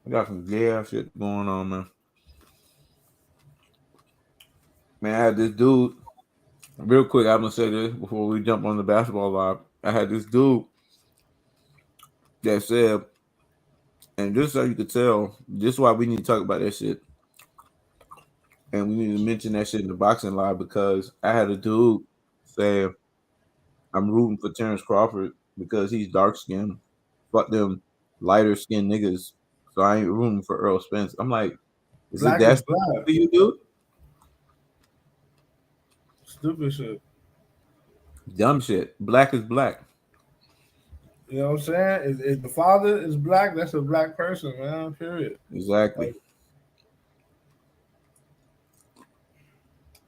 I got some gay ass shit going on, man. Man, I had this dude. Real quick, I'm gonna say this before we jump on the basketball live. I had this dude that said, and just so you could tell, this is why we need to talk about that shit, and we need to mention that shit in the boxing live because I had a dude say, "I'm rooting for Terrence Crawford because he's dark skinned. Fuck them lighter skinned niggas. So I ain't rooting for Earl Spence." I'm like, is it Black that is stupid black. for you, dude? Stupid shit. Dumb shit. Black is black. You know what I'm saying? If the father is black, that's a black person, man. Period. Exactly. Like,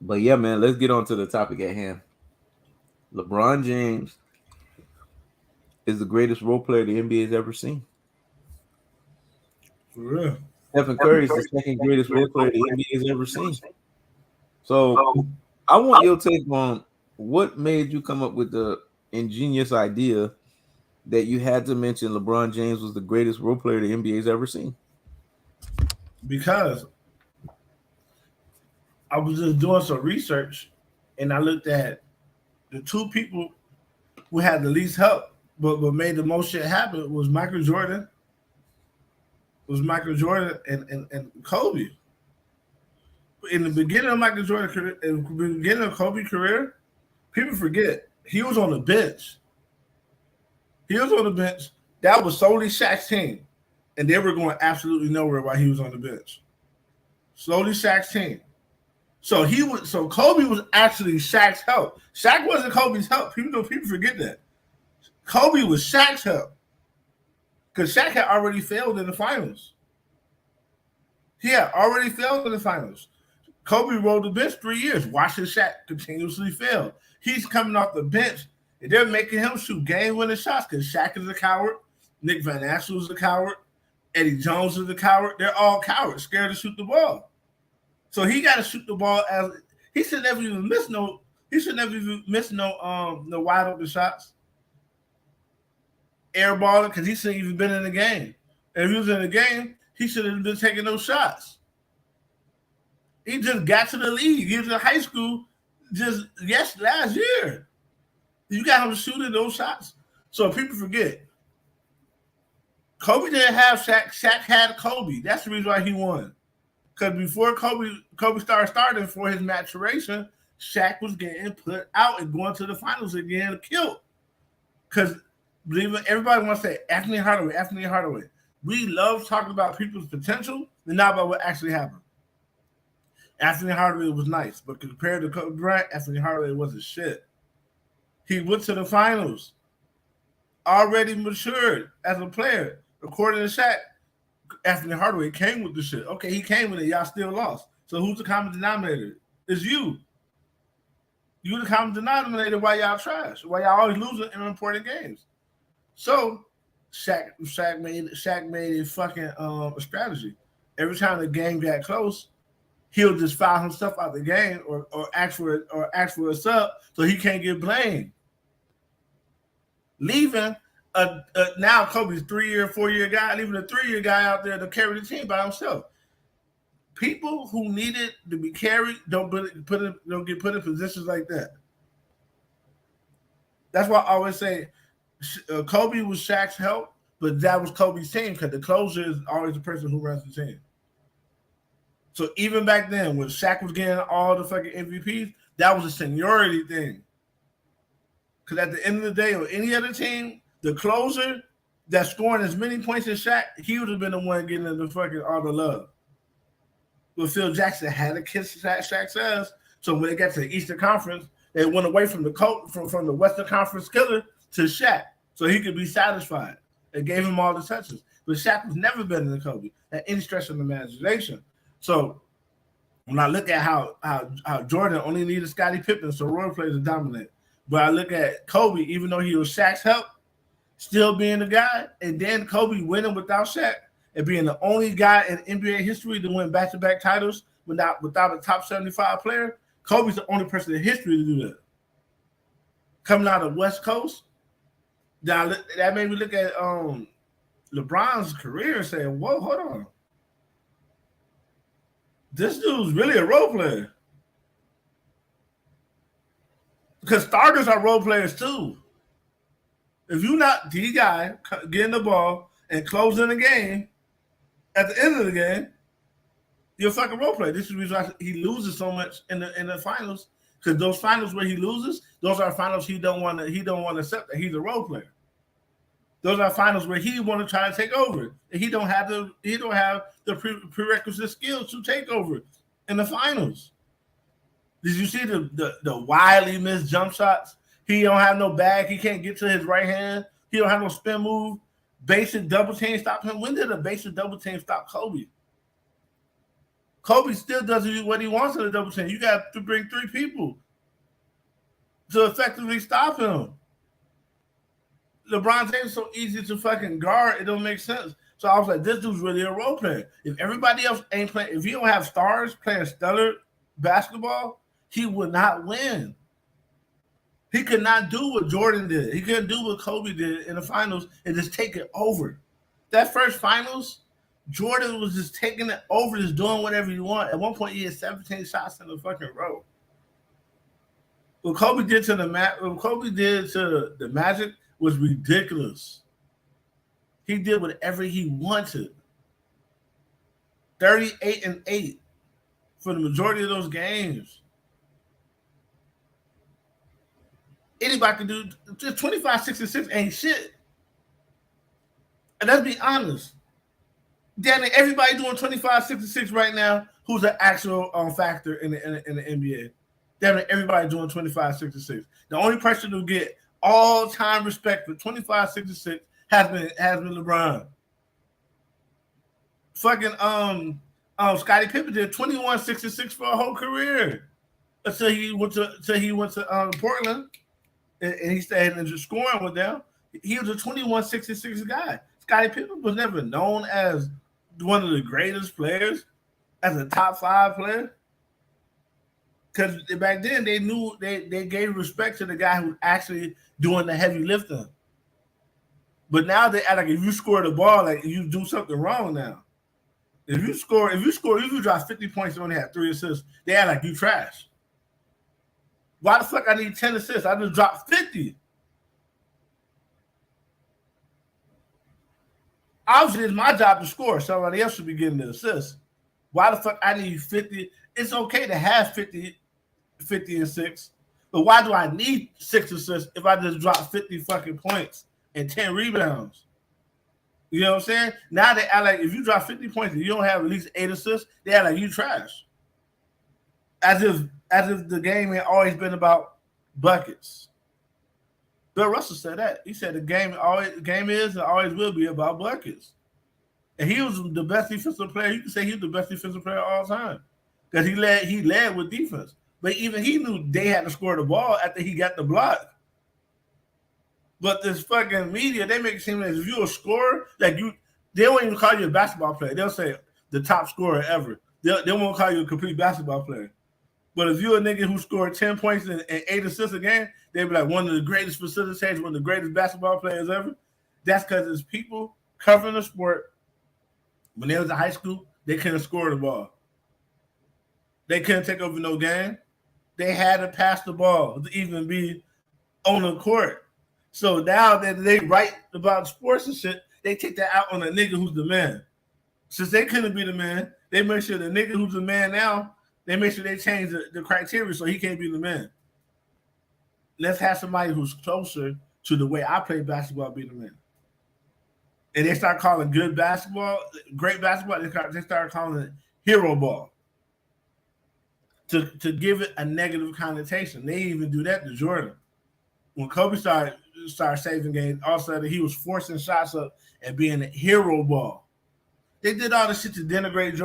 But yeah, man, let's get on to the topic at hand. LeBron James is the greatest role player the NBA has ever seen. for real. Stephen Curry is the second greatest role player the NBA has ever seen. So I want your take on what made you come up with the ingenious idea that you had to mention LeBron James was the greatest role player the NBA has ever seen. Because I was just doing some research and I looked at the two people who had the least help but made the most shit happen was Michael Jordan and Kobe. In the beginning of Michael Jordan career, in the beginning of Kobe's career, people forget he was on the bench. He was on the bench. That was solely Shaq's team, and they were going absolutely nowhere while he was on the bench. Solely Shaq's team. So Kobe was actually Shaq's help. Shaq wasn't Kobe's help. People forget that. Kobe was Shaq's help because Shaq had already failed in the finals. He had already failed in the finals. Kobe rode the bench 3 years, watching Shaq continuously fail. He's coming off the bench, and they're making him shoot game-winning shots because Shaq is a coward, Nick Van Exel is a coward, Eddie Jones is a coward. They're all cowards, scared to shoot the ball. So he got to shoot the ball as he should never even miss no. He should never even miss no wide open shots, airballing because he shouldn't even been in the game. And if he was in the game, he should have been taking those shots. He just got to the league. He was in high school last year. You got him shooting those shots. So people forget. Kobe didn't have Shaq. Shaq had Kobe. That's the reason why he won. Because before Kobe started for his maturation, Shaq was getting put out and going to the finals again killed. Because believe it, everybody wants to say Anthony Hardaway, Anthony Hardaway. We love talking about people's potential and not about what actually happened. Anthony Hardaway was nice, but compared to Kobe Bryant, Anthony Hardaway wasn't shit. He went to the finals, already matured as a player. According to Shaq, Anthony Hardaway came with the shit. Okay, he came with it. Y'all still lost. So who's the common denominator? It's you. You the common denominator why y'all trash. Why y'all always losing in important games. So Shaq made a fucking strategy. Every time the game got close, he'll just foul himself out the game or ask for a sub so he can't get blamed. Leaving now Kobe's 3-year, 4-year guy, leaving a 3-year guy out there to carry the team by himself. People who needed to be carried don't get put in positions like that. That's why I always say Kobe was Shaq's help, but that was Kobe's team because the closer is always the person who runs the team. So even back then, when Shaq was getting all the fucking MVPs, that was a seniority thing. Because at the end of the day, on any other team, the closer that's scoring as many points as Shaq, he would have been the one getting the fucking all the love. But Phil Jackson had to kiss Shaq's ass. So when they got to the Eastern Conference, they went away from the Western Conference killer to Shaq, so he could be satisfied. They gave him all the touches. But Shaq was never better than Kobe at any stretch of the imagination. So when I look at how Jordan only needed Scottie Pippen so role players to dominate, but I look at Kobe, even though he was Shaq's help, still being the guy, and then Kobe winning without Shaq and being the only guy in NBA history to win back-to-back titles without a top 75 player. Kobe's the only person in history to do that. Coming out of West Coast, that made me look at LeBron's career saying, whoa, hold on. This dude's really a role player. Because starters are role players too. If you're not the guy getting the ball and closing the game, at the end of the game, you're a fucking role player. This is the reason why he loses so much in the finals. Because those finals where he loses, those are finals he don't want to accept that he's a role player. Those are finals where he want to try to take over, and he don't have the prerequisite skills to take over in the finals. Did you see the wildly missed jump shots? He don't have no bag. He can't get to his right hand. He don't have no spin move. Basic double team stop him. When did a basic double team stop Kobe? Kobe still does what he wants in a double team. You got to bring 3 people to effectively stop him. LeBron James is so easy to fucking guard, it don't make sense. So I was like, this dude's really a role player. If everybody else ain't playing, if you don't have stars playing stellar basketball, he would not win. He could not do what Jordan did. He couldn't do what Kobe did in the finals and just take it over. That first finals, Jordan was just taking it over, just doing whatever you want. At one point, he had 17 shots in the fucking row. What Kobe did to the Magic was ridiculous. He did whatever he wanted. 38-8 for the majority of those games. Anybody can do just 25-66 ain't shit. And let's be honest. Damn it, everybody doing 25-66 right now who's an actual factor in the NBA. Damn it, everybody doing 25-66. The only person who get all-time respect for 25-66 has been LeBron. Fucking Scottie Pippen did 21-66 for a whole career until he went to Portland and he stayed and just scoring with them. He was a 21-66 guy. Scottie Pippen was never known as one of the greatest players, as a top 5 player. Because back then they knew they gave respect to the guy who's actually doing the heavy lifting. But now they act like if you score the ball, like you do something wrong now. If you drop 50 points and only have 3 assists, they act like you trash. Why the fuck I need 10 assists? I just dropped 50. Obviously, it's my job to score. Somebody else should be getting the assist. Why the fuck I need 50? It's okay to have 50 and 6, but why do I need 6 assists if I just drop 50 fucking points and 10 rebounds? You know what I'm saying? Now they act like if you drop 50 points and you don't have at least 8 assists, they act like you trash. As if the game ain't always been about buckets. Bill Russell said that. He said the game is and always will be about buckets. And he was the best defensive player. You can say he was the best defensive player of all time. Because he led with defense. But even he knew they had to score the ball after he got the block. But this fucking media, they make it seem like if you're a scorer, like they won't even call you a basketball player. They'll say the top scorer ever. They won't call you a complete basketball player. But if you're a nigga who scored 10 points and 8 assists a game, they'd be like one of the greatest facilitators, one of the greatest basketball players ever. That's because it's people covering the sport. When they was in high school, they couldn't score the ball. They couldn't take over no game. They had to pass the ball to even be on the court. So now that they write about sports and shit, they take that out on the nigga who's the man. Since they couldn't be the man, they make sure the nigga who's the man now, they make sure they change the criteria so he can't be the man. Let's have somebody who's closer to the way I play basketball be the man. And they start calling great basketball, they start calling it hero ball. To give it a negative connotation. They even do that to Jordan. When Kobe started saving games, all of a sudden he was forcing shots up and being a hero ball. They did all this shit to denigrate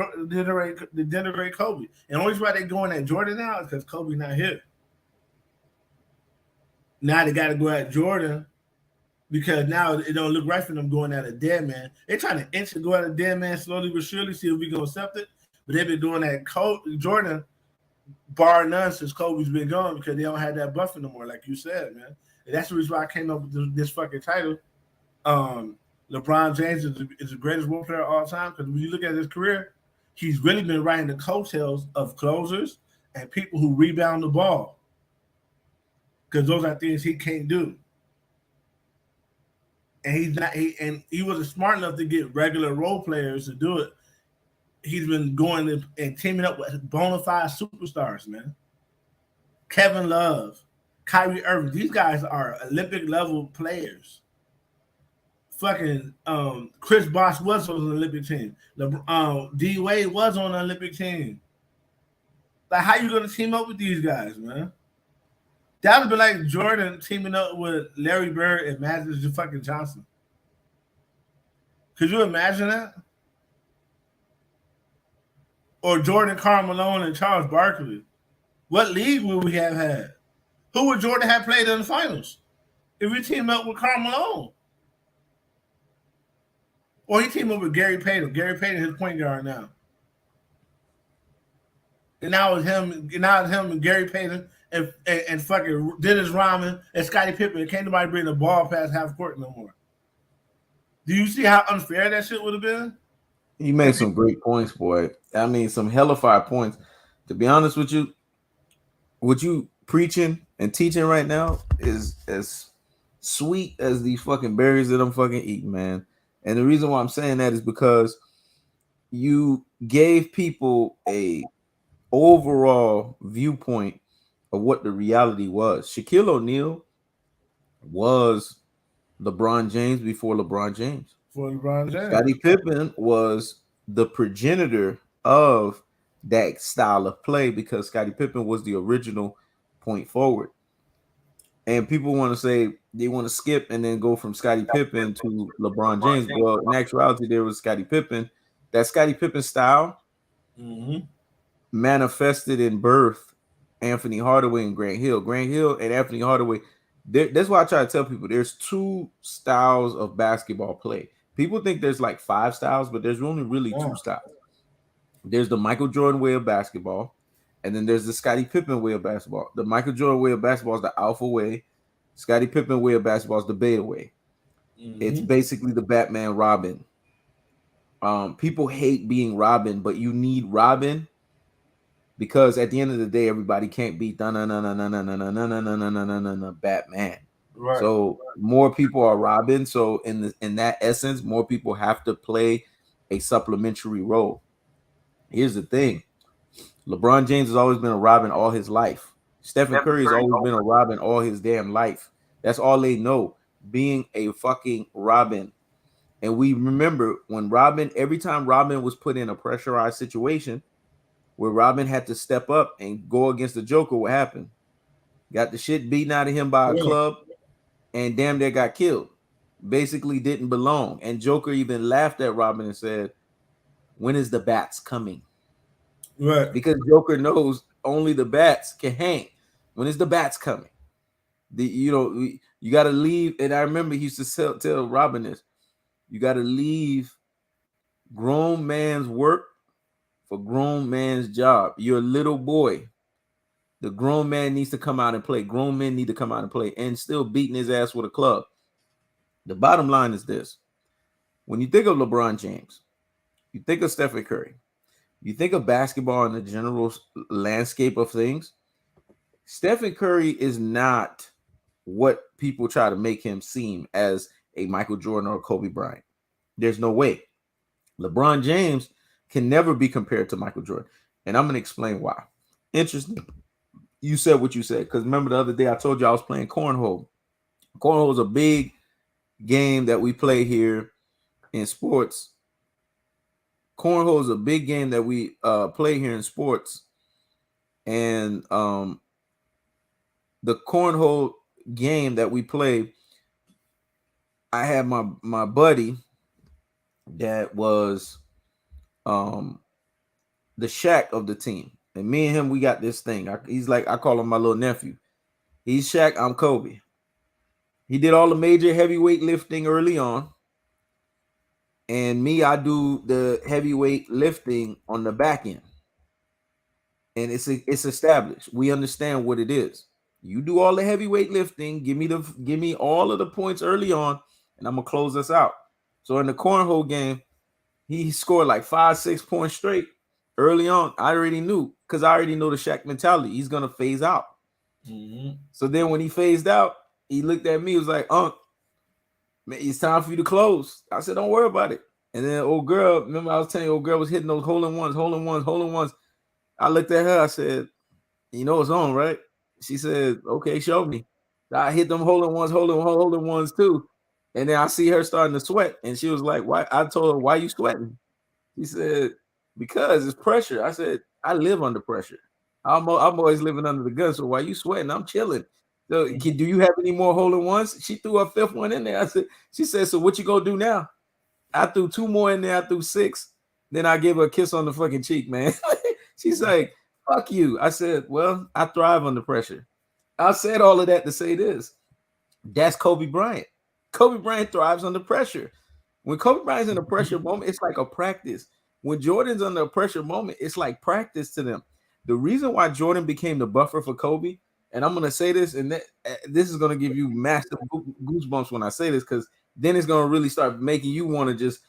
Kobe. And the only reason why they're going at Jordan now is because Kobe's not here. Now they got to go at Jordan because now it don't look right for them going at a dead man. They're trying to inch to go at a dead man slowly but surely, see if we can accept it. But they've been doing that Jordan, bar none, since Kobe's been gone because they don't have that buffer no more, like you said, man. And that's the reason why I came up with this fucking title. LeBron James is the greatest role player of all time because when you look at his career, he's really been riding the coattails of closers and people who rebound the ball because those are things he can't do. And he's not. He wasn't smart enough to get regular role players to do it. He's been going and teaming up with bona fide superstars, man. Kevin Love, Kyrie Irving. These guys are Olympic level players. Fucking Chris Bosh was on the Olympic team. D Wade was on the Olympic team. Like, how you gonna team up with these guys, man? That would be like Jordan teaming up with Larry Bird and Magic fucking Johnson. Could you imagine that? Or Jordan Carmelo and Charles Barkley. What league would we have had? Who would Jordan have played in the finals if we teamed up with Carmelo? Or he teamed up with Gary Payton. Gary Payton is his point guard now. And now it's him and Gary Payton and fucking Dennis Rodman and Scottie Pippen. Can't nobody bring the ball past half court no more. Do you see how unfair that shit would have been? You made some great points, boy. I mean, some hellified points. To be honest with you, what you preaching and teaching right now is as sweet as these fucking berries that I'm fucking eating, man. And the reason why I'm saying that is because you gave people a overall viewpoint of what the reality was. Shaquille O'Neal was LeBron James before LeBron James. For LeBron James. Scottie Pippen was the progenitor of that style of play because Scottie Pippen was the original point forward. And people want to say they want to skip and then go from Scottie Pippen to LeBron James. Well, in actuality, there was Scottie Pippen. That Scottie Pippen style manifested in birth Anthony Hardaway and Grant Hill. Grant Hill and Anthony Hardaway. That's why I try to tell people there's two styles of basketball play. People think there's like 5 styles, but there's only really 2 styles. There's the Michael Jordan way of basketball, and then there's the Scottie Pippen way of basketball. The Michael Jordan way of basketball is the alpha way. Scottie Pippen way of basketball is the beta way. It's basically the Batman Robin. People hate being Robin, but you need Robin because at the end of the day, everybody can't beat Batman. Right. So more people are Robin. So in that essence, more people have to play a supplementary role. Here's the thing. LeBron James has always been a Robin all his life. Stephen Curry has always been a Robin all his damn life. That's all they know, being a fucking Robin. And we remember when every time Robin was put in a pressurized situation where Robin had to step up and go against the Joker, what happened? Got the shit beaten out of him by a club and damn near got killed. Basically didn't belong. And Joker even laughed at Robin and said, when is the bats coming? Right. Because Joker knows only the bats can hang. When is the bats coming? You got to leave. And I remember he used to tell Robin this. You got to leave grown man's work for grown man's job. You're a little boy. The grown man needs to come out and play. Grown men need to come out and play and still beating his ass with a club. The bottom line is this. When you think of LeBron James, you think of Stephen Curry, you think of basketball in the general landscape of things, Stephen Curry is not what people try to make him seem as a Michael Jordan or Kobe Bryant. There's no way. LeBron James can never be compared to Michael Jordan. And I'm going to explain why. Interesting. You said what you said. Because remember the other day I told you I was playing cornhole. Cornhole is a big game that we play here in sports. Cornhole is a big game that we play here in sports. And the cornhole game that we play, I had my buddy that was the Shaq of the team. And me and him, we got this thing. He's like, I call him my little nephew. He's Shaq, I'm Kobe. He did all the major heavyweight lifting early on. And me, I do the heavyweight lifting on the back end. And it's established. We understand what it is. You do all the heavyweight lifting, give me all of the points early on, and I'm gonna close us out. So in the cornhole game, he scored like 5, 6 points straight early on. I already knew because I already know the Shaq mentality. He's gonna phase out. Mm-hmm. So then when he phased out, he looked at me. He was like, "Unc, man, it's time for you to close." I said, "Don't worry about it." And then old girl, remember I was telling you, old girl was hitting those hole in ones, hole in ones, hole in ones. I looked at her. I said, "You know it's on, right?" She said, "Okay, show me." I hit them hole in ones too. And then I see her starting to sweat, and she was like, "Why?" I told her, "Why you sweating?" He said, "Because it's pressure." I said, "I live under pressure. I'm always living under the gun. So why you sweating? I'm chilling." So, do you have any more hole in ones? She threw her fifth one in there. I said, she said, "So what you gonna do now?" I threw two more in there. I threw six. Then I gave her a kiss on the fucking cheek, man. She's like, "Fuck you." I said, "Well, I thrive under pressure." I said all of that to say this. That's Kobe Bryant. Kobe Bryant thrives under pressure. When Kobe Bryant's in a pressure moment, it's like a practice. When Jordan's under a pressure moment, it's like practice to them. The reason why Jordan became the buffer for Kobe, and I'm gonna say this, and this is gonna give you massive goosebumps when I say this, because then it's gonna really start making you want to just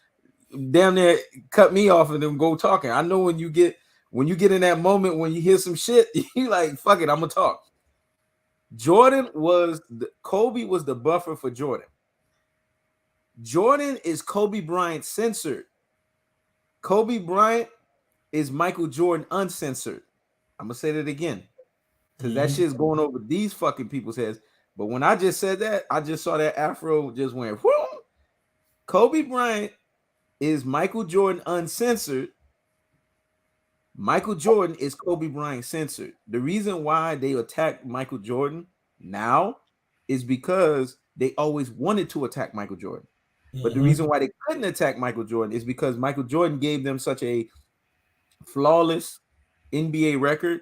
damn near cut me off and then go talking. I know when you get in that moment when you hear some shit, you like fuck it, I'm gonna talk. Kobe was the buffer for Jordan. Jordan is Kobe Bryant censored. Kobe Bryant is Michael Jordan uncensored. I'm gonna say that again because that Mm-hmm. shit's going over these fucking people's heads. But when I just said that, I just saw that afro just went. Whoom. Kobe Bryant is Michael Jordan uncensored. Michael Jordan is Kobe Bryant censored. The reason why they attack Michael Jordan now is because they always wanted to attack Michael Jordan. But the Mm-hmm. reason why they couldn't attack Michael Jordan is because Michael Jordan gave them such a flawless NBA record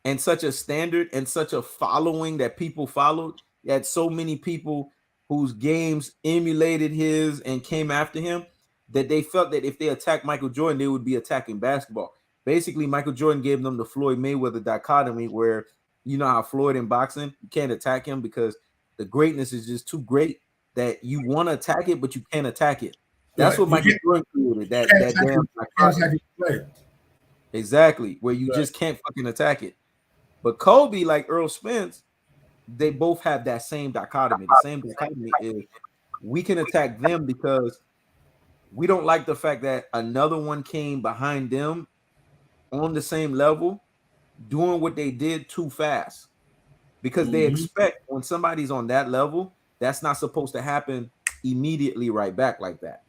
and such a standard and such a following that people followed. He had so many people whose games emulated his and came after him that they felt that if they attacked Michael Jordan, they would be attacking basketball. Basically, Michael Jordan gave them the Floyd Mayweather dichotomy where you know how Floyd in boxing, you can't attack him because the greatness is just too great that you want to attack it, but you can't attack it. That's Right. what Michael Jordan created, You that can't that attack damn it. You can't attack dichotomy. it play. Exactly, where you Right. just can't fucking attack it. But Kobe, like Earl Spence, they both have that same dichotomy. The same dichotomy is we can attack them because we don't like the fact that another one came behind them on the same level doing what they did too fast. Because they Mm-hmm. expect when somebody's on that level, that's not supposed to happen immediately right back like that.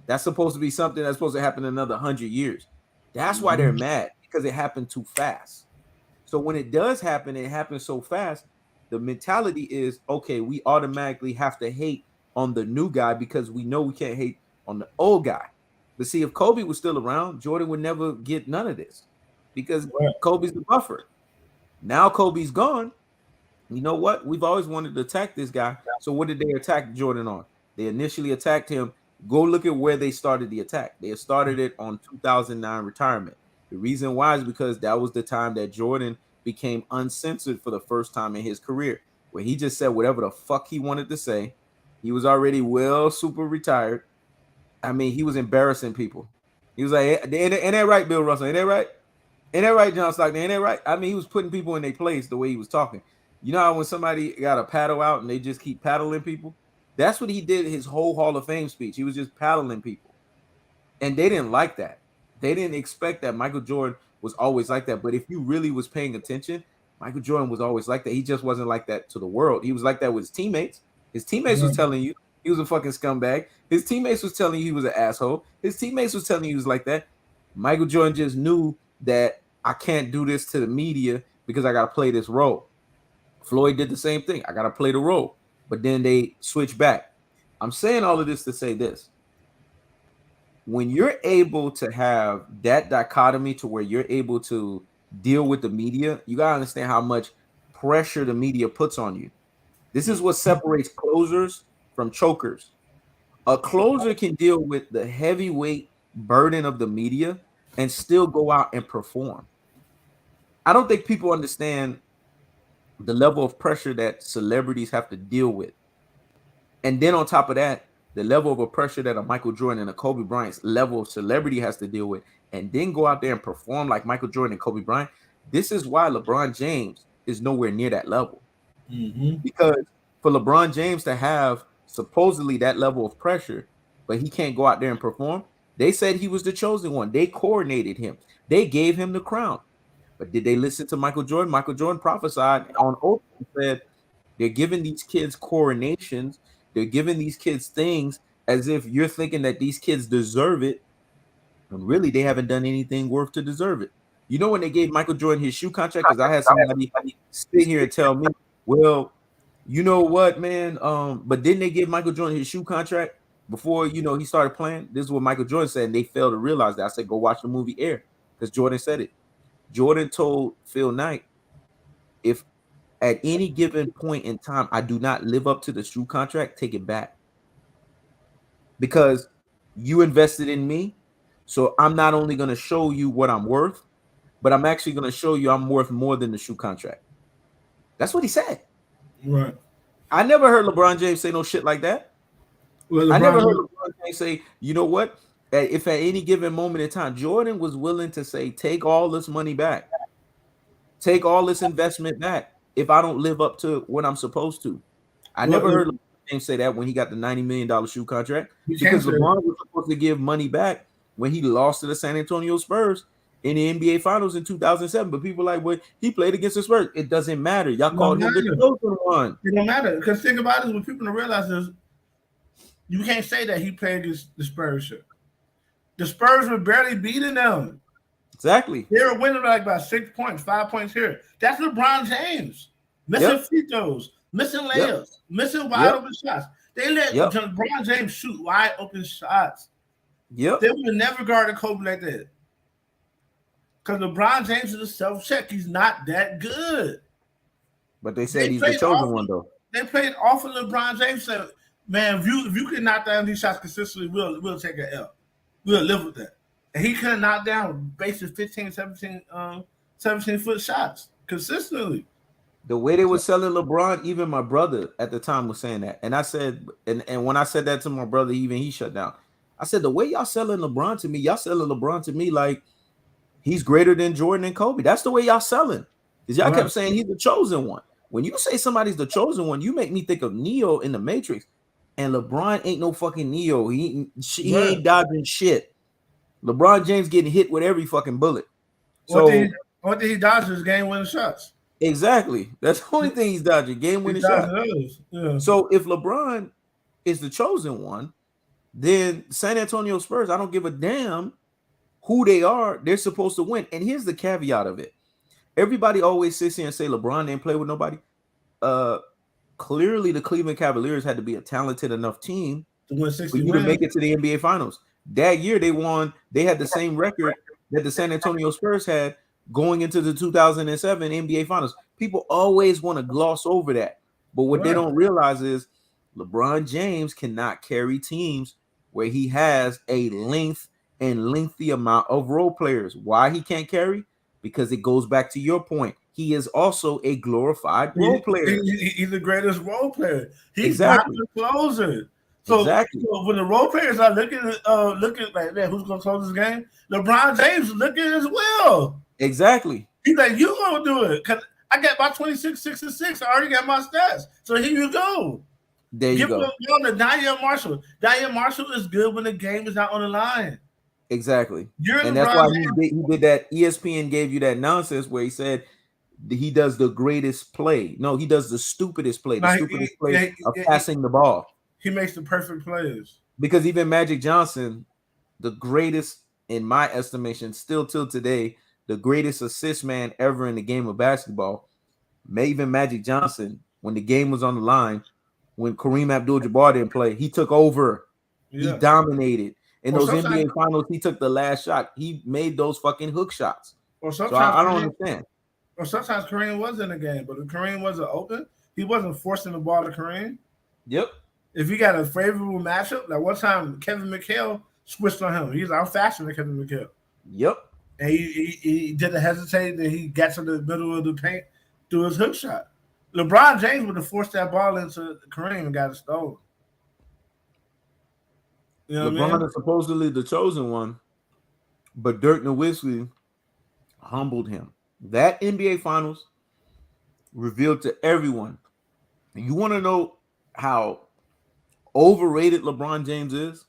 That's supposed to be something that's supposed to happen in another 100 years. That's why they're Mm-hmm. mad because it happened too fast. So when it does happen, it happens so fast. The mentality is okay, we automatically have to hate on the new guy because we know we can't hate on the old guy. But see, if Kobe was still around, Jordan would never get none of this because Right. Kobe's the buffer. Now Kobe's gone. You know what? We've always wanted to attack this guy. So what did they attack Jordan on? They initially attacked him. Go look at where they started the attack. They started it on 2009 retirement. The reason why is because that was the time that Jordan became uncensored for the first time in his career, where he just said whatever the fuck he wanted to say. He was already well super retired. I mean, he was embarrassing people. He was like, ain't that right, Bill Russell? Ain't that right? Ain't that right, John Stockton? Ain't that right? I mean, he was putting people in their place the way he was talking. You know how when somebody got a paddle out and they just keep paddling people? That's what he did his whole Hall of Fame speech. He was just paddling people. And they didn't like that. They didn't expect that Michael Jordan was always like that. But if you really was paying attention, Michael Jordan was always like that. He just wasn't like that to the world. He was like that with his teammates. His teammates was Right. telling you he was a fucking scumbag. His teammates was telling you he was an asshole. His teammates was telling you he was like that. Michael Jordan just knew that I can't do this to the media because I got to play this role. Floyd did the same thing. I got to play the role. But then they switch back. I'm saying all of this to say this. When you're able to have that dichotomy to where you're able to deal with the media, you got to understand how much pressure the media puts on you. This is what separates closers from chokers. A closer can deal with the heavyweight burden of the media and still go out and perform. I don't think people understand the level of pressure that celebrities have to deal with. And then on top of that, the level of pressure that a Michael Jordan and a Kobe Bryant's level of celebrity has to deal with, and then go out there and perform like Michael Jordan and Kobe Bryant, this is why LeBron James is nowhere near that level. Because for LeBron James to have supposedly that level of pressure, but he can't go out there and perform, they said he was the chosen one. They coordinated him. They gave him the crown. But did they listen to Michael Jordan? Michael Jordan prophesied on oath and said, they're giving these kids coronations. They're giving these kids things as if you're thinking that these kids deserve it. And really, they haven't done anything worth to deserve it. You know when they gave Michael Jordan his shoe contract? Because I had somebody sit here and tell me, well, you know what, man? But didn't they give Michael Jordan his shoe contract before, he started playing? This is what Michael Jordan said, and they failed to realize that. I said, go watch the movie Air, because Jordan said it. Jordan told Phil Knight, if at any given point in time I do not live up to the shoe contract, take it back. Because you invested in me, so I'm not only going to show you what I'm worth, but I'm actually going to show you I'm worth more than the shoe contract. That's what he said. Right. I never heard LeBron James say no shit like that. Well, I never heard LeBron James say, you know what? If at any given moment in time, Jordan was willing to say, take all this money back. Take all this investment back if I don't live up to what I'm supposed to. I never heard LeBron James say that when he got the $90 million shoe contract, because LeBron was supposed to give money back when he lost to the San Antonio Spurs in the NBA Finals in 2007. But people are like, well, he played against the Spurs. It doesn't matter. Y'all called him the chosen one. It don't matter. Because think about it, what people don't realize is you can't say that he played against the Spurs shit. The Spurs were barely beating them. Exactly. They were winning like by 6 points, 5 points here. That's LeBron James. Missing free throws, missing layups, missing wide open shots. They let LeBron James shoot wide open shots. They would have never guarded Kobe like that. Because LeBron James is a self-check. He's not that good. But they said he's the chosen one, though. They played off of LeBron James. Said, man, if you can knock down these shots consistently, we'll take an L. We'll live with that. And he couldn't knock down basic 15, 17-foot shots consistently. The way they were selling LeBron, even my brother at the time was saying that. And I said, and when I said that to my brother, even he shut down. I said, the way y'all selling LeBron to me, y'all selling LeBron to me like he's greater than Jordan and Kobe. That's the way y'all selling. Because y'all kept saying he's the chosen one. When you say somebody's the chosen one, you make me think of Neo in the Matrix. And LeBron ain't no fucking Neo. He ain't dodging shit. LeBron James getting hit with every fucking bullet. So what did he dodge is game-winning shots. Exactly. That's the only thing he's dodging, game-winning shots. So if LeBron is the chosen one, then San Antonio Spurs, I don't give a damn who they are. They're supposed to win. And here's the caveat of it. Everybody always sits here and say LeBron didn't play with nobody. Clearly, the Cleveland Cavaliers had to be a talented enough team to win 60 for you to make it to the NBA Finals. That year, they won. They had the same record that the San Antonio Spurs had going into the 2007 NBA Finals. People always want to gloss over that. But what they don't realize is LeBron James cannot carry teams where he has a lengthy amount of role players. Why he can't carry? Because it goes back to your point. He is also a glorified role player. He's the greatest role player. He's not the closer. So when the role players are looking like, man, who's going to close this game? LeBron James is looking as well. Exactly. He's like, you going to do it. Because I got my 26, 6, and 6. I already got my stats. So here you go. There you go. Give to Daniel Marshall. Daniel Marshall is good when the game is not on the line. Exactly. And that's why he did that. ESPN gave you that nonsense where he said he does the greatest play. No, he does the stupidest play. The stupidest play of passing the ball. He makes the perfect plays. Because even Magic Johnson, the greatest, in my estimation, still till today, the greatest assist man ever in the game of basketball, even Magic Johnson, when the game was on the line, when Kareem Abdul-Jabbar didn't play, he took over. Yeah. He dominated. In those NBA Finals, he took the last shot. He made those fucking hook shots. So I don't understand. Or sometimes Kareem was in the game, but if Kareem wasn't open, he wasn't forcing the ball to Kareem. Yep. If you got a favorable matchup, like one time Kevin McHale switched on him. He's out faster than Kevin McHale. Yep. And he didn't hesitate, and he got to the middle of the paint through his hook shot. LeBron James would have forced that ball into Kareem and got it stolen. You know what I LeBron mean? is supposedly the chosen one, but Dirk Nowitzki humbled him. That NBA Finals revealed to everyone. You want to know how overrated LeBron James is?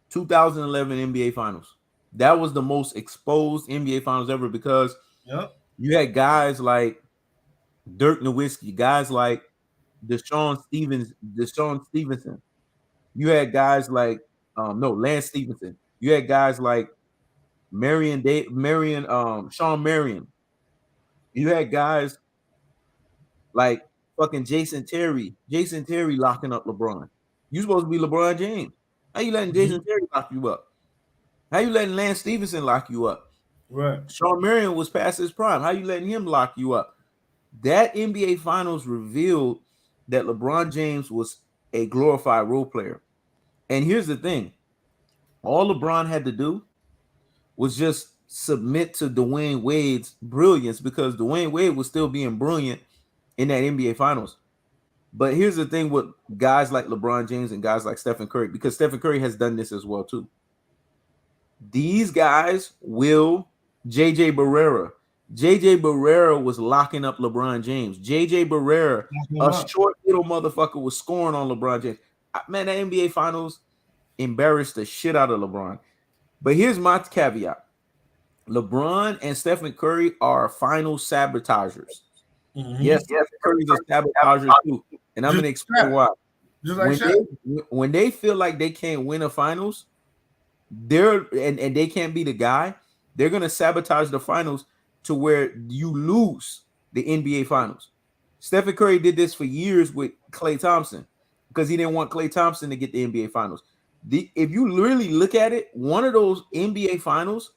2011 NBA Finals. That was the most exposed NBA Finals ever because Yep. you had guys like Dirk Nowitzki, guys like Deshaun Stevenson. You had guys like Lance Stevenson. You had guys like Sean Marion. You had guys like fucking Jason Terry locking up LeBron. You supposed to be LeBron James. How you letting Jason Mm-hmm. Terry lock you up? How you letting Lance Stevenson lock you up? Right. Sean Marion was past his prime. How you letting him lock you up? That NBA Finals revealed that LeBron James was a glorified role player. And here's the thing: all LeBron had to do was just submit to Dwayne Wade's brilliance because Dwayne Wade was still being brilliant in that NBA Finals. But here's the thing with guys like LeBron James and guys like Stephen Curry, because Stephen Curry has done this as well too. These guys will JJ Barrera. JJ Barrera was locking up LeBron James. JJ Barrera, a short little motherfucker, was scoring on LeBron James. Man, that NBA Finals embarrassed the shit out of LeBron. But here's my caveat. LeBron and Stephen Curry are final sabotagers. Mm-hmm. Yes, Stephen Curry's a sabotager too. And I'm going to explain why. Just like when they feel like they can't win a finals, and they can't be the guy, they're going to sabotage the finals to where you lose the NBA Finals. Stephen Curry did this for years with Klay Thompson because he didn't want Klay Thompson to get the NBA Finals. If you really look at it, one of those NBA Finals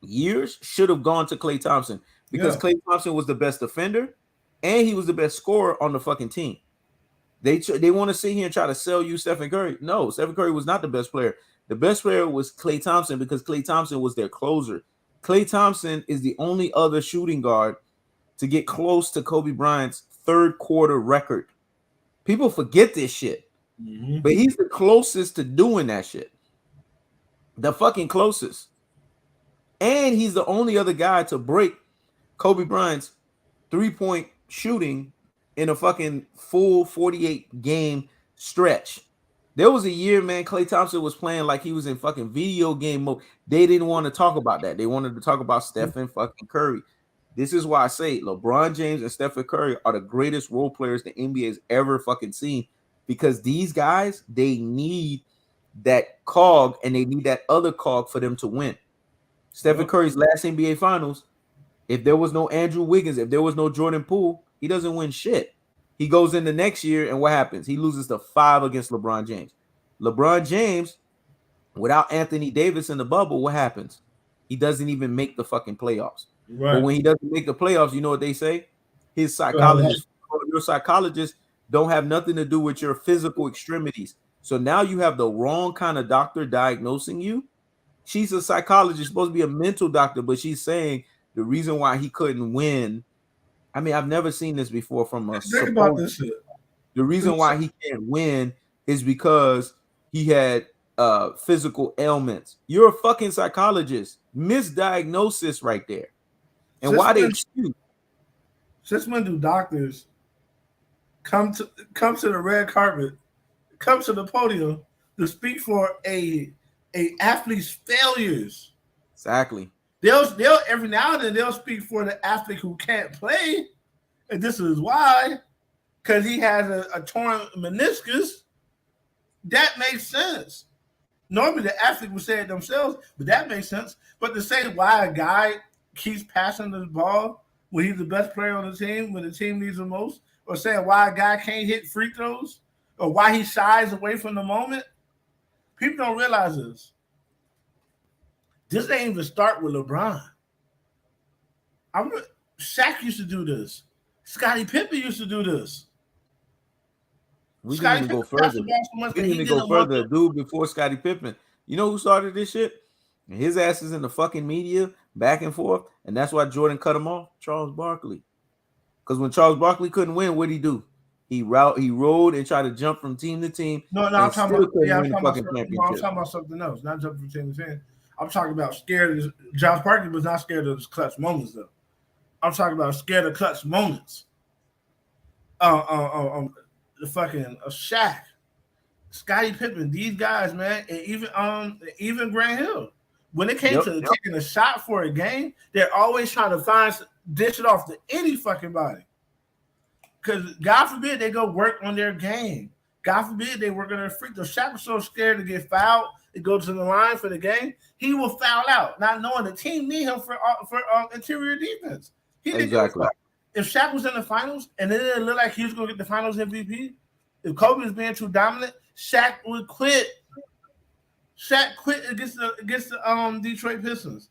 years should have gone to Klay Thompson because Klay Thompson was the best defender and he was the best scorer on the fucking team. They want to sit here and try to sell you Stephen Curry. No, Stephen Curry was not the best player. The best player was Klay Thompson because Klay Thompson was their closer. Klay Thompson is the only other shooting guard to get close to Kobe Bryant's third quarter record. People forget this shit. Mm-hmm. But he's the closest to doing that shit. The fucking closest. And he's the only other guy to break Kobe Bryant's 3-point shooting in a fucking full 48 game stretch. There was a year, man, Klay Thompson was playing like he was in fucking video game mode. They didn't want to talk about that. They wanted to talk about Stephen fucking Curry. This is why I say LeBron James and Stephen Curry are the greatest role players the NBA has ever fucking seen because these guys, they need that cog and they need that other cog for them to win. Stephen Curry's last NBA Finals, if there was no Andrew Wiggins, if there was no Jordan Poole, he doesn't win shit. He goes in the next year, and what happens? He loses to 5 against LeBron James. LeBron James, without Anthony Davis in the bubble, what happens? He doesn't even make the fucking playoffs. Right. But when he doesn't make the playoffs, you know what they say? His psychologist, your psychologist don't have nothing to do with your physical extremities. So now you have the wrong kind of doctor diagnosing you. She's a psychologist, supposed to be a mental doctor, but she's saying the reason why he couldn't win. I mean, I've never seen this before from a think about this shit. The reason why he can't win is because he had physical ailments. You're a fucking psychologist. Misdiagnosis right there. And why they excuse? Since when do doctors come to the red carpet, come to the podium to speak for a athlete's failures? Exactly. They'll every now and then they'll speak for the athlete who can't play, and this is why, because he has a torn meniscus. That makes sense. Normally the athlete would say it themselves, but that makes sense. But to say why a guy keeps passing the ball when he's the best player on the team, when the team needs him most, or saying why a guy can't hit free throws, or why he shies away from the moment, people don't realize this. This ain't even start with LeBron. Shaq used to do this. Scottie Pippen used to do this. We didn't even go further. We didn't even go further. Dude before Scottie Pippen. You know who started this shit? And his ass is in the fucking media back and forth. And that's why Jordan cut him off. Charles Barkley. Because when Charles Barkley couldn't win, what'd he do? He rode and tried to jump from team to team, No, I'm and talking still about couldn't win the I'm talking fucking about no, I'm championship. talking about something else. Not jumping from team to team. I'm talking about scared. Josh Parker was not scared of his clutch moments though. I'm talking about scared of clutch moments. The fucking Shaq, Scottie Pippen, these guys, man, and even Grant Hill. When it came to taking a shot for a game, they're always trying to dish it off to any fucking body. Because God forbid they go work on their game. God forbid they work on their free throw. Shaq was so scared to get fouled to go to the line for the game, he will foul out, not knowing the team need him for interior defense. He didn't Exactly. If Shaq was in the finals and it didn't look like he was going to get the finals MVP, if Kobe was being too dominant, Shaq would quit. Shaq quit against the Detroit Pistons,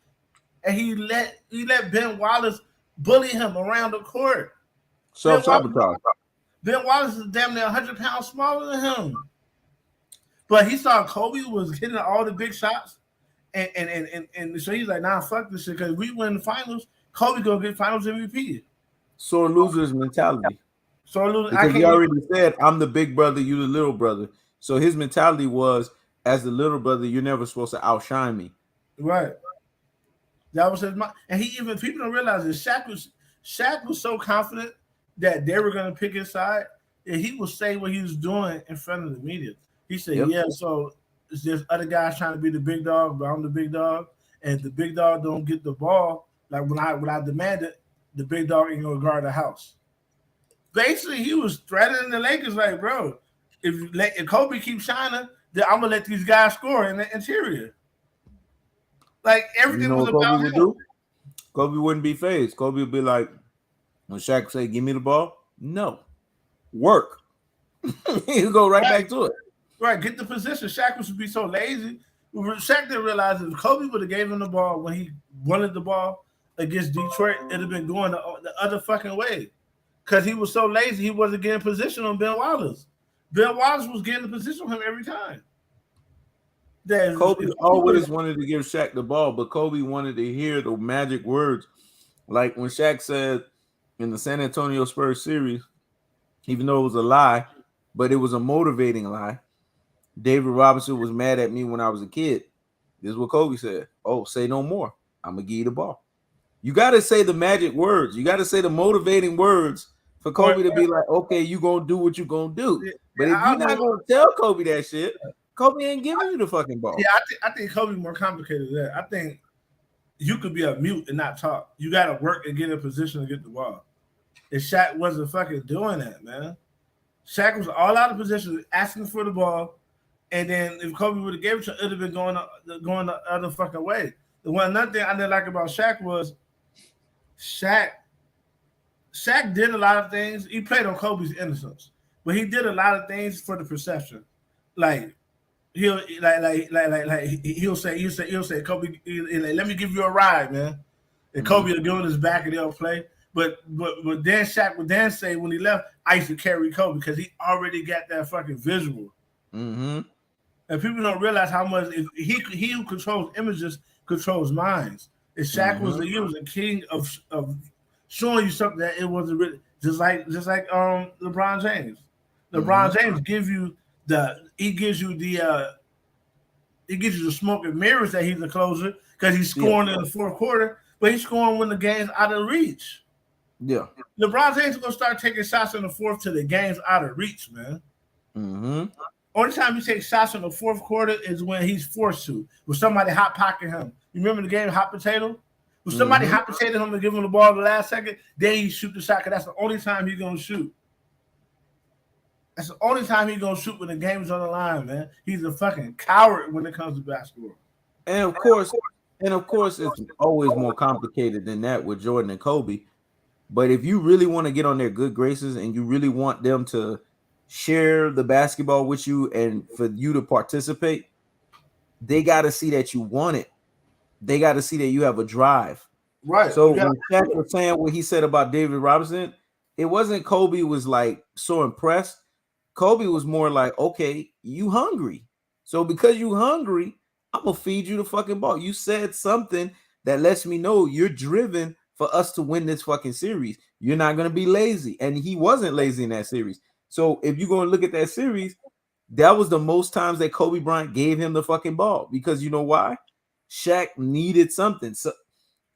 and he let Ben Wallace bully him around the court. Self-sabotage. Ben Wallace is damn near 100 pounds smaller than him, but he saw Kobe was hitting all the big shots, and so he's like, "Nah, fuck this shit." Because we win the finals, Kobe gonna get Finals MVP. Sore loser's mentality. Because he already said, "I'm the big brother, you the little brother." So his mentality was, as the little brother, you're never supposed to outshine me. Right. That was his mind. And people don't realize that Shaq was so confident that they were going to pick his side that he would say what he was doing in front of the media. He said, "Yeah, so it's just other guys trying to be the big dog, but I'm the big dog. And if the big dog don't get the ball, like when I demand it, the big dog ain't gonna guard the house." Basically, he was threatening the Lakers, like, bro, if Kobe keeps shining, then I'm gonna let these guys score in the interior. Like everything was about him. Do? Kobe wouldn't be phased. Kobe would be like, when Shaq say, "Give me the ball," no, work. He'll go right back to it. Right, get the position. Shaq was to be so lazy. Shaq didn't realize if Kobe would have gave him the ball when he wanted the ball against Detroit, it'd have been going the other fucking way. Because he was so lazy, he wasn't getting position on Ben Wallace. Ben Wallace was getting the position on him every time. Kobe always wanted to give Shaq the ball, but Kobe wanted to hear the magic words. Like when Shaq said in the San Antonio Spurs series, even though it was a lie, but it was a motivating lie. David Robinson was mad at me when I was a kid. This is what Kobe said. "Oh, say no more. I'm going to give you the ball." You got to say the magic words. You got to say the motivating words for Kobe to be like, "Okay, you going to do what you going to do." But if you're not going to tell Kobe that shit, Kobe ain't giving you the fucking ball. Yeah, I think Kobe more complicated than that. I think you could be a mute and not talk. You got to work and get in a position to get the ball. And Shaq wasn't fucking doing that, man. Shaq was all out of position, asking for the ball, and then if Kobe would have gave it to him, it would have been going the other fucking way. Another thing I didn't like about Shaq was Shaq did a lot of things. He played on Kobe's innocence, but he did a lot of things for the perception. Like he'll say Kobe, "Let me give you a ride, man." And Kobe will go on his back and they'll play. But then Shaq would then say when he left, "I used to carry Kobe," because he already got that fucking visual. Mm-hmm. And people don't realize how much he who controls images controls minds. And Shaq was a king of showing you something that it wasn't really just like LeBron James. LeBron James gives you the smoke and mirrors that he's a closer because he's scoring in the fourth quarter, but he's scoring when the game's out of reach. Yeah. LeBron James is gonna start taking shots in the fourth till the game's out of reach, man. Mm-hmm. Only time he takes shots in the fourth quarter is when he's forced to, with somebody hot pocket him. You remember the game Hot Potato? When somebody hot potato him and give him the ball the last second, then he shoot the shot because that's the only time he's gonna shoot. That's the only time he's gonna shoot when the game's on the line, man. He's a fucking coward when it comes to basketball. And of course, it's always more complicated than that with Jordan and Kobe. But if you really want to get on their good graces and you really want them to share the basketball with you and for you to participate, they got to see that you want it. They got to see that you have a drive. Right. So when Shaq was saying what he said about David Robinson, it wasn't Kobe was like so impressed. Kobe was more like, "Okay, you hungry. So because you hungry, I'm going to feed you the fucking ball. You said something that lets me know you're driven for us to win this fucking series. You're not going to be lazy." And he wasn't lazy in that series. So if you're going to look at that series, that was the most times that Kobe Bryant gave him the fucking ball, because you know why? Shaq needed something. So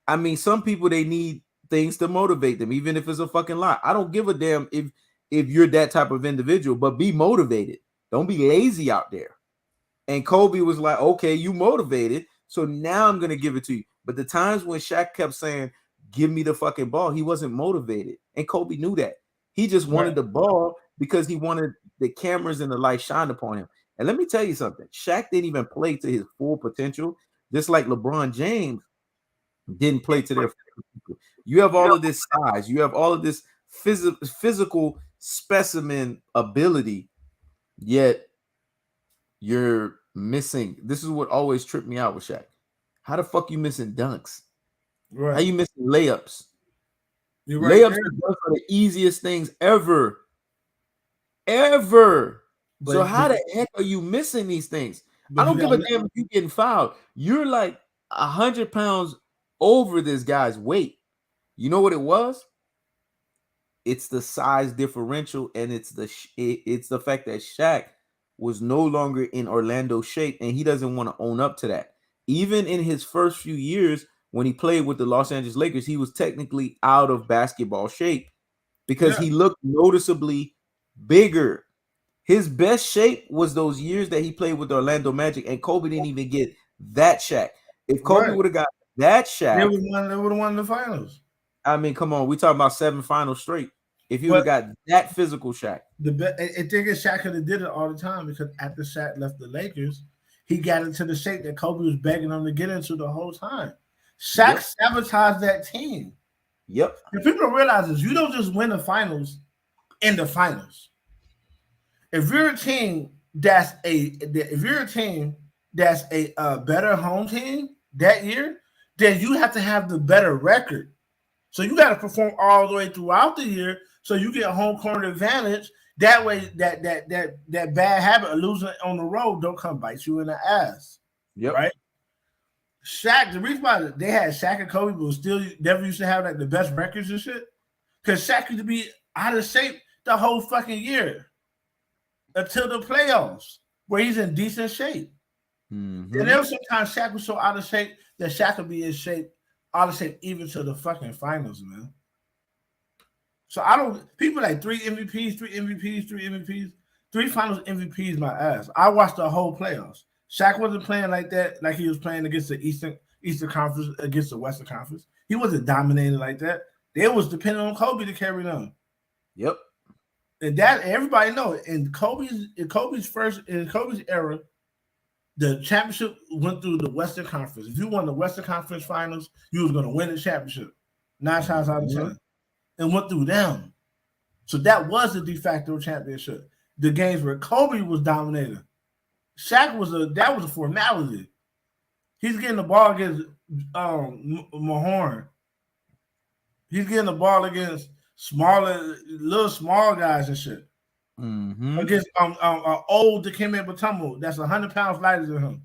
I mean, some people, they need things to motivate them, even if it's a fucking lie. I don't give a damn if you're that type of individual, but be motivated. Don't be lazy out there. And Kobe was like, okay, you motivated, so now I'm gonna give it to you. But the times when Shaq kept saying, give me the fucking ball, he wasn't motivated. And Kobe knew that. He just Right. wanted the ball because he wanted the cameras and the light shined upon him. And let me tell you something. Shaq didn't even play to his full potential, just like LeBron James didn't play to their full potential. You have all of this size, you have all of this physical specimen ability, yet you're missing. This is what always tripped me out with Shaq. How the fuck you missing dunks? How Right. you missing layups? You're right Layups there. and dunks are the easiest things ever, ever. So But how the heck are you missing these things? I but you don't give got a damn if you getting fouled. You're like 100 pounds over this guy's weight. You know what it was? It's the size differential, and it's the fact that Shaq was no longer in Orlando shape, and he doesn't want to own up to that. Even in his first few years when he played with the Los Angeles Lakers, he was technically out of basketball shape because yeah he looked noticeably bigger. His best shape was those years that he played with the Orlando Magic, and Kobe didn't even get that Shaq. If Kobe right. would have got that They Shaq, would won. They would have won the finals. I mean, come on, we talking about 7 finals straight. If he would But have got that physical Shaq, I think Shaq could have did it all the time because after Shaq left the Lakers, he got into the shape that Kobe was begging him to get into the whole time. Shaq yep, sabotaged that team. yep, And people don't realize is you don't just win the finals in the finals. If you're a team that's a better home team that year, then you have to have the better record. So you got to perform all the way throughout the year, so you get home court advantage. That way, that bad habit of losing on the road don't come bite you in the ass, yep. right? Shaq, the reason why they had Shaq and Kobe, but still never used to have like the best records and shit, because Shaq used to be out of shape the whole fucking year until the playoffs, where he's in decent shape. And Mm-hmm. there was sometimes Shaq was so out of shape that Shaq would be in shape, out of shape even to the fucking finals, man. So I don't. People like three MVPs, three MVPs, three MVPs, three Finals MVPs. My ass. I watched the whole playoffs. Shaq wasn't playing like that, like he was playing against the Eastern Conference against the Western Conference. He wasn't dominating like that. They was depending on Kobe to carry them, Yep. and that everybody know. In Kobe's era, the championship went through the Western Conference. If you won the Western Conference Finals, you was going to win the championship 9 times out of Mm-hmm. 10, and went through them. So that was the de facto championship. The games where Kobe was dominating, Shaq was that was a formality. He's getting the ball against Mahorn. He's getting the ball against little small guys and shit. Mm-hmm. Against old Dikembe Mutombo, that's 100 pounds lighter than him.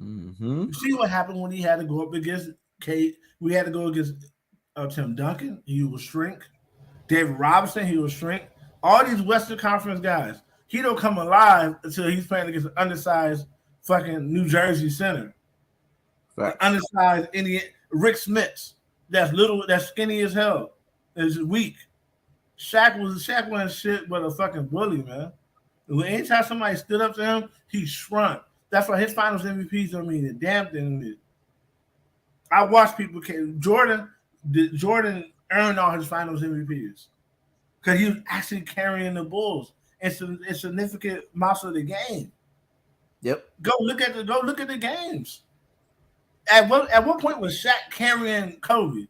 Mm-hmm. You see what happened when he had to go up against Kate? We had to go against Tim Duncan. He was shrink. David Robinson, he was shrink. All these Western Conference guys, he don't come alive until he's playing against an undersized fucking New Jersey center, an Facts. undersized Indian Rick Smits. That's little, that's skinny as hell, is weak. Shaq wasn't shit but a fucking bully, man. Anytime somebody stood up to him, he shrunk. That's why his Finals MVPs don't mean a damn thing to me. I watch people. Jordan earned all his Finals MVPs because he was actually carrying the Bulls in significant amounts of the game. Yep. Go look at the games. At what point was Shaq carrying Kobe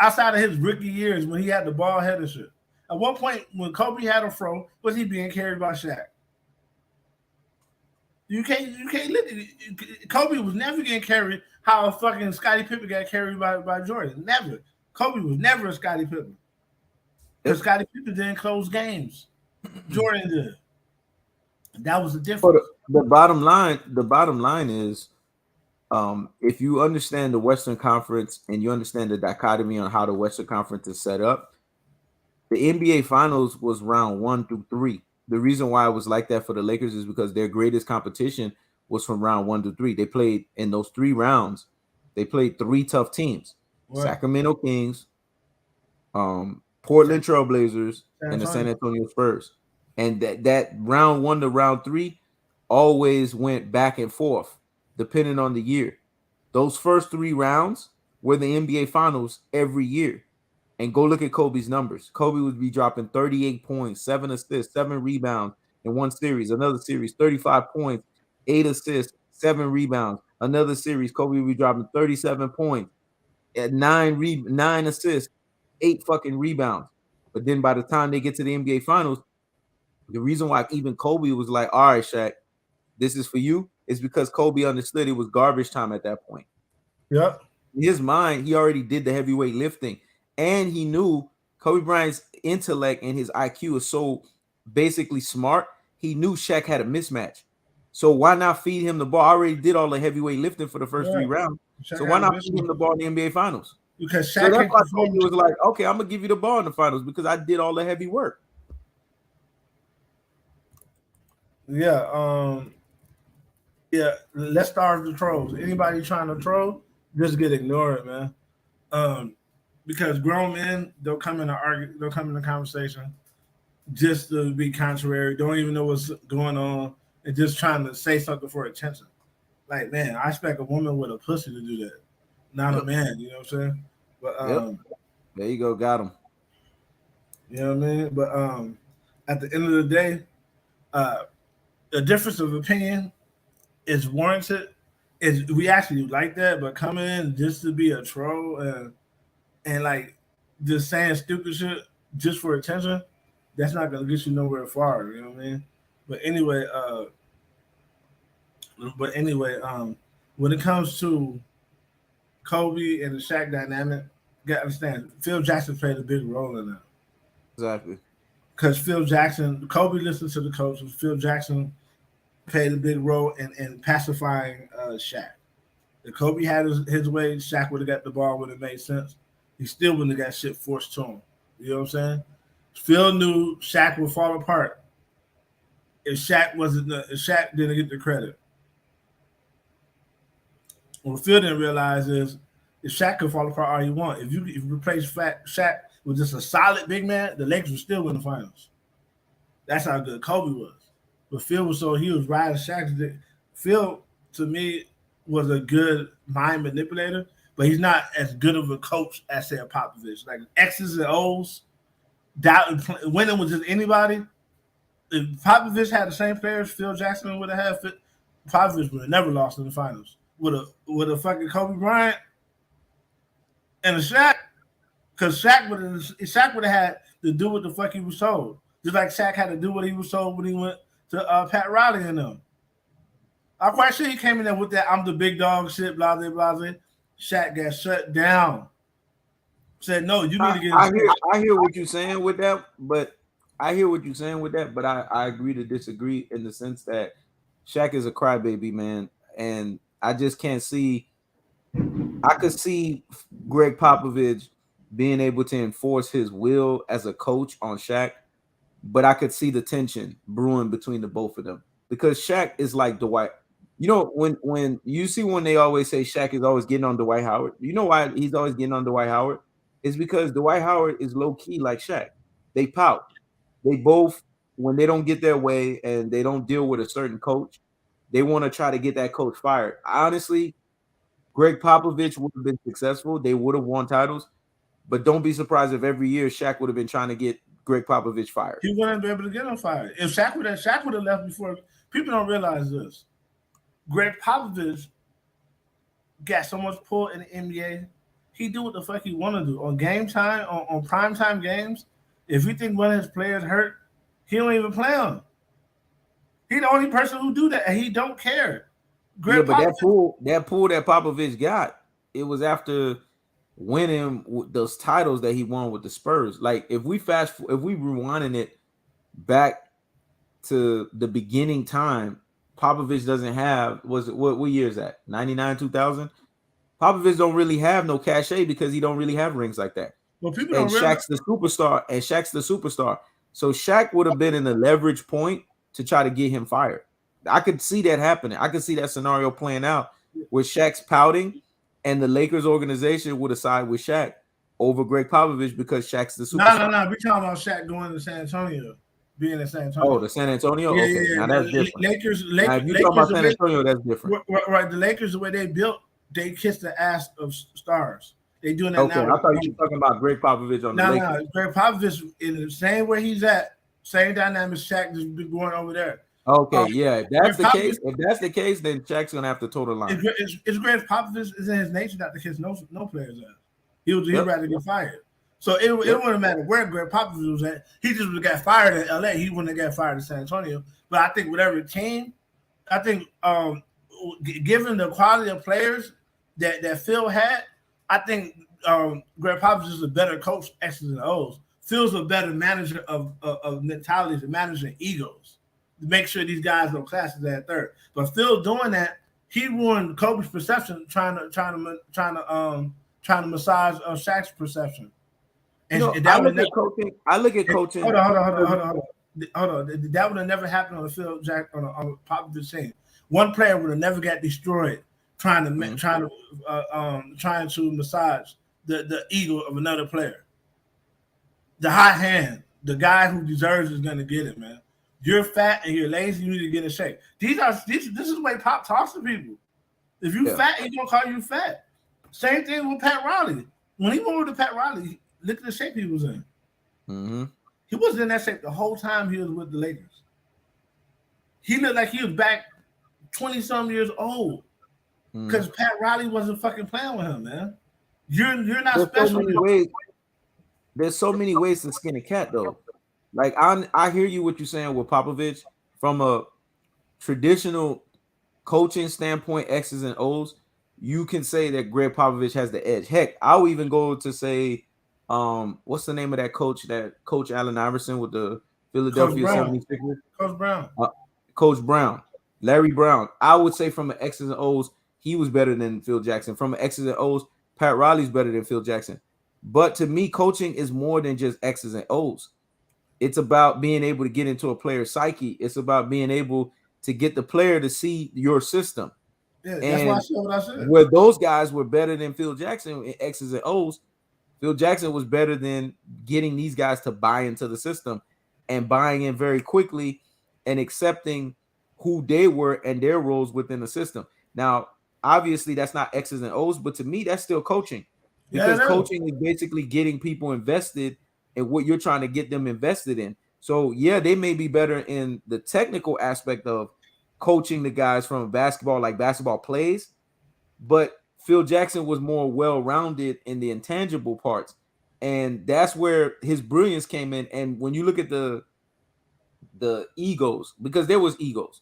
outside of his rookie years when he had the ball head and shit? At what point when Kobe had a fro was he being carried by Shaq? You can't look. Kobe was never getting carried how a fucking Scottie Pippen got carried by Jordan. Never. Kobe was never a Scottie Pippen because Yep. Scottie Pippen didn't close games. Jordan did. That was the So difference. the bottom line is, if you understand the Western Conference and you understand the dichotomy on how the Western Conference is set up, The NBA Finals was round 1 through 3. The reason why it was like that for the Lakers is because their greatest competition was from round 1 to 3. They played in those 3 rounds. They played 3 tough teams: What? Sacramento Kings, Portland San, Trailblazers, San and the San Antonio. Antonio Spurs. And that round 1 to round 3 always went back and forth depending on the year. Those first 3 rounds were the NBA Finals every year. And go look at Kobe's numbers. Kobe would be dropping 38 points, 7 assists, 7 rebounds in one series. Another series, 35 points, 8 assists, 7 rebounds. Another series, Kobe would be dropping 37 points at 9 assists, 8 fucking rebounds. But then by the time they get to the NBA Finals, the reason why even Kobe was like, "All right, Shaq, this is for you," is because Kobe understood it was garbage time at that point. Yep. In his mind, he already did the heavyweight lifting, and he knew Kobe Bryant's intellect and his IQ is so basically smart. He knew Shaq had a mismatch, so why not feed him the ball? I already did all the heavyweight lifting for the first Yeah. 3 rounds, so Shaq why had a not feed him business the ball in the NBA Finals? because So Shaq that's can't why perform. Kobe was like, "Okay, I'm gonna give you the ball in the finals because I did all the heavy work." Yeah. Yeah. Let's start with the trolls. Anybody trying to troll, just get ignored, man. Um, because grown men they'll come in to argue, they'll come in a conversation just to be contrary, don't even know what's going on, and just trying to say something for attention. Like, man, I expect a woman with a pussy to do that, not a Yep, man. You know what I'm saying? But yep. There you go, got him. you know what I mean. But at the end of the day, uh, the difference of opinion is warranted. Is we actually like that, but coming in just to be a troll and like just saying stupid shit just for attention, that's not gonna get you nowhere far. You know what I mean? But anyway, when it comes to Kobe and the Shaq dynamic, you gotta understand Phil Jackson played a big role in that. Exactly. Because Phil Jackson, Kobe listened to the coaches. Phil Jackson played a big role in pacifying Shaq. If Kobe had his way, Shaq would have got the ball when it made sense. He still wouldn't have got shit forced to him. You know what I'm saying? Phil knew Shaq would fall apart if Shaq didn't get the credit. What Phil didn't realize is if Shaq could fall apart all he want, if you replace Shaq with just a solid big man, the Lakers would still win the finals. That's how good Kobe was. But Phil was so he was riding Shaq's dick. Phil to me was a good mind manipulator, but he's not as good of a coach as say a Popovich. Like X's and O's, winning with just anybody. If Popovich had the same players Phil Jackson would have had, Popovich would have never lost in the finals. With a fucking Kobe Bryant and a Shaq, because Shaq would have had to do what the fuck he was told, just like Shaq had to do what he was told when he went to Pat Riley and them. I'm quite sure he came in there with that "I'm the big dog" shit, blah blah blah. Shaq got shut down. Said no, you need I, to get in I shape. hear I hear what you're saying with that, but I agree to disagree in the sense that Shaq is a crybaby, man, and I just can't see. I could see Greg Popovich being able to enforce his will as a coach on Shaq, but I could see the tension brewing between the both of them because Shaq is like Dwight. You know when you see when they always say Shaq is always getting on Dwight Howard. You know why he's always getting on Dwight Howard? It's because Dwight Howard is low key like Shaq. They pout. They both when they don't get their way and they don't deal with a certain coach, they want to try to get that coach fired. Honestly, Greg Popovich would have been successful. They would have won titles, but don't be surprised if every year Shaq would have been trying to get Greg Popovich fired. He wouldn't be able to get him fired. If Shaq would have left before. People don't realize this. Greg Popovich got so much pull in the NBA. He do what the fuck he want to do on game time, on prime time games. If you think one of his players hurt, he don't even play them. He the only person who do that, and he don't care. Yeah, Greg but Popovich, that Popovich got, it was after winning those titles that he won with the Spurs. Like if we rewinding it back to the beginning time, Popovich doesn't have was it what year is that? 99, 2000? Popovich don't really have no cachet because he don't really have rings like that. Well, people and don't realize. Shaq's the superstar, and Shaq's the superstar. So Shaq would have been in the leverage point to try to get him fired. I could see that happening. I could see that scenario playing out with Shaq's pouting, and the Lakers organization would have sided with Shaq over Greg Popovich because Shaq's the No, superstar. no. We talking about Shaq going to San Antonio, being in San Oh, Antonio. the San Antonio? Yeah, Okay, yeah, now yeah. that's different. Lakers, Now, Lakers, if you talk Lakers. about San Antonio, that's different. Right, the Lakers, the way they built, they kissed the ass of stars. They doing that Okay, now. I thought you were talking about Greg Popovich on the Lakers. No. Greg Popovich in the same where he's at, same dynamic. Shaq just be going over there. Okay, yeah. If that's the Greg case, then Shaq's gonna have to toe the line. It's Greg Popovich is in his nature not to kiss no players ass. He'd rather get fired. So it wouldn't matter where Greg Popovich was at. He just would have got fired in LA. He wouldn't have got fired in San Antonio. But I think whatever team, I think given the quality of players that Phil had, I think Greg Popovich is a better coach, X's and O's. Phil's a better manager of mentalities and managing egos to make sure these guys know classes at third. But Phil doing that, he ruined Kobe's perception, trying to massage Shaq's perception. And, I look at coaching. Hold on. That would have never happened on the Phil Jack on a Popovich team. One player would have never got destroyed trying to massage the ego of another player. The hot hand, the guy who deserves is going to get it, man. You're fat and you're lazy. You need to get in shape. This is the way Pop talks to people. If you fat, he's gonna call you fat. Same thing with Pat Riley. When he moved to Pat Riley, look at the shape he was in. Mm-hmm. He wasn't in that shape the whole time he was with the Lakers. He looked like he was back 20-some years old because Pat Riley wasn't fucking playing with him, man. You're not special. There's so many ways to skin a cat, though. Like I hear you what you're saying with Popovich from a traditional coaching standpoint, X's and O's. You can say that Greg Popovich has the edge. Heck, I'll even go to say, what's the name of that coach that Coach Allen Iverson with the Philadelphia 76ers? Coach Brown. Coach Brown. Larry Brown. I would say from an X's and O's, he was better than Phil Jackson. From an X's and O's, Pat Riley's better than Phil Jackson. But to me, coaching is more than just X's and O's. It's about being able to get into a player's psyche. It's about being able to get the player to see your system. Yeah, that's why I said what I said. Where those guys were better than Phil Jackson in X's and O's, Phil Jackson was better than getting these guys to buy into the system and buying in very quickly and accepting who they were and their roles within the system. Now, obviously, that's not X's and O's, but to me, that's still coaching. Because coaching is basically getting people invested in what you're trying to get them invested in. So, yeah, they may be better in the technical aspect of coaching the guys from basketball, like basketball plays, but Phil Jackson was more well-rounded in the intangible parts. And that's where his brilliance came in. And when you look at the egos, because there was egos.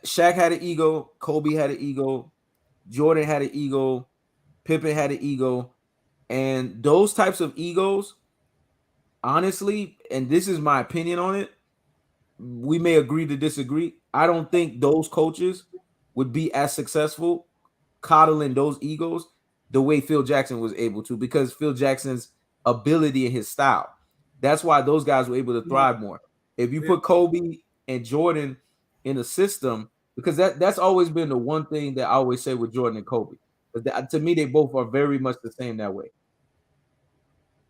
Shaq had an ego, Kobe had an ego, Jordan had an ego, Pippen had an ego, and those types of egos, honestly, and this is my opinion on it, we may agree to disagree. I don't think those coaches would be as successful coddling those egos the way Phil Jackson was able to, because Phil Jackson's ability and his style. That's why those guys were able to thrive more. If you put Kobe and Jordan in a system, because that's always been the one thing that I always say with Jordan and Kobe. To me, they both are very much the same that way.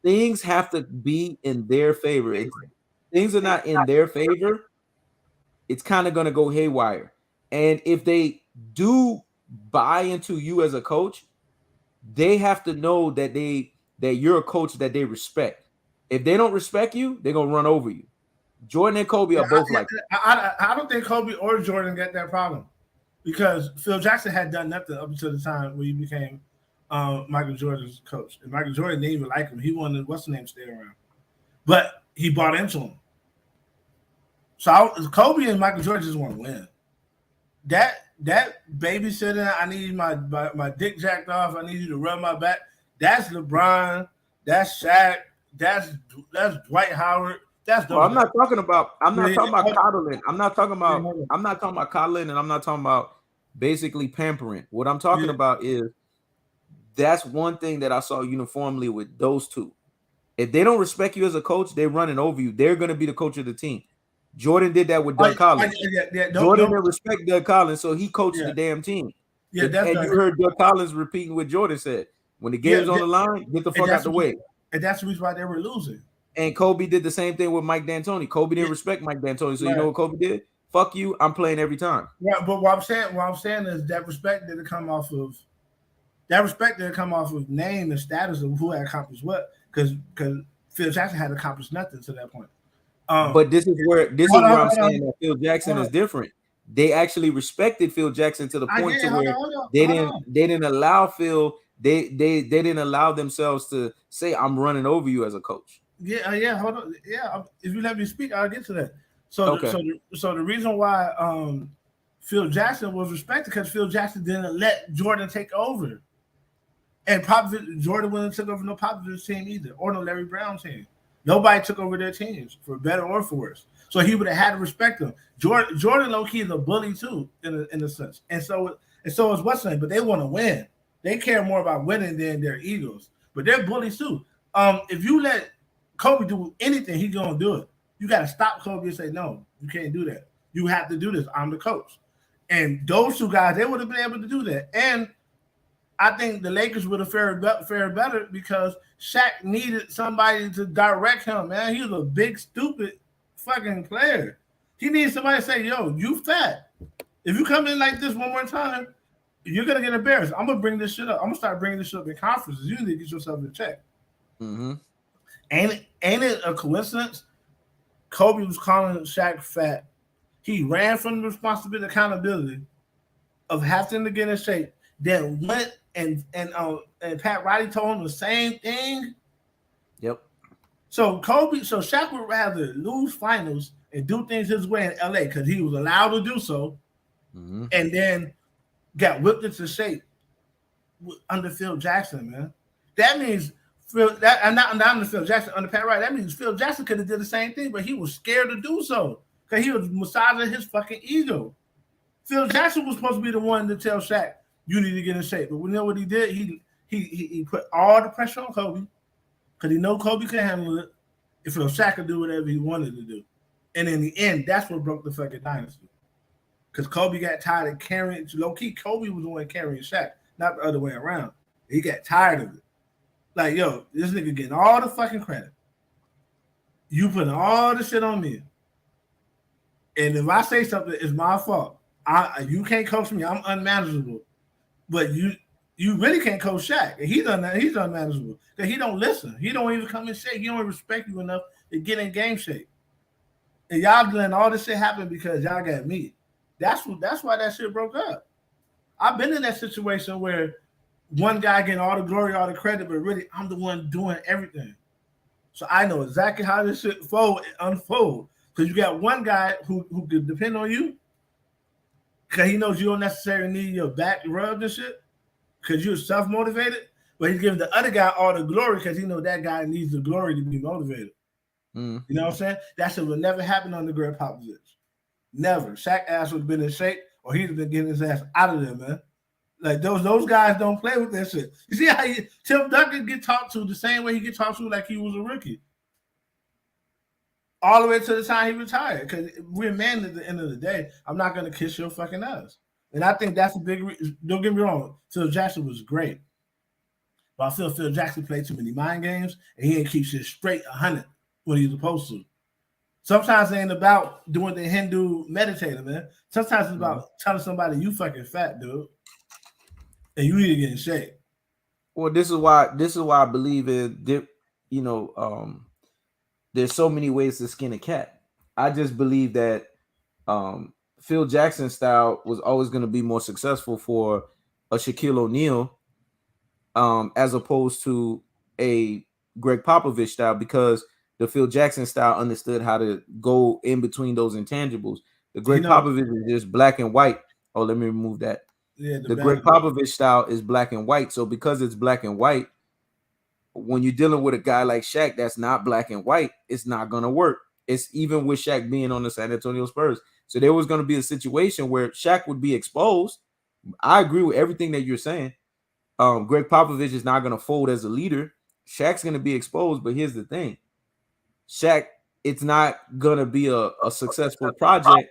Things have to be in their favor. If things are not in their favor, it's kind of going to go haywire. And if they do buy into you as a coach, they have to know that you're a coach that they respect. If they don't respect you, they're going to run over you. Jordan and Kobe are both like that. I don't think Kobe or Jordan got that problem because Phil Jackson had done nothing up until the time when he became Michael Jordan's coach. And Michael Jordan didn't even like him. He wanted, what's the name, stay around. But he bought into him. So Kobe and Michael Jordan just want to win. That babysitting, I need my dick jacked off, I need you to rub my back. That's LeBron, that's Shaq, that's Dwight Howard. I'm not talking about coddling. I'm not talking about coddling, and I'm not talking about basically pampering. What I'm talking about is that's one thing that I saw uniformly with those two. If they don't respect you as a coach, they're running over you. They're going to be the coach of the team. Jordan did that with Oh, Doug Collins. Jordan don't, didn't respect Doug Collins, so he coached yeah, the damn team. yeah, that's And right. you heard Doug Collins repeating what Jordan said. When the Yeah, game's on the line, get the and fuck out the way. that's the reason why they were losing. And Kobe did the same thing with Mike D'Antoni. Kobe Yeah, didn't respect Mike D'Antoni, so you know right. what Kobe did? Fuck you, I'm playing every time. Yeah, but what I'm saying is that respect didn't come off of name and status of who had accomplished what, because Phil Jackson had accomplished nothing to that point. But this is where I'm saying that Phil Jackson hold is on. different. They actually respected Phil Jackson to the I point get to it. Hold where on, hold on, they hold didn't on. they didn't allow Phil they didn't allow themselves to say I'm running over you as a coach. Yeah, hold on. Yeah, if you let me speak, I'll get to that. Okay. So the reason why Phil Jackson was respected because Phil Jackson didn't let Jordan take over, and Popovich, Jordan wouldn't took over no Popovich team either, or no Larry Brown team. Nobody took over their teams for better or for worse. So he would have had to respect them. Jordan low key is a bully too, in a sense, and so is what's name. But they want to win. They care more about winning than their egos. But they're bullies too. If you let Kobe do anything, he's gonna do it. You got to stop Kobe and say, no, you can't do that. You have to do this. I'm the coach. And those two guys, they would have been able to do that. And I think the Lakers would have fared better because Shaq needed somebody to direct him, man. He was a big, stupid fucking player. He needs somebody to say, yo, you fat. If you come in like this one more time, you're going to get embarrassed. I'm going to bring this shit up. I'm going to start bringing this shit up in conferences. You need to get yourself in check. Mm-hmm. Ain't it a coincidence? Kobe was calling Shaq fat. He ran from the responsibility, accountability of having to get in shape. Then went and Pat Riley told him the same thing. Yep. So Shaq would rather lose finals and do things his way in LA because he was allowed to do so, and then got whipped into shape under Phil Jackson, man. That means not under Phil Jackson, under Pat Riley. That means Phil Jackson could have did the same thing, but he was scared to do so because he was massaging his fucking ego. Phil Jackson was supposed to be the one to tell Shaq, you need to get in shape. But we know what he did. He put all the pressure on Kobe because he know Kobe could handle it. If Shaq could do whatever he wanted to do. And in the end, that's what broke the fucking dynasty. Because Kobe got tired of carrying, low-key, Kobe was the one carrying Shaq, not the other way around. He got tired of it. Like, yo, this nigga getting all the fucking credit. You putting all the shit on me. And if I say something, it's my fault. You can't coach me. I'm unmanageable. But you really can't coach Shaq. And he's unmanageable. Because he don't listen. He don't even come in shape. He don't even respect you enough to get in game shape. And y'all letting all this shit happen because y'all got me. That's why that shit broke up. I've been in that situation where one guy getting all the glory, all the credit, but really I'm the one doing everything. So I know exactly how this shit unfold. Because you got one guy who could depend on you because he knows you don't necessarily need your back rubbed and shit because you're self-motivated, but he's giving the other guy all the glory because he knows that guy needs the glory to be motivated. You know what I'm saying? That shit would never happen under Greg Popovich. Never. Shaq ass would have been in shape or he'd have been getting his ass out of there, man. Like those guys don't play with that shit. You see how Tim Duncan get talked to the same way he get talked to like he was a rookie. All the way to the time he retired. Because we're men at the end of the day. I'm not going to kiss your fucking ass. And I think that's a big reason. Don't get me wrong. Phil Jackson was great. But I feel Phil Jackson played too many mind games and he ain't keep shit straight 100 when he's supposed to. Sometimes it ain't about doing the Hindu meditator, man. Sometimes it's about telling somebody you fucking fat, dude. And you need to get in shape. Well, this is why I believe in, there's so many ways to skin a cat. I just believe that Phil Jackson style was always going to be more successful for a Shaquille O'Neal as opposed to a Greg Popovich style because the Phil Jackson style understood how to go in between those intangibles. The Greg Popovich is just black and white. Oh, let me remove that. Yeah, the Greg Popovich style is black and white. So because it's black and white, when you're dealing with a guy like Shaq that's not black and white, it's not going to work. It's even with Shaq being on the San Antonio Spurs. So there was going to be a situation where Shaq would be exposed. I agree with everything that you're saying. Greg Popovich is not going to fold as a leader. Shaq's gonna be exposed. But here's the thing, Shaq, it's not gonna be a successful project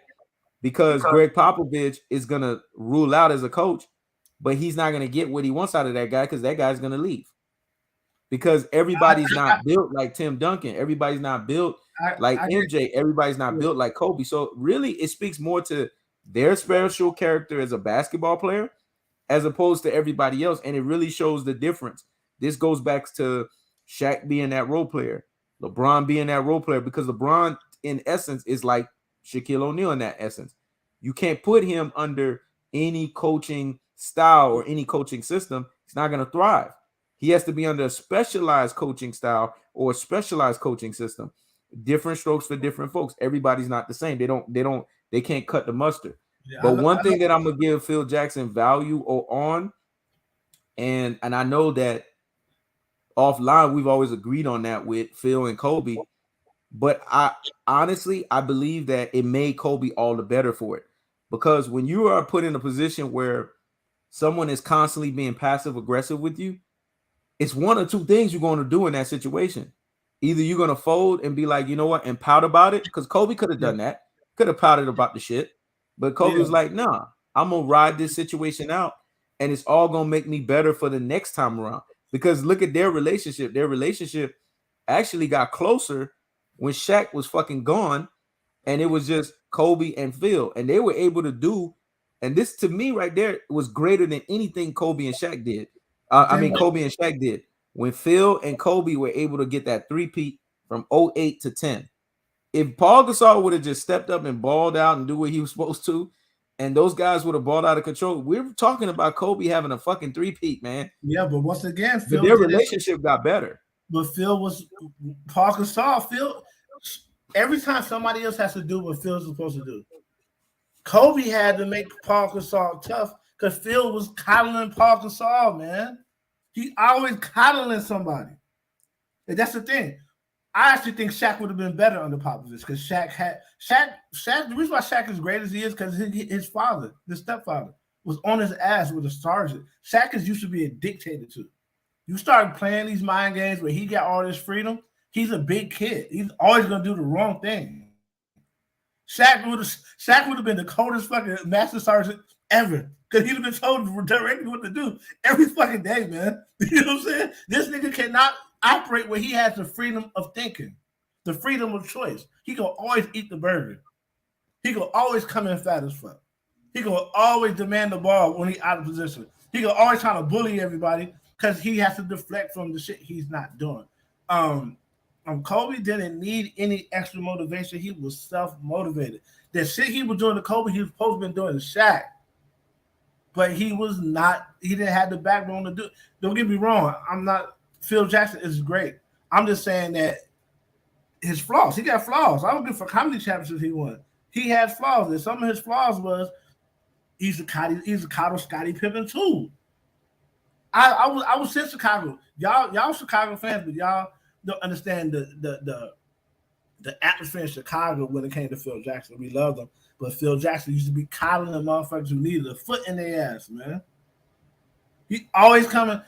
because Greg Popovich is gonna rule out as a coach, but he's not gonna get what he wants out of that guy because that guy's gonna leave. Because everybody's not built like Tim Duncan, everybody's not built like I get MJ, everybody's not built like Kobe. So really, it speaks more to their special character as a basketball player as opposed to everybody else, and it really shows the difference. This goes back to Shaq being that role player, LeBron being that role player, because LeBron, in essence, is like Shaquille O'Neal in that essence. You can't put him under any coaching style or any coaching system. He's not going to thrive. He has to be under a specialized coaching style or a specialized coaching system. Different strokes for different folks. Everybody's not the same. They can't cut the mustard. yeah, But one thing that I'm gonna give Phil Jackson value on, and I know that offline we've always agreed on that with Phil and Kobe, but I honestly I believe that it made Kobe all the better for it. Because when you are put in a position where someone is constantly being passive aggressive with you, it's one or two things you're going to do in that situation. Either you're going to fold and be like, you know what, and pout about it, because Kobe could have done that, could have pouted about the shit. But Kobe was like, nah, I'm going to ride this situation out, and it's all going to make me better for the next time around. Because look at their relationship. Their relationship actually got closer when Shaq was fucking gone, and it was just Kobe and Phil. And they were able to do, and this to me right there was greater than anything Kobe and Shaq did. Kobe and Shaq did. When Phil and Kobe were able to get that three-peat from 08 to 10. If Paul Gasol would have just stepped up and balled out and do what he was supposed to, and those guys would have balled out of control, we're talking about Kobe having a fucking three-peat, man. Yeah, but once again, Phil, their relationship got better. But Phil was Paul Gasol. Phil, every time somebody else has to do what Phil's supposed to do, Kobe had to make Paul Gasol tough because Phil was coddling Paul Gasol, man. He always coddling somebody. And that's the thing. I actually think Shaq would have been better under Popovich because Shaq. The reason why Shaq is great as he is because his father, his stepfather, was on his ass with a sergeant. Shaq is used to be a dictator too. You start playing these mind games where he got all this freedom. He's a big kid. He's always gonna do the wrong thing. Shaq would have been the coldest fucking master sergeant ever. Because he'd have been told directly what to do every fucking day, man. You know what I'm saying? This nigga cannot operate where he has the freedom of thinking, the freedom of choice. He gonna always eat the burger. He gonna always come in fat as fuck. He gonna always demand the ball when he out of position. He gonna always try to bully everybody because he has to deflect from the shit he's not doing. Kobe didn't need any extra motivation. He was self-motivated. The shit he was doing to Kobe, he was supposed to be doing to Shaq. But he was not, he didn't have the backbone to do it. Don't get me wrong. Phil Jackson is great. I'm just saying that his flaws, he got flaws. I don't give a fuck how many championships he won. He had flaws. And some of his flaws was he's a coddle Scottie Pippen too. I was in Chicago. Y'all Chicago fans, but y'all don't understand the atmosphere in Chicago when it came to Phil Jackson. We loved him. But Phil Jackson used to be coddling the motherfuckers who needed a foot in their ass, man. He always coming,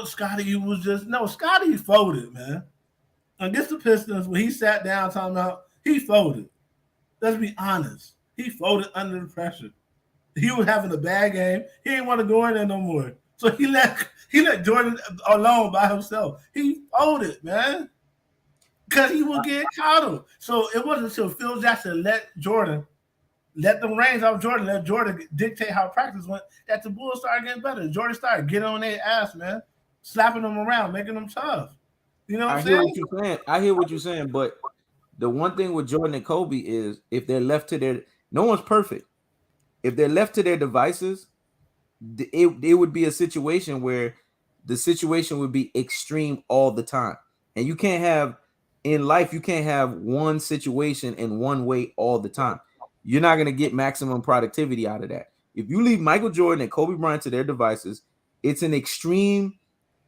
Scotty Scotty folded, man. Against the Pistons, when he sat down talking about, he folded. Let's be honest. He folded under the pressure. He was having a bad game. He didn't want to go in there no more. So he let Jordan alone by himself. He folded, man. Because he was getting coddled. So it wasn't until Phil Jackson let the reins off Jordan, let Jordan dictate how practice went, that the Bulls started getting better. Jordan started getting on their ass, man, slapping them around, making them tough. You know what I'm saying? I hear what you're saying, but the one thing with Jordan and Kobe is if they're left to no one's perfect. If they're left to their devices, it would be a situation where the situation would be extreme all the time. And you can't have one situation in one way all the time. You're not going to get maximum productivity out of that. If you leave Michael Jordan and Kobe Bryant to their devices, it's an extreme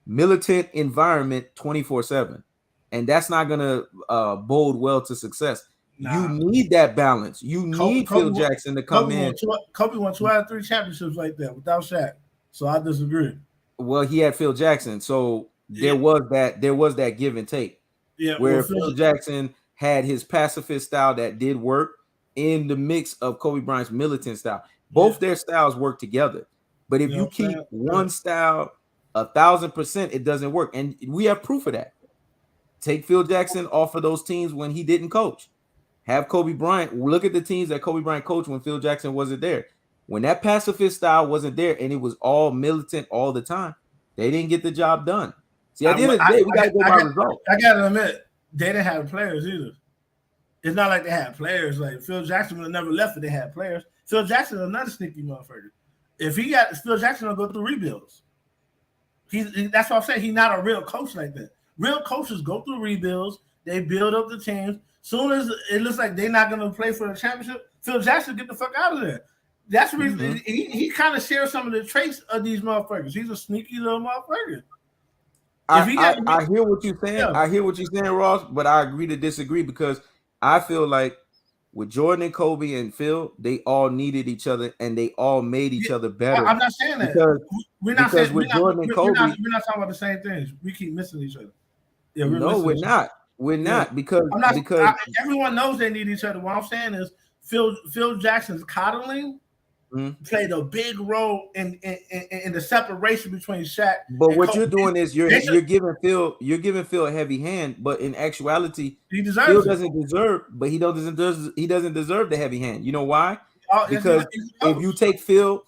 militant environment 24/7. And that's not going to bode well to success. Nah. You need that balance. You need Phil Jackson to come in. Kobe won 2 out of 3 championships like that without Shaq. So I disagree. Well, he had Phil Jackson. So there was that give and take where Phil, Phil Jackson had his pacifist style that did work in the mix of Kobe Bryant's militant style. Both their styles work together. But if you keep one style 1,000%, it doesn't work. And we have proof of that. Take Phil Jackson off of those teams when he didn't coach. Have Kobe Bryant. Look at the teams that Kobe Bryant coached when Phil Jackson wasn't there. When that pacifist style wasn't there and it was all militant all the time, they didn't get the job done. See, at the end of the day, we got to go by results. I got to admit, they didn't have players either. It's not like they had players. Like Phil Jackson would have never left if they had players. Phil Jackson is another sneaky motherfucker. If he got Phil Jackson will go through rebuilds. That's what I'm saying. He's not a real coach like that. Real coaches go through rebuilds. They build up the teams. Soon as it looks like they're not going to play for the championship, Phil Jackson get the fuck out of there. That's the reason he kind of shares some of the traits of these motherfuckers. He's a sneaky little motherfucker. I hear what you're saying. Yeah. I hear what you're saying, Ross, but I agree to disagree because I feel like with Jordan and Kobe and Phil, they all needed each other and they all made each other better. I'm not saying that. We're not talking about the same things. We keep missing each other. Yeah, we're not. We're not because everyone knows they need each other. What I'm saying is Phil Jackson's coddling played a big role in the separation between Shaq. But what you're doing is you're giving Phil a heavy hand, but in actuality, Phil doesn't deserve the heavy hand. You know why? Because if you take Phil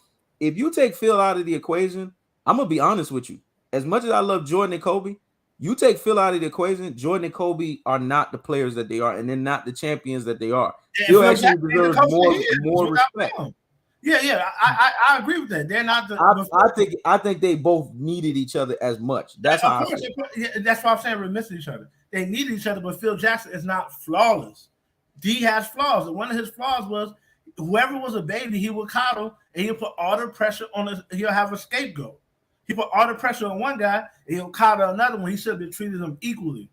out of the equation, I'm gonna be honest with you. As much as I love Jordan and Kobe, you take Phil out of the equation, Jordan and Kobe are not the players that they are, and they're not the champions that they are. Phil actually deserves more respect. Yeah, I agree with that. They're not the. I think they both needed each other as much. That's how. That's why I'm saying we're missing each other. They needed each other, but Phil Jackson is not flawless. D has flaws, and one of his flaws was whoever was a baby, he would coddle, and he'll put all the pressure on. He'll have a scapegoat. He put all the pressure on one guy, and he'll coddle another one. He should have been treated them equally.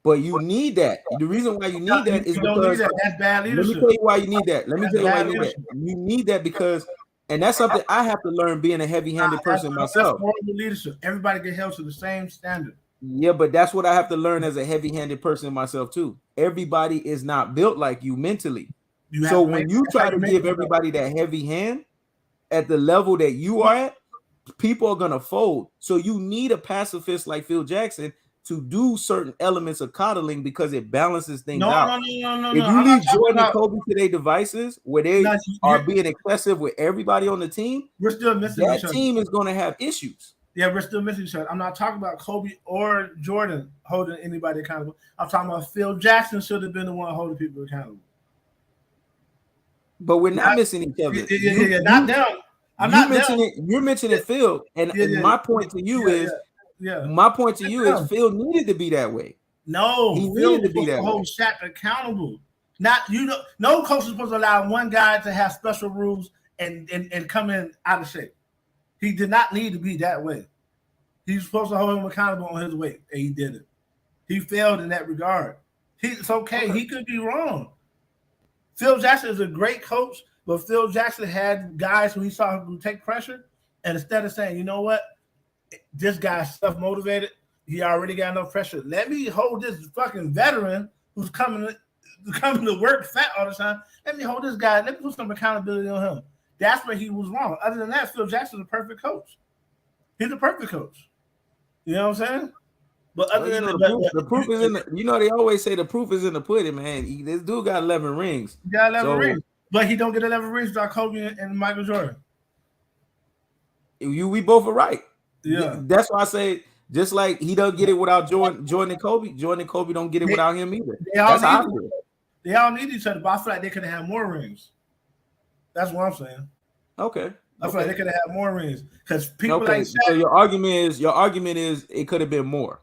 But you need that. The reason why you need that is because that's bad leadership. Let me tell you why you need that. You need that because, and that's something I have to learn being a heavy-handed person myself. That's leadership. Everybody get held to the same standard. Yeah, but that's what I have to learn as a heavy-handed person myself too. Everybody is not built like you mentally. So when you try to give everybody that heavy hand at the level that you are at, people are gonna fold. So you need a pacifist like Phil Jackson to do certain elements of coddling because it balances things out. No. If you leave Jordan and Kobe to their devices where they are being excessive with everybody on the team, we're still missing that team is going to have issues. Yeah, we're still missing each other. I'm not talking about Kobe or Jordan holding anybody accountable. I'm talking about Phil Jackson should have been the one holding people accountable. But we're not missing each other. Not them. You're mentioning Phil, and my point to you is. My point to you is Phil needed to be that way. No, he needed to be that way. Hold Shaq accountable. No coach is supposed to allow one guy to have special rules and come in out of shape. He did not need to be that way. He's supposed to hold him accountable on his weight, and he did it. He failed in that regard. It's okay. He could be wrong. Phil Jackson is a great coach, but Phil Jackson had guys who he saw who take pressure, and instead of saying, you know what, this guy's self-motivated. He already got enough pressure. Let me hold this fucking veteran who's coming to work fat all the time. Let me hold this guy. Let me put some accountability on him. That's where he was wrong. Other than that, Phil Jackson's a perfect coach. He's a perfect coach. You know what I'm saying? But other than the proof is in the. You know they always say the proof is in the pudding, man. This dude got 11 rings. He got 11 rings, but he don't get 11 rings without Kobe and Michael Jordan. We both are right. Yeah, that's why I say just like he doesn't get it without Jordan and Kobe. Jordan and Kobe don't get it without him either. They all need each other, but I feel like they could have had more rings. That's what I'm saying. Okay, I feel like they could have had more rings because people like Shaq. So your argument is it could have been more.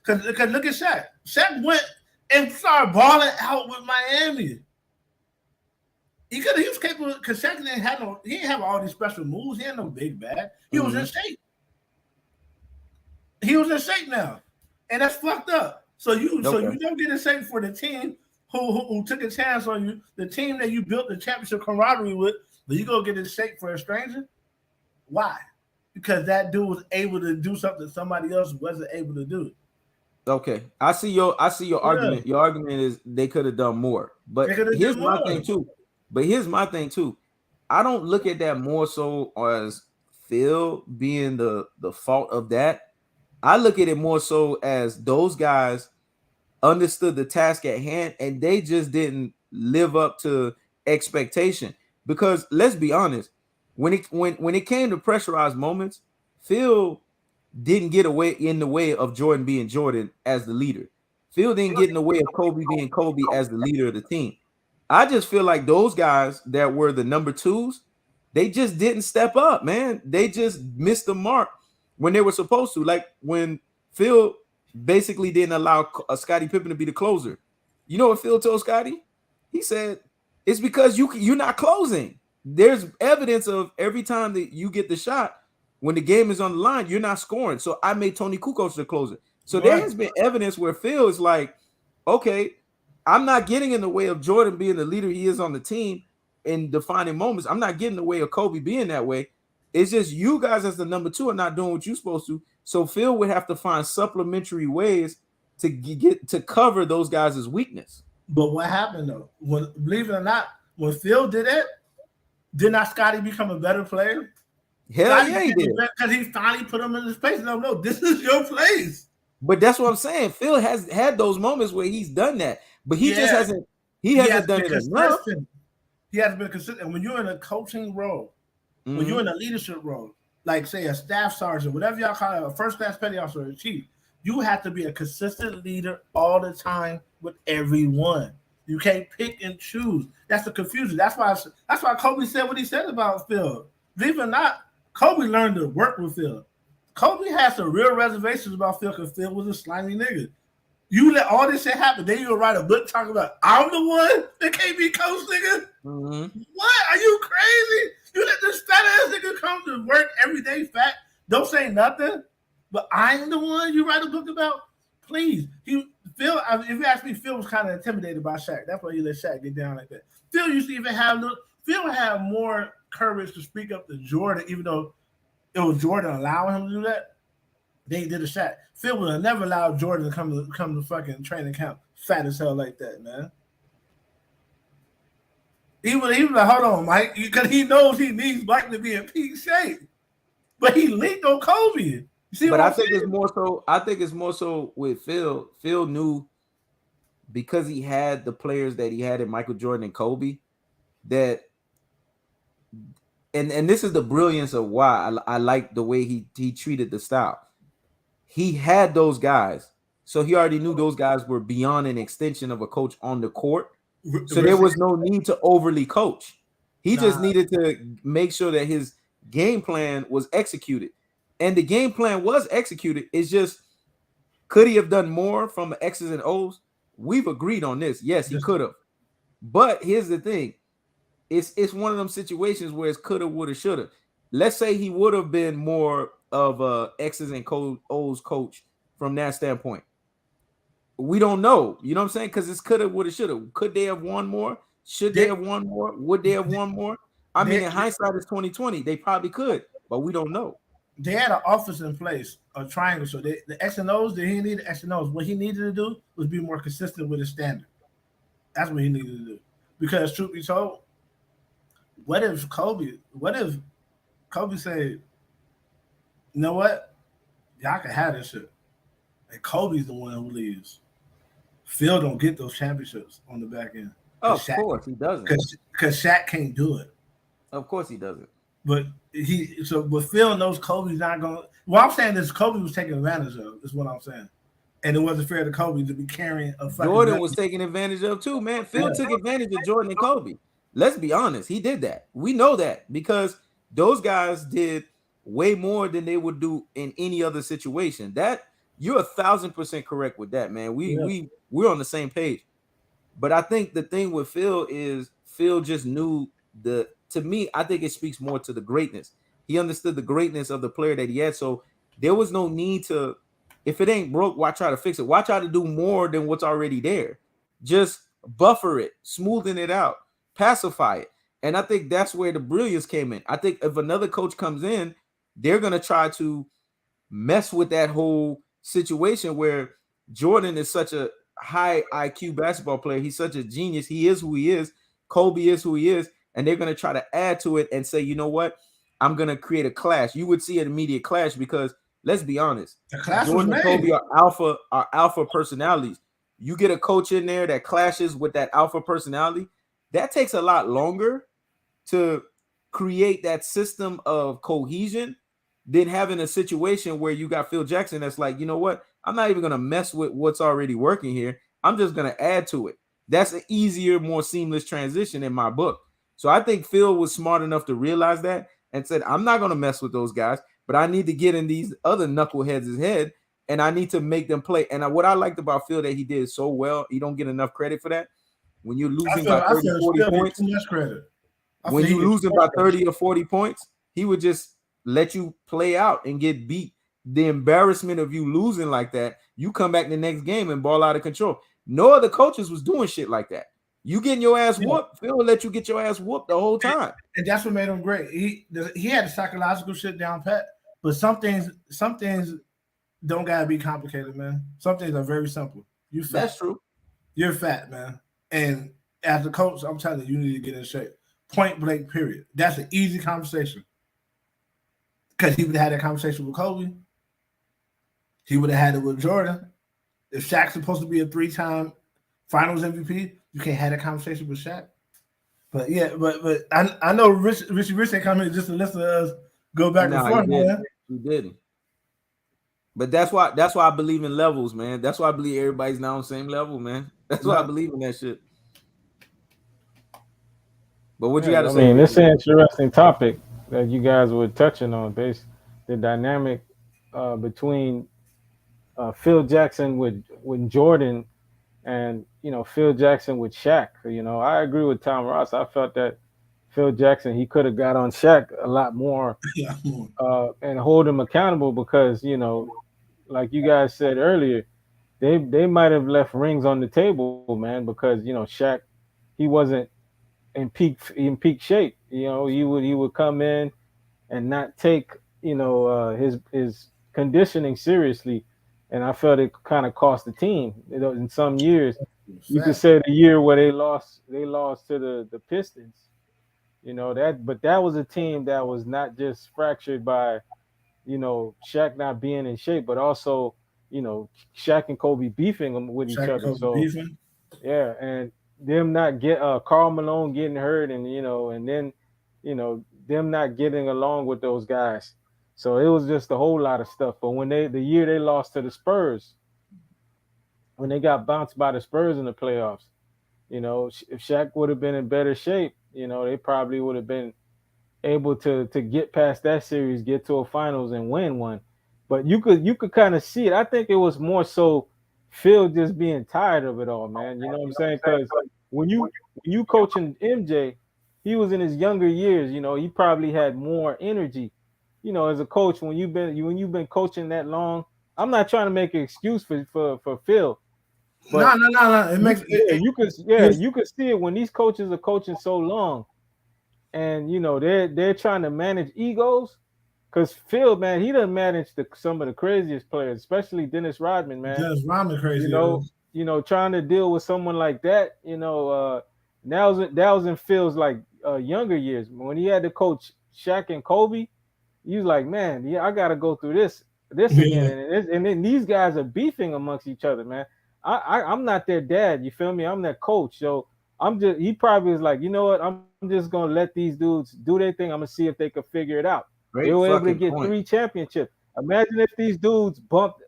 Because look at Shaq. Shaq went and started balling out with Miami. He was capable because Shaq didn't have all these special moves. He had no big bag. He was in shape. He was in shape now, and that's fucked up. So you don't get in shape for the team who took a chance on you, the team that you built the championship camaraderie with, but you go get in shape for a stranger. Why? because that dude was able to do something somebody else wasn't able to do. Okay, I see your Yeah, argument. Your argument is they could have done more. they But could have here's did my more. thing too. But here's my thing too. I don't look at that more so as Phil being the fault of that. I look at it more so as those guys understood the task at hand and they just didn't live up to expectation. Because let's be honest, when it came to pressurized moments, Phil didn't get away in the way of Jordan being Jordan as the leader. Phil didn't get in the way of Kobe being Kobe as the leader of the team. I just feel like those guys that were the number twos, they just didn't step up, man. They just missed the mark when they were supposed to. Like when Phil basically didn't allow Scottie Pippen to be the closer. You know what Phil told Scottie? He said, "It's because you're not closing. There's evidence of every time that you get the shot, when the game is on the line, you're not scoring. So I made Tony Kukoc the closer." So there Right. has been evidence where Phil is like, okay, I'm not getting in the way of Jordan being the leader he is on the team in defining moments. I'm not getting in the way of Kobe being that way. It's just you guys as the number two are not doing what you're supposed to. So Phil would have to find supplementary ways to get to cover those guys' weakness. But what happened though? When, believe it or not, when Phil did it, did not Scotty become a better player? Hell Scotty yeah, he became did. a better because he finally put him in his place. No, this is your place. But that's what I'm saying. Phil has had those moments where he's done that, but he just Yeah, hasn't. He he has hasn't done been it enough. consistent. He has been consistent. When you're in a coaching role, when you're Mm-hmm. in a leadership role, like say a staff sergeant, whatever y'all call it, a first class petty officer, or a chief, you have to be a consistent leader all the time with everyone. You can't pick and choose. That's the confusion. That's why Kobe said what he said about Phil. Believe it or not, Kobe learned to work with Phil. Kobe has some real reservations about Phil because Phil was a slimy nigga. You let all this shit happen, then you'll write a book talking about I'm the one that can't be coach, nigga. Mm-hmm. What? Are you crazy? You let this fat ass nigga come to work every day fat, don't say nothing, but I'm the one you write a book about? Please. Phil, if you ask me, Phil was kind of intimidated by Shaq. That's why he let Shaq get down like that. Phil used to even Phil had more courage to speak up to Jordan, even though it was Jordan allowing him to do that. They did a Shaq. Phil would have never allowed Jordan to come to fucking training camp fat as hell like that, man. He was like, hold on, Mike, because he knows he needs Mike to be in peak shape. But he leaned on Kobe. You see But what I I'm think it's saying? more so. I think it's more so with Phil. Phil knew because he had the players that he had in Michael Jordan and Kobe that, and this is the brilliance of why I like the way he treated the style. He had those guys, so he already knew those guys were beyond an extension of a coach on the court. So there was no need to overly coach. He just Nah, needed to make sure that his game plan was executed. And the game plan was executed. It's just, could he have done more from the X's and O's? We've agreed on this. Yes, he just could have. But here's the thing. It's one of them situations where it's coulda, woulda, shoulda. Let's say he would have been more of a X's and O's coach from that standpoint. We don't know. You know what I'm saying? Because it's coulda, woulda, shoulda. Could they have won more? Should they they, have won more? Would they have won more? I mean, they, in hindsight, it's 2020. They probably could, but we don't know. they had an office in place, a triangle. So the X and O's, they didn't need the X and O's. What he needed to do was be more consistent with his standard. That's what he needed to do. Because truth be told, what if Kobe said, you know what? Y'all can have this shit. And Kobe's the one who leaves. Phil don't get those championships on the back end. Of course, he doesn't. Because Shaq can't do it. Of course, he doesn't. But Phil knows Kobe's not going. What I'm saying is Kobe was taking advantage of. Is what I'm saying, and it wasn't fair to Kobe to be carrying a fucking. Jordan was taken advantage of too, man. Phil took advantage of Jordan and Kobe. Let's be honest, he did that. We know that because those guys did way more than they would do in any other situation. That you're 1,000% correct with that, man. We're on the same page. But I think the thing with Phil is Phil just knew the. To me, I think it speaks more to the greatness. He understood the greatness of the player that he had. So there was no need to, if it ain't broke, why try to fix it? Why try to do more than what's already there? Just buffer it, smoothen it out, pacify it. And I think that's where the brilliance came in. I think if another coach comes in, they're gonna try to mess with that whole situation where Jordan is such a high IQ basketball player. He's such a genius. He is who he is. Kobe is who he is. And they're going to try to add to it and say, you know what? I'm going to create a clash. You would see an immediate clash because let's be honest. The clash was Jordan and made. Kobe are alpha personalities. You get a coach in there that clashes with that alpha personality. That takes a lot longer to create that system of cohesion than having a situation where you got Phil Jackson that's like, you know what? I'm not even going to mess with what's already working here. I'm just going to add to it. That's an easier, more seamless transition in my book. So I think Phil was smart enough to realize that and said, I'm not going to mess with those guys, but I need to get in these other knuckleheads' head and I need to make them play. And what I liked about Phil that he did so well, you don't get enough credit for that. When you're losing by 30, 40 points, too much credit. when you losing by 30 or 40 points, he would just let you play out and get beat. The embarrassment of you losing like that, you come back the next game and ball out of control. No other coaches was doing shit like that. You getting your ass whooped, Phil will let you get your ass whooped the whole time. And that's what made him great. He had the psychological shit down pat, but some things don't gotta be complicated, man. Some things are very simple. You fat. That's true. You're fat, man. And as a coach, I'm telling you, you need to get in shape. Point blank, period. That's an easy conversation. Because he would have had that conversation with Kobe. He would have had it with Jordan. If Shaq's supposed to be a 3-time Finals MVP, you can't have that conversation with Shaq. But yeah, but I know Rich ain't coming just to listen to us go back and forth, man. He didn't. But that's why I believe in levels, man. That's why I believe everybody's not on the same level, man. That's why I believe in that shit. But what you got to say? I mean, it's an interesting topic that you guys were touching on, the dynamic between Phil Jackson with Jordan and, Phil Jackson with Shaq. I agree with Tom Ross. I felt that Phil Jackson, he could have got on Shaq a lot more and hold him accountable because, like you guys said earlier, they might have left rings on the table, man, because, Shaq, he wasn't in peak shape. He would come in and not take, his conditioning seriously. And I felt it kind of cost the team. In some years, you could say the year where they lost to the Pistons. But that was a team that was not just fractured by, Shaq not being in shape, but also, Shaq and Kobe beefing with each other. So yeah, and them not get Karl Malone getting hurt, and and then them not getting along with those guys. So it was just a whole lot of stuff. But when the year they lost to the Spurs, when they got bounced by the Spurs in the playoffs, if Shaq would have been in better shape, they probably would have been able to get past that series, get to a finals and win one. But you could kind of see it. I think it was more so Phil just being tired of it all, man. You know what I'm saying? Because when you coaching MJ, he was in his younger years. He probably had more energy. As a coach, when you've been coaching that long, I'm not trying to make an excuse for Phil. But no. It makes you could see it when these coaches are coaching so long, and they're trying to manage egos. Because Phil, man, he doesn't manage some of the craziest players, especially Dennis Rodman, man. Dennis Rodman crazy. Trying to deal with someone like that, that was in Phil's like younger years when he had to coach Shaq and Kobe. He was like, man, yeah, I got to go through this again, and then these guys are beefing amongst each other, man. I'm not their dad, you feel me? I'm their coach, so he probably was like, you know what? I'm just gonna let these dudes do their thing. I'm gonna see if they can figure it out. They were able to get 3 championships. Imagine if these dudes bumped.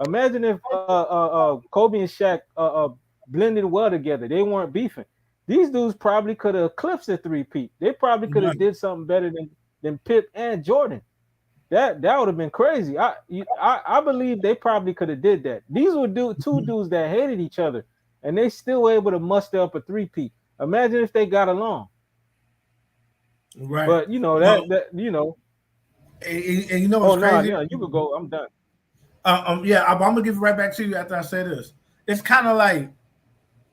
Imagine if Kobe and Shaq blended well together. They weren't beefing. These dudes probably could have eclipsed a 3-peat. They probably could have did something better than Pip and Jordan. That would have been crazy. I believe they probably could have did that. These were two dudes that hated each other, and they still were able to muster up a 3-peat. Imagine if they got along. Right. But and what's crazy? No, you could go. I'm done. I'm gonna give it right back to you after I say this. It's kind of like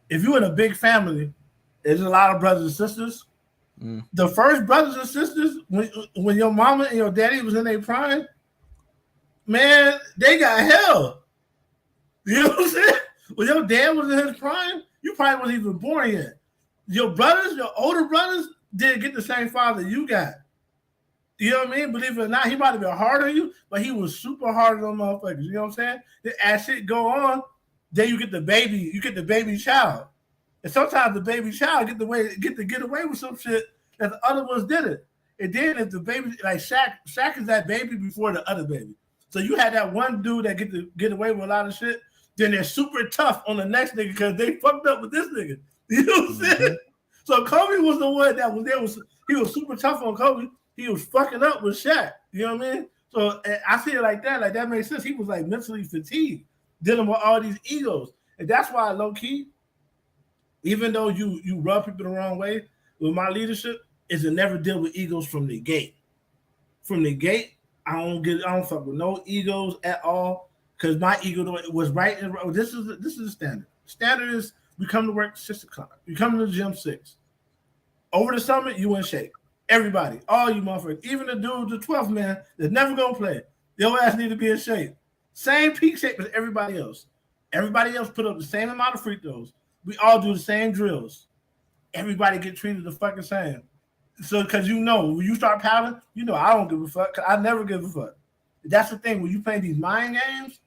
if you're in a big family, there's a lot of brothers and sisters. Mm. The first brothers and sisters, when your mama and your daddy was in their prime, man, they got hell. You know what I'm saying? When your dad was in his prime, you probably wasn't even born yet. Your brothers, your older brothers, didn't get the same father you got. You know what I mean? Believe it or not, he might have been hard on you, but he was super hard on motherfuckers. You know what I'm saying? Then as shit go on, then you get the baby child. And sometimes the baby child get to get away with some shit that the other ones didn't. And then if the baby like Shaq is that baby before the other baby. So you had that one dude that get away with a lot of shit. Then they're super tough on the next nigga because they fucked up with this nigga. You know what I'm saying? Mm-hmm. So Kobe was the one that was there. He was super tough on Kobe. He was fucking up with Shaq. You know what I mean? So I see it like that. Like that makes sense. He was like mentally fatigued dealing with all these egos, and that's why low key, even though you rub people the wrong way with my leadership, is to never deal with egos from the gate. From the gate, I don't fuck with no egos at all because my ego was right. This is the standard. Standard is we come to work 6 o'clock. You come to the gym 6. Over the summer, you in shape. Everybody, all you motherfuckers, even the dude, the 12th man that's never gonna play, your ass need to be in shape. Same peak shape as everybody else. Everybody else put up the same amount of free throws. We all do the same drills. Everybody get treated the fucking same. So, because when you start pouting, I don't give a fuck. I never give a fuck. That's the thing. When you play these mind games,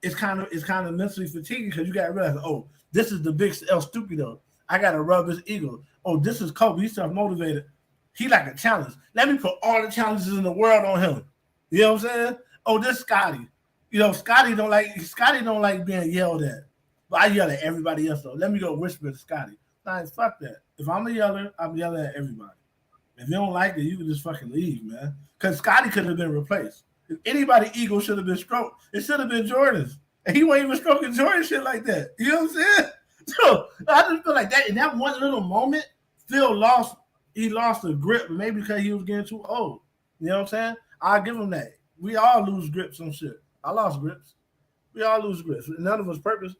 it's kind of mentally fatiguing because you got to realize, oh, this is the big El Stupido. I got to rub his ego. Oh, this is Kobe. He's self-motivated. He like a challenge. Let me put all the challenges in the world on him. You know what I'm saying? Oh, this Scotty. Scotty don't like being yelled at. But I yell at everybody else though. Let me go whisper to Scotty. Nah, fuck that. If I'm a yeller, I'm yelling at everybody. If you don't like it, you can just fucking leave, man. Because Scotty could have been replaced. If anybody's ego should have been stroked, it should have been Jordan's. And he wasn't even stroking Jordan shit like that. You know what I'm saying? So I just feel like that in that one little moment, Phil lost the grip, maybe because he was getting too old. You know what I'm saying? I'll give him that. We all lose grips on shit. I lost grips. We all lose grips. None of us purpose.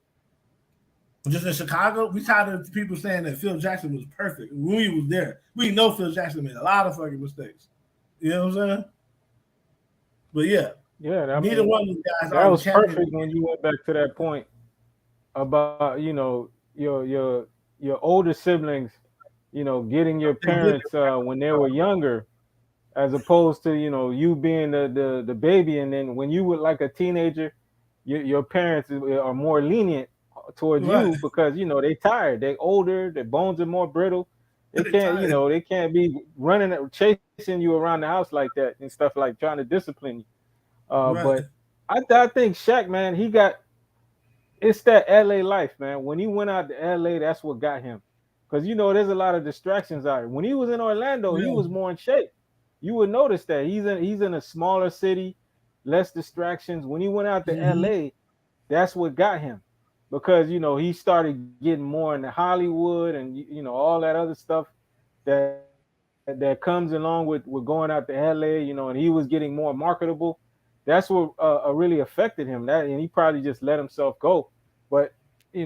Just in Chicago, we tired of people saying that Phil Jackson was perfect. When we was there, we know Phil Jackson made a lot of fucking mistakes. You know what I'm saying? But Yeah, neither one of these guys that was perfect when you went back to that point about your older siblings, getting your parents when they were younger, as opposed to you being the baby, and then when you were like a teenager, your parents are more lenient towards you because they tired, they older, their bones are more brittle. They can't they can't be running chasing you around the house like that and stuff, like trying to discipline you. But I think Shaq, man, it's that LA life, man. When he went out to LA, that's what got him. Because there's a lot of distractions out here. When he was in Orlando, he was more in shape. You would notice that he's in a smaller city, less distractions. When he went out to LA, that's what got him. Because he started getting more into Hollywood and all that other stuff that comes along with going out to LA, and he was getting more marketable. That's what really affected him. That, and he probably just let himself go. But he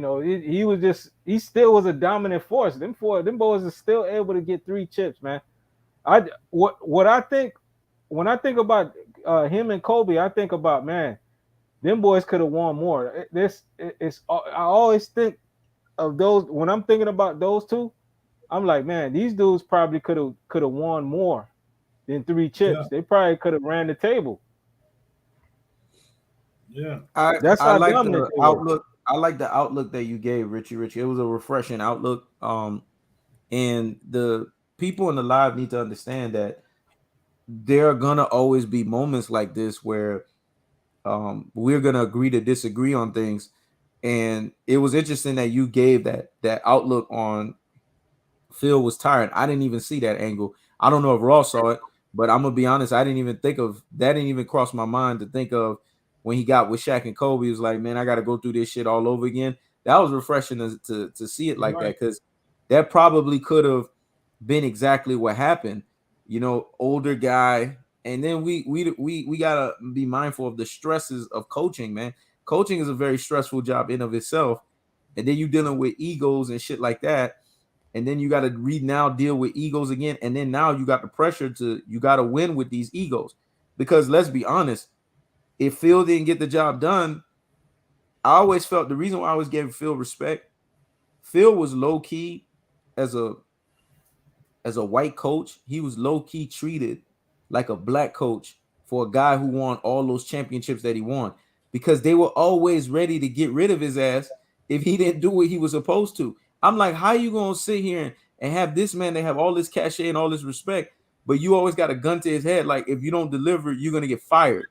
still was a dominant force. Them boys are still able to get 3 chips, man. What I think when I think about him and Kobe, I think about, man, them boys could have won more. I always think of those when I'm thinking about those two. I'm like, man, these dudes probably could have won more than 3 chips. They probably could have ran the table. Yeah, that's I how like dominant the they were. outlook. I like the outlook that you gave, Richie. It was a refreshing outlook. And the people in the live need to understand that there are gonna always be moments like this where we're gonna agree to disagree on things. And it was interesting that you gave that outlook on Phil was tired. I didn't even see that angle. I don't know if Ross saw it, but I'm gonna be honest. I didn't even think of that. Didn't even cross my mind to think of when he got with Shaq and Kobe. He was like, man, I got to go through this shit all over again. That was refreshing to see it like that, because that probably could have been exactly what happened. Older guy, and then we gotta be mindful of the stresses of coaching, man. Coaching is a very stressful job in of itself, and then you dealing with egos and shit like that. and then you got to now deal with egos again, and then now you got the pressure to you got to win with these egos, because let's be honest, if Phil didn't get the job done, I always felt the reason why I always gave Phil respect. Phil was low key as a white coach. He was low key treated like a black coach for a guy who won all those championships that he won, because they were always ready to get rid of his ass if he didn't do what he was supposed to. I'm like, how you gonna sit here and have this man that have all this cachet and all this respect, but you always got a gun to his head? Like, if you don't deliver, you're gonna get fired.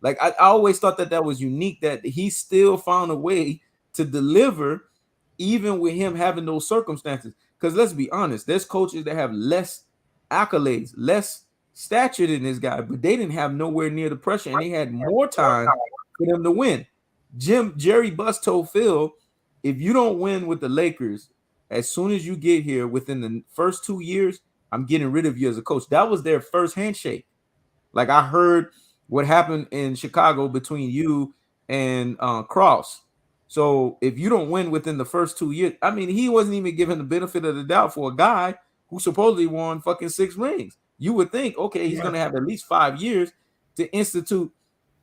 Like, I always thought that was unique, that he still found a way to deliver even with him having those circumstances. Because let's be honest, there's coaches that have less accolades, less stature than this guy, but they didn't have nowhere near the pressure, and they had more time for them to win. Jerry Buss told Phil, if you don't win with the Lakers, as soon as you get here within the first 2 years, I'm getting rid of you as a coach. That was their first handshake. Like, I heard what happened in Chicago between you and Cross. So if you don't win within the first 2 years, I mean, he wasn't even given the benefit of the doubt for a guy who supposedly won fucking 6 rings. You would think, okay, he's going to have at least 5 years to institute,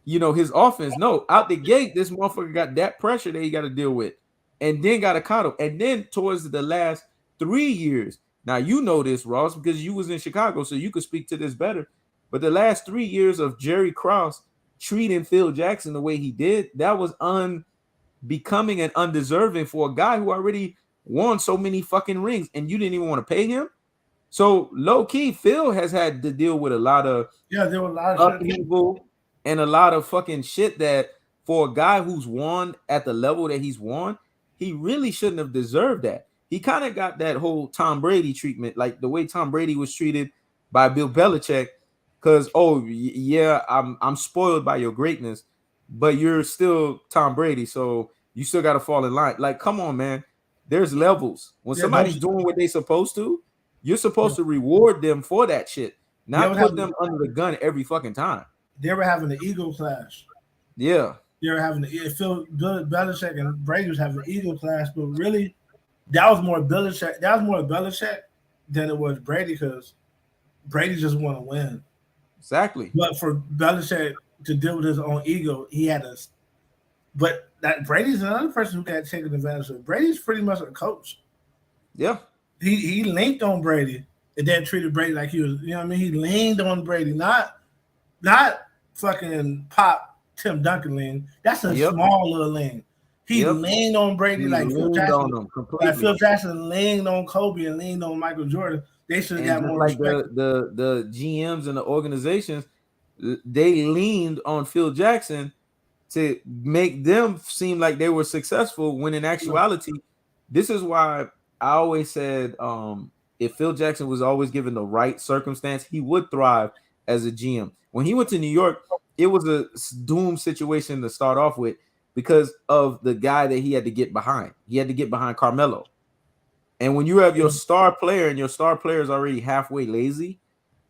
his offense. No, out the gate, this motherfucker got that pressure that he got to deal with, and then got a coddle. And then towards the last 3 years, now you know this, Ross, because you was in Chicago, so you could speak to this better. But the last 3 years of Jerry Krause treating Phil Jackson the way he did, that was unbecoming and undeserving for a guy who already won so many fucking rings, and you didn't even want to pay him. So low key, Phil has had to deal with a lot of there were a lot of upheaval and a lot of fucking shit that for a guy who's won at the level that he's won, he really shouldn't have deserved that. He kind of got that whole Tom Brady treatment, like the way Tom Brady was treated by Bill Belichick. Because, I'm spoiled by your greatness, but you're still Tom Brady, so you still got to fall in line. Like, come on, man. There's levels. When somebody's doing what they're supposed to, you're supposed to reward them for that shit, not put them under the gun every fucking time. They were having an ego clash. Yeah. They were having Bill Belichick and Brady was having an ego clash, but really, that was more Belichick. That was more Belichick than it was Brady, because Brady just want to win. Exactly. But for Belichick to deal with his own ego, he had to. But that Brady's another person who got taken advantage of. Brady's pretty much a coach. Yeah. He linked on Brady and then treated Brady like he was, he leaned on Brady, not fucking pop Tim Duncan lean. That's a small little lean. He leaned on Brady like Phil Jackson. Like Phil Jackson leaned on Kobe and leaned on Michael Jordan. They should have got more respect. The GMs and the organizations, they leaned on Phil Jackson to make them seem like they were successful, when in actuality, this is why I always said, if Phil Jackson was always given the right circumstance, he would thrive as a GM. When he went to New York, it was a doomed situation to start off with because of the guy that he had to get behind. He had to get behind Carmelo. And when you have your star player and your star player is already halfway lazy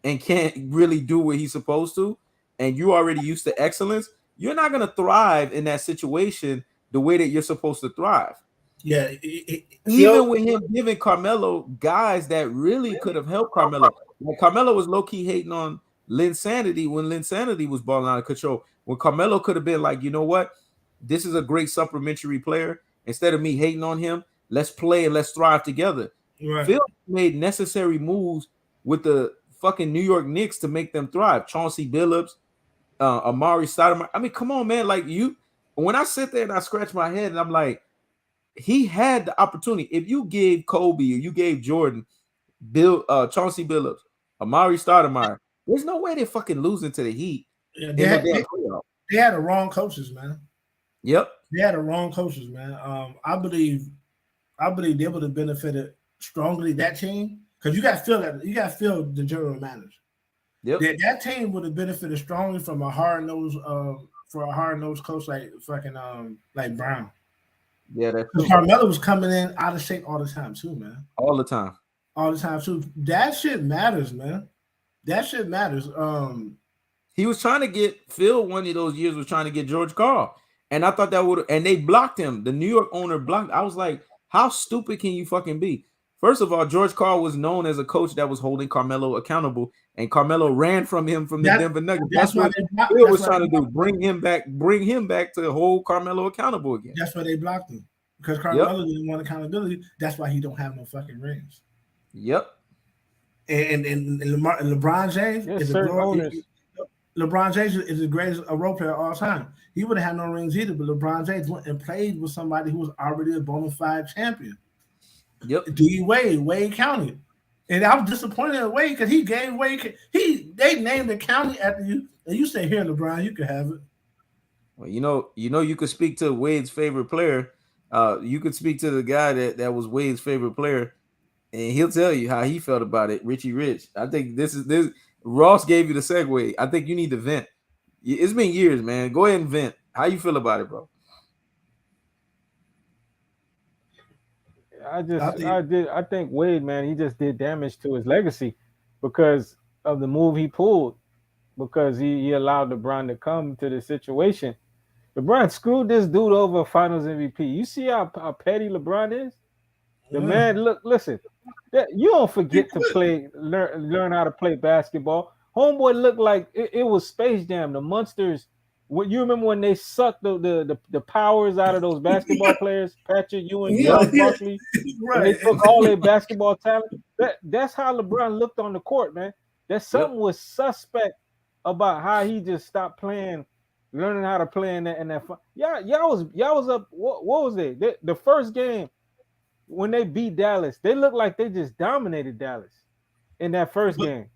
and can't really do what he's supposed to, and you already used to excellence, you're not going to thrive in that situation the way that you're supposed to thrive. Yeah. Even with him giving Carmelo guys that really could have helped Carmelo. Like, Carmelo was low-key hating on Linsanity when Linsanity was balling out of control. When Carmelo could have been like, you know what? This is a great supplementary player. Instead of me hating on him, let's play and let's thrive together. Right. Phil made necessary moves with the fucking New York Knicks to make them thrive. Chauncey Billups, Amari Stoudemire. I mean, come on, man. Like, when I sit there and I scratch my head and I'm like, he had the opportunity. If you gave Kobe or you gave Jordan, Chauncey Billups, Amari Stoudemire, there's no way they're fucking losing to the Heat. Yeah, they had the wrong coaches, man. Yep. They had the wrong coaches, man. I believe they would have benefited strongly, that team, because you got Phil the general manager. Yep. That team would have benefited strongly from a hard-nosed coach like fucking like Brown. Yeah, that's true. Carmelo was coming in out of shape all the time too, man. All the time too. That shit matters, man. That shit matters. He was trying to get Phil. One of those years was trying to get George Karl, and I thought that would. And they blocked him. The New York owner blocked. I was like, how stupid can you fucking be? First of all, George Karl was known as a coach that was holding Carmelo accountable, and Carmelo ran from him from the That Denver Nuggets. that's That's why what they blocked. Phil That's was why trying they to do. blocked him. Bring him back to hold Carmelo accountable again. That's why they blocked him because Yep. Carmelo didn't want accountability. That's why he don't have no fucking rings. Yep. And LeBron James There's is a certain owners. LeBron James is the greatest role player of all time. He would have had no rings either, but LeBron James went and played with somebody who was already a bona fide champion. Yep. D Wade County. And I was disappointed in Wade because he gave Wade they named the county after you, and you say, here, LeBron, you can have it. Well, you could speak to Wade's favorite player. You could speak to the guy that was Wade's favorite player, and he'll tell you how he felt about it. Richie Rich. I think this. Ross gave you the segue. I think you need to vent. It's been years, man. Go ahead and vent. How you feel about it, bro? I think Wade, man, he just did damage to his legacy because of the move he pulled, because he allowed LeBron to come to the situation. LeBron screwed this dude over Finals MVP. You see how petty LeBron is? The man, listen, you don't forget to learn how to play basketball. Homeboy looked like it was Space Jam. The Munsters. What you remember when they sucked the powers out of those basketball players, Patrick Ewing, Charles Barkley, and they took all their basketball talent. That's how LeBron looked on the court, man. That something was suspect about how he just stopped playing, learning how to play in that. Y'all was up. What was it? The first game when they beat Dallas, they looked like they just dominated Dallas in that first game.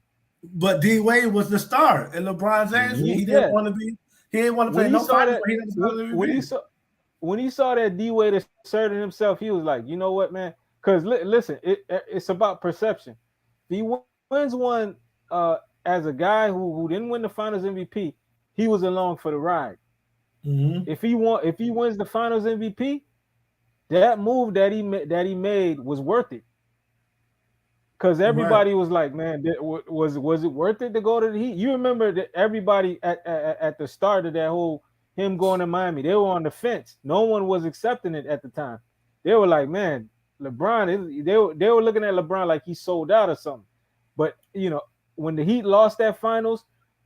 But D Wade was the star, and LeBron James he didn't want to be. He didn't want to play no finals. When he saw that D Wade asserting himself, he was like, you know what, man? Because listen, it's about perception. If he wins one as a guy who didn't win the Finals MVP, he was along for the ride. Mm-hmm. If he wins the Finals MVP, that move that he made was worth it. Because everybody was like, man, was it worth it to go to the Heat? You remember that everybody at the start of that whole him going to Miami, they were on the fence. No one was accepting it at the time. They were like, man, LeBron, they were looking at LeBron like he sold out or something. But, when the Heat lost that finals,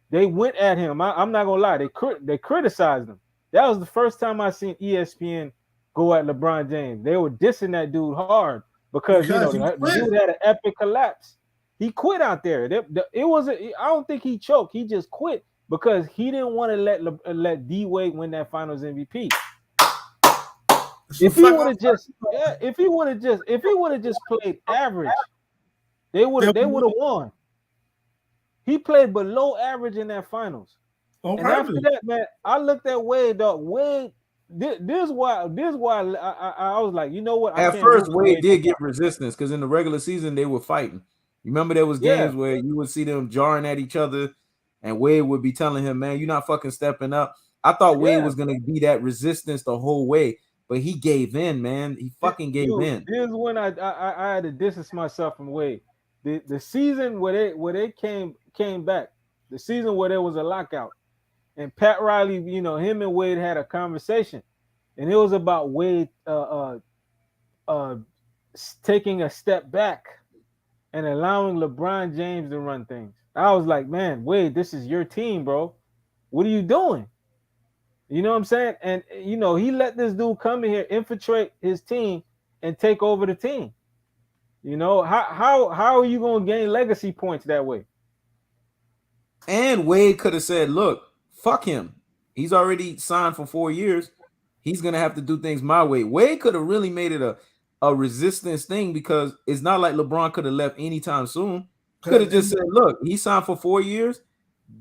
they went at him. I'm not going to lie. They criticized him. That was the first time I seen ESPN go at LeBron James. They were dissing that dude hard. Because the dude had an epic collapse. He quit out there. I don't think he choked. He just quit because he didn't want to let D Wade win that Finals MVP. If he would have just played average, they would have won. He played below average in that Finals. And after that, man, I looked at Wade. Wade. This is why I was like, you know what? At first, Wade did get resistance because in the regular season they were fighting. You remember there was games where you would see them jarring at each other, and Wade would be telling him, "Man, you're not fucking stepping up." I thought Wade was gonna be that resistance the whole way, but he gave in, man. He fucking gave in. This is when I had to distance myself from Wade. The season where they came back, the season where there was a lockout. And Pat Riley, him and Wade had a conversation, and it was about Wade taking a step back and allowing LeBron James to run things. I was like, man, Wade, this is your team, bro. What are you doing? You know what I'm saying? And he let this dude come in here, infiltrate his team, and take over the team. How are you gonna gain legacy points that way? And Wade could have said, look, fuck him. He's already signed for 4 years. He's going to have to do things my way. Wade could have really made it a resistance thing because it's not like LeBron could have left anytime soon. Could have just said, look, he signed for 4 years.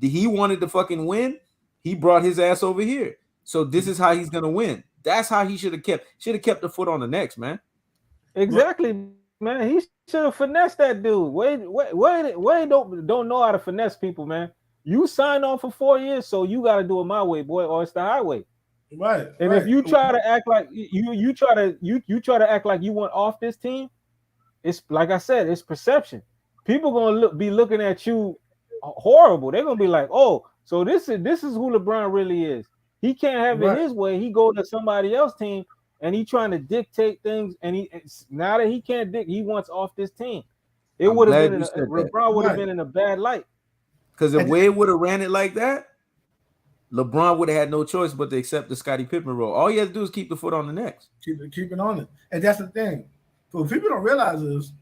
He wanted to fucking win. He brought his ass over here. So this is how he's going to win. That's how he should have kept the foot on the necks, man. Exactly, man. He should have finessed that dude. Wade don't know how to finesse people, man. You signed on for 4 years, so you got to do it my way, boy, or it's the highway. Right. And if you try to act like you try to act like you want off this team, it's like I said, it's perception. People gonna be looking at you horrible. They're gonna be like, oh, so this is who LeBron really is. He can't have it his way. He go to somebody else's team and he trying to dictate things. And now that he can't he wants off this team. It I'm would have glad been you said that. LeBron would have Right. been in a bad light. Because if Wade would have ran it like that, LeBron would have had no choice but to accept the Scottie Pippen role. All he had to do is keep the foot on the necks. Keep it on it. And that's the thing. But what people don't realize is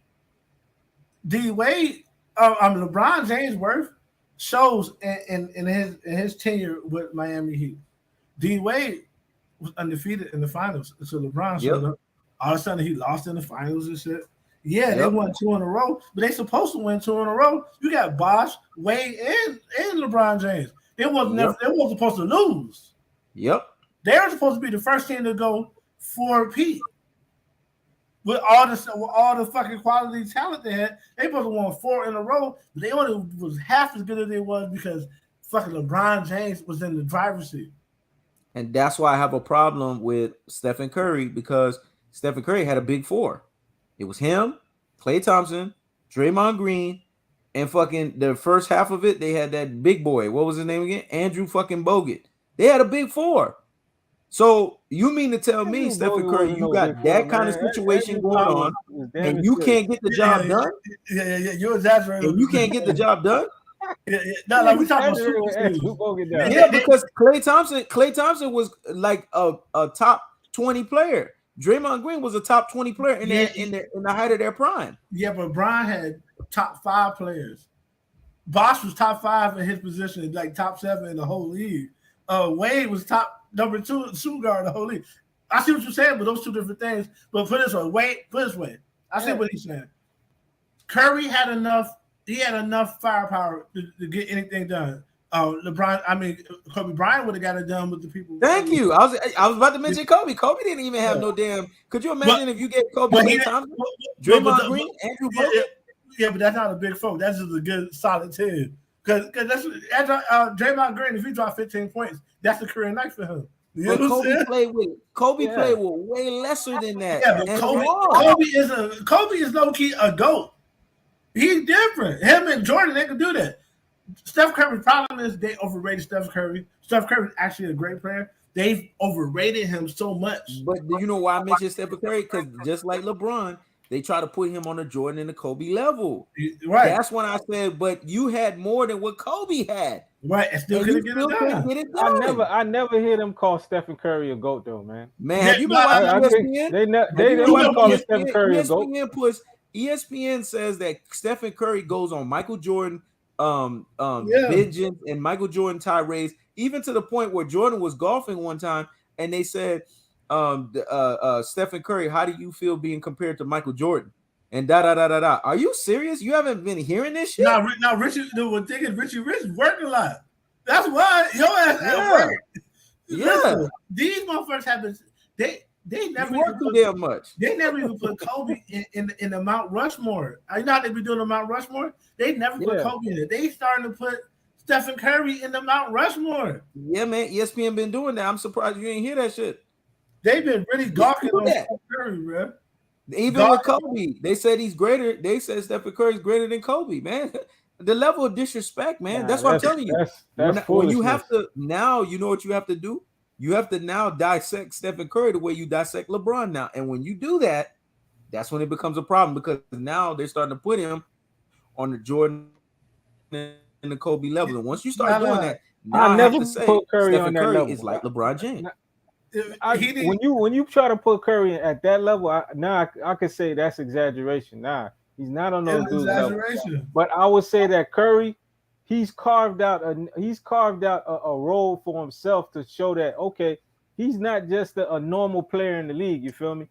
D Wade, LeBron James' worth shows in his tenure with Miami Heat. D Wade was undefeated in the finals. So LeBron showed up. All of a sudden he lost in the finals and shit. Yeah, they won 2 in a row, but they supposed to win 2 in a row. You got Bosh, Wade, and LeBron James. They wasn't supposed to lose. Yep. They were supposed to be the first team to go 4-peat. With all the fucking quality talent they had, they supposed to won 4 in a row, but they only was half as good as they was because fucking LeBron James was in the driver's seat. And that's why I have a problem with Stephen Curry, because Stephen Curry had a big 4. It was him, Klay Thompson, Draymond Green, and fucking the first half of it, they had that big boy. What was his name again? Andrew fucking Bogut. They had a big 4. So you mean to tell me, Stephen Curry, you got that kind of situation going on, and you can't get the job done? Yeah. You're exaggerating. And you can't get the job done? No, we talking about Yeah, because Klay Thompson was like a top 20 player. Draymond Green was a top 20 player in the height of their prime. Yeah, but Brian had top 5 players. Bosh was top 5 in his position, like top 7 in the whole league. Wade was number 2 shooting guard in the whole league. I see what you're saying, but those 2 different things. But put this way. I see what he's saying. Curry had enough. He had enough firepower to get anything done. Kobe Bryant would have got it done with the people. Thank you. I was about to mention Kobe. Kobe didn't even have no damn. Could you imagine if you gave Kobe Thompson, Draymond Green, Andrew Bogut? Yeah, but that's not a big folk. That's just a good solid team. Because that's Draymond Green. If he dropped 15 points, that's a career night for him. You know Kobe played with way lesser than that. Yeah, but Kobe is low key a GOAT. He's different. Him and Jordan, they can do that. Steph Curry's problem is they overrated Steph Curry. Steph Curry is actually a great player. They've overrated him so much. But do you know why I mentioned Steph Curry? Because just like LeBron, they try to put him on the Jordan and the Kobe level. Right. That's when I said, but you had more than what Kobe had. Right. And still couldn't get it done. I never hear them call Stephen Curry a GOAT though, man. Man, have you been watching ESPN? They don't call Stephen Curry a GOAT. ESPN says that Stephen Curry goes on Michael Jordan vengeance and Michael Jordan tirades, even to the point where Jordan was golfing one time and they said, Stephen Curry, how do you feel being compared to Michael Jordan? And da. Are you serious? You haven't been hearing this shit? No, Richie, the thing is Richie Rich working a lot. That's why your ass work. Yeah. Listen, these motherfuckers have been they never work too damn much. They never even put Kobe in the Mount Rushmore. You know how they be doing the Mount Rushmore? They never put Kobe in it. They starting to put Stephen Curry in the Mount Rushmore. Yeah, man. ESPN been doing that. I'm surprised you didn't hear that shit. They've been really gawking on Stephen Curry, bro. Even with Kobe, they said he's greater. They said Stephen Curry's greater than Kobe, man. The level of disrespect, man. That's what I'm telling you. When you have to now, you know what you have to do? You have to now dissect Stephen Curry the way you dissect LeBron now. And when you do that, that's when it becomes a problem, because now they're starting to put him on the Jordan and the Kobe level. And once you start doing that, now I never put Curry on that level. Is like LeBron James. When you try to put Curry at that level, I could say that's exaggeration. Nah, he's not on those dudes level. But I would say that Curry, he's carved out a role for himself to show that, okay, he's not just a normal player in the league. You feel me?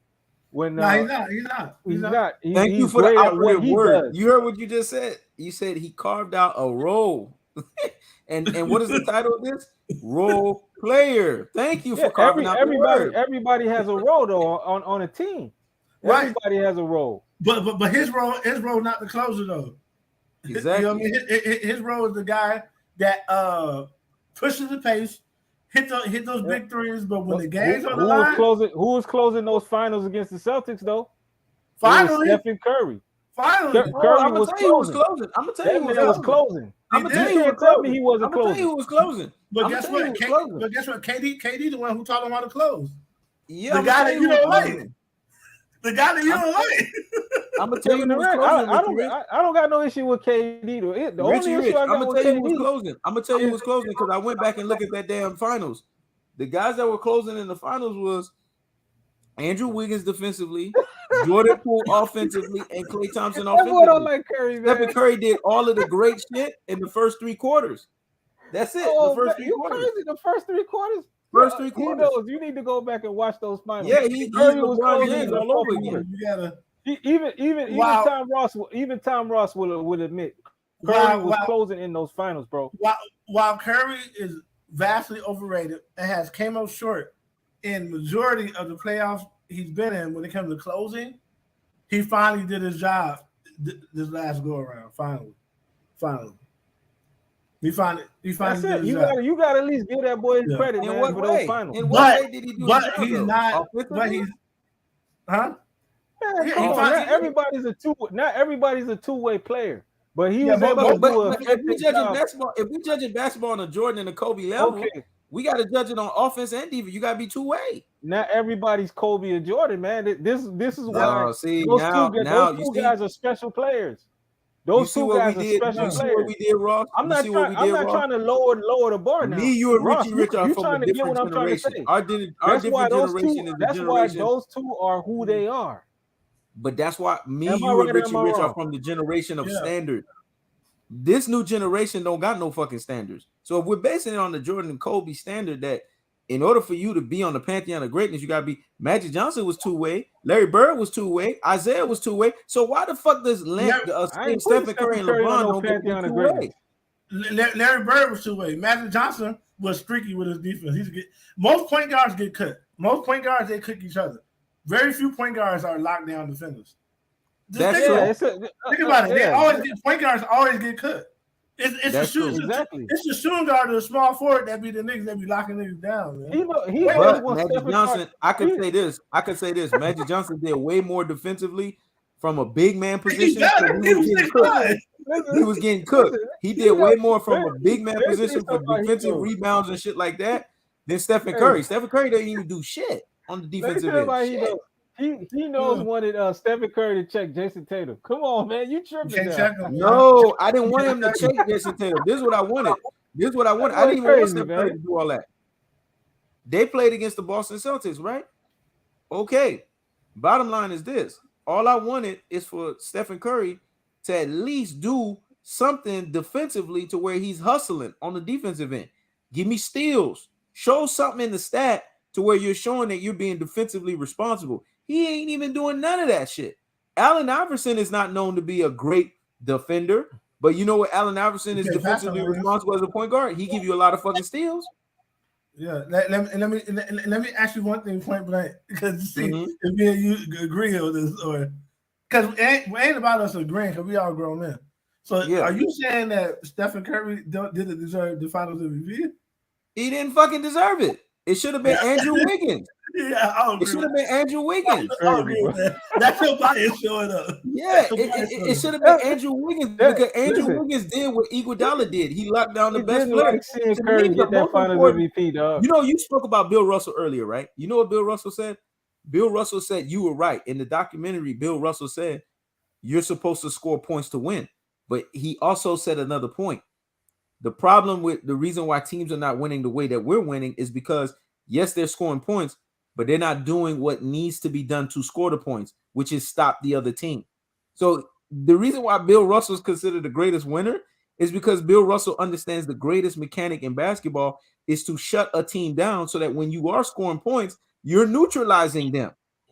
He's not. Thank you for the operative word. You heard what you just said. You said he carved out a role. and what is the title of this? Role player. Thank you for carving out the word. Everybody has a role though on a team. Right. Everybody has a role. But his role not the closer though. Exactly. You know what I mean? His role is the guy that pushes the pace, hit those big threes. But when the game's on the line, who was closing those finals against the Celtics though? Finally, Stephen Curry. Curry was closing. I'm gonna tell you he was closing. I'm gonna tell you he wasn't closing. He was closing. But guess what? KD the one who taught him how to close. Yeah, the guy that you don't like. like. The guy that you don't like. I'm gonna tell you who was closing. I don't got no issue with KD. The only issue I got I'm gonna with tell you KD. who was closing. I'm gonna tell you who was closing because I went back and looked at that damn finals. The guys that were closing in the finals was Andrew Wiggins defensively, Jordan Poole offensively, and Klay Thompson offensively. Don't like Curry, man. Stephen Curry did all of the great shit in the first 3 quarters. That's it. Oh, the first man, 3 quarters. Crazy. The first 3 quarters. First 3 quarters. He knows. You need to go back and watch those finals. Yeah, he was LeBron James all over again. You gotta. Even Tom Ross will admit Curry was closing in those finals, bro. While Curry is vastly overrated and has came up short in majority of the playoffs he's been in when it comes to closing, he finally did his job this last go around. Finally. He finally That's did it. his You job. got to at least give that boy his credit, man, for those finals. In what way did he do but he's not. But he's, huh? Man, not everybody's a two-way player. But he was able to do a if we judging basketball on a Jordan and a Kobe level, we got to judge it on offense and defense. You got to be two-way. Not everybody's Kobe or Jordan, man. This is why those two guys are special players. Those two guys are special players. What we did, Ross? I'm not trying to lower the bar now. Me, you, and Ross, Richie Rich are from a different generation. Our different generation is the generation. That's why those two are who they are. But that's why me, you, and Richie Rich are from the generation of standard. This new generation don't got no fucking standards. So if we're basing it on the Jordan and Kobe standard, that in order for you to be on the pantheon of greatness, you gotta be. Magic Johnson was two-way, Larry Bird was two-way, Isaiah was two-way. So why the fuck does Stephen Curry and LeBron don't get two-way? Larry Bird was two-way. Magic Johnson was streaky with his defense. Most point guards get cut. Most point guards, they cook each other. Very few point guards are lockdown defenders. Think about it. Point guards always get cut. It's the shooting guard or the small forward that be the niggas that be locking niggas down. Man. Magic Johnson, I could say this. Magic Johnson did way more defensively from a big man position. He was getting cooked. He did way more from a big man position for defensive rebounds and shit like that than Stephen Curry. Stephen Curry doesn't even do shit on the defensive end. He knows wanted Stephen Curry to check Jason Tatum. Come on, man, you tripping now. No, I didn't want him to check Jason Tatum. This is what I wanted. I didn't even want Stephen Curry to do all that. They played against the Boston Celtics, right? Okay. Bottom line is this. All I wanted is for Stephen Curry to at least do something defensively to where he's hustling on the defensive end. Give me steals. Show something in the stat to where you're showing that you're being defensively responsible. He ain't even doing none of that shit. Allen Iverson is not known to be a great defender, but you know what? Allen Iverson is defensively responsible as a point guard. He give you a lot of fucking steals. Yeah, let me ask you one thing point blank, because see if me and you agree on this, or because it ain't about us agreeing, because we all grown men. So are you saying that Stephen Curry didn't deserve the Finals MVP? He didn't fucking deserve it. It should have been Andrew Wiggins. It should have been Andrew Wiggins. That's your bias showing up. Yeah, it should have been Andrew Wiggins, because Andrew Wiggins did what Iguodala did. He locked down the best player. Curry get that Finals MVP, dog. You know, you spoke about Bill Russell earlier, right? You know what Bill Russell said? Bill Russell said you were right. In the documentary, Bill Russell said you're supposed to score points to win. But he also said another point. The problem with the reason why teams are not winning the way that we're winning is because, yes, they're scoring points, but they're not doing what needs to be done to score the points, which is stop the other team. So the reason why Bill Russell is considered the greatest winner is because Bill Russell understands the greatest mechanic in basketball is to shut a team down so that when you are scoring points, you're neutralizing them.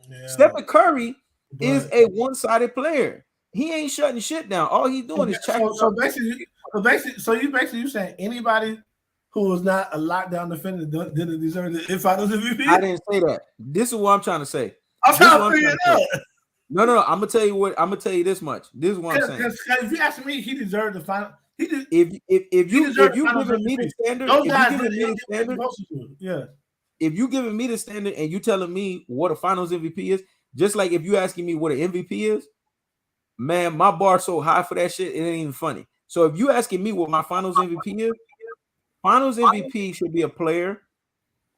Yeah. Stephen Curry is a one-sided player. He ain't shutting shit down. All he's doing is checking. So basically, you saying anybody who was not a lockdown defender didn't deserve the Finals MVP? I didn't say that. This is what I'm trying to say. I'm trying to figure it out. No. I'm gonna tell you what. I'm gonna tell you this much. This is what I'm saying. Because if you ask me, he deserved the final. If you giving me the standard, if you giving me the standard and you telling me what a Finals MVP is, just like if you asking me what an MVP is, man, my bar's so high for that shit, it ain't even funny. So if you asking me what my Finals MVP is, Finals MVP should be a player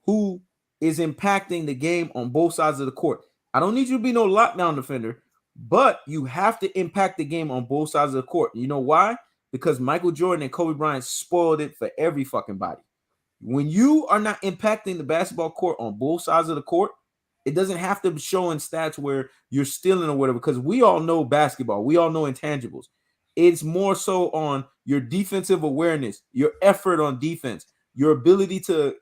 who is impacting the game on both sides of the court. I don't need you to be no lockdown defender, but you have to impact the game on both sides of the court. You know why? Because Michael Jordan and Kobe Bryant spoiled it for every fucking body. When you are not impacting the basketball court on both sides of the court, it doesn't have to show in stats where you're stealing or whatever, because we all know basketball. We all know intangibles. It's more so on your defensive awareness, your effort on defense, your ability to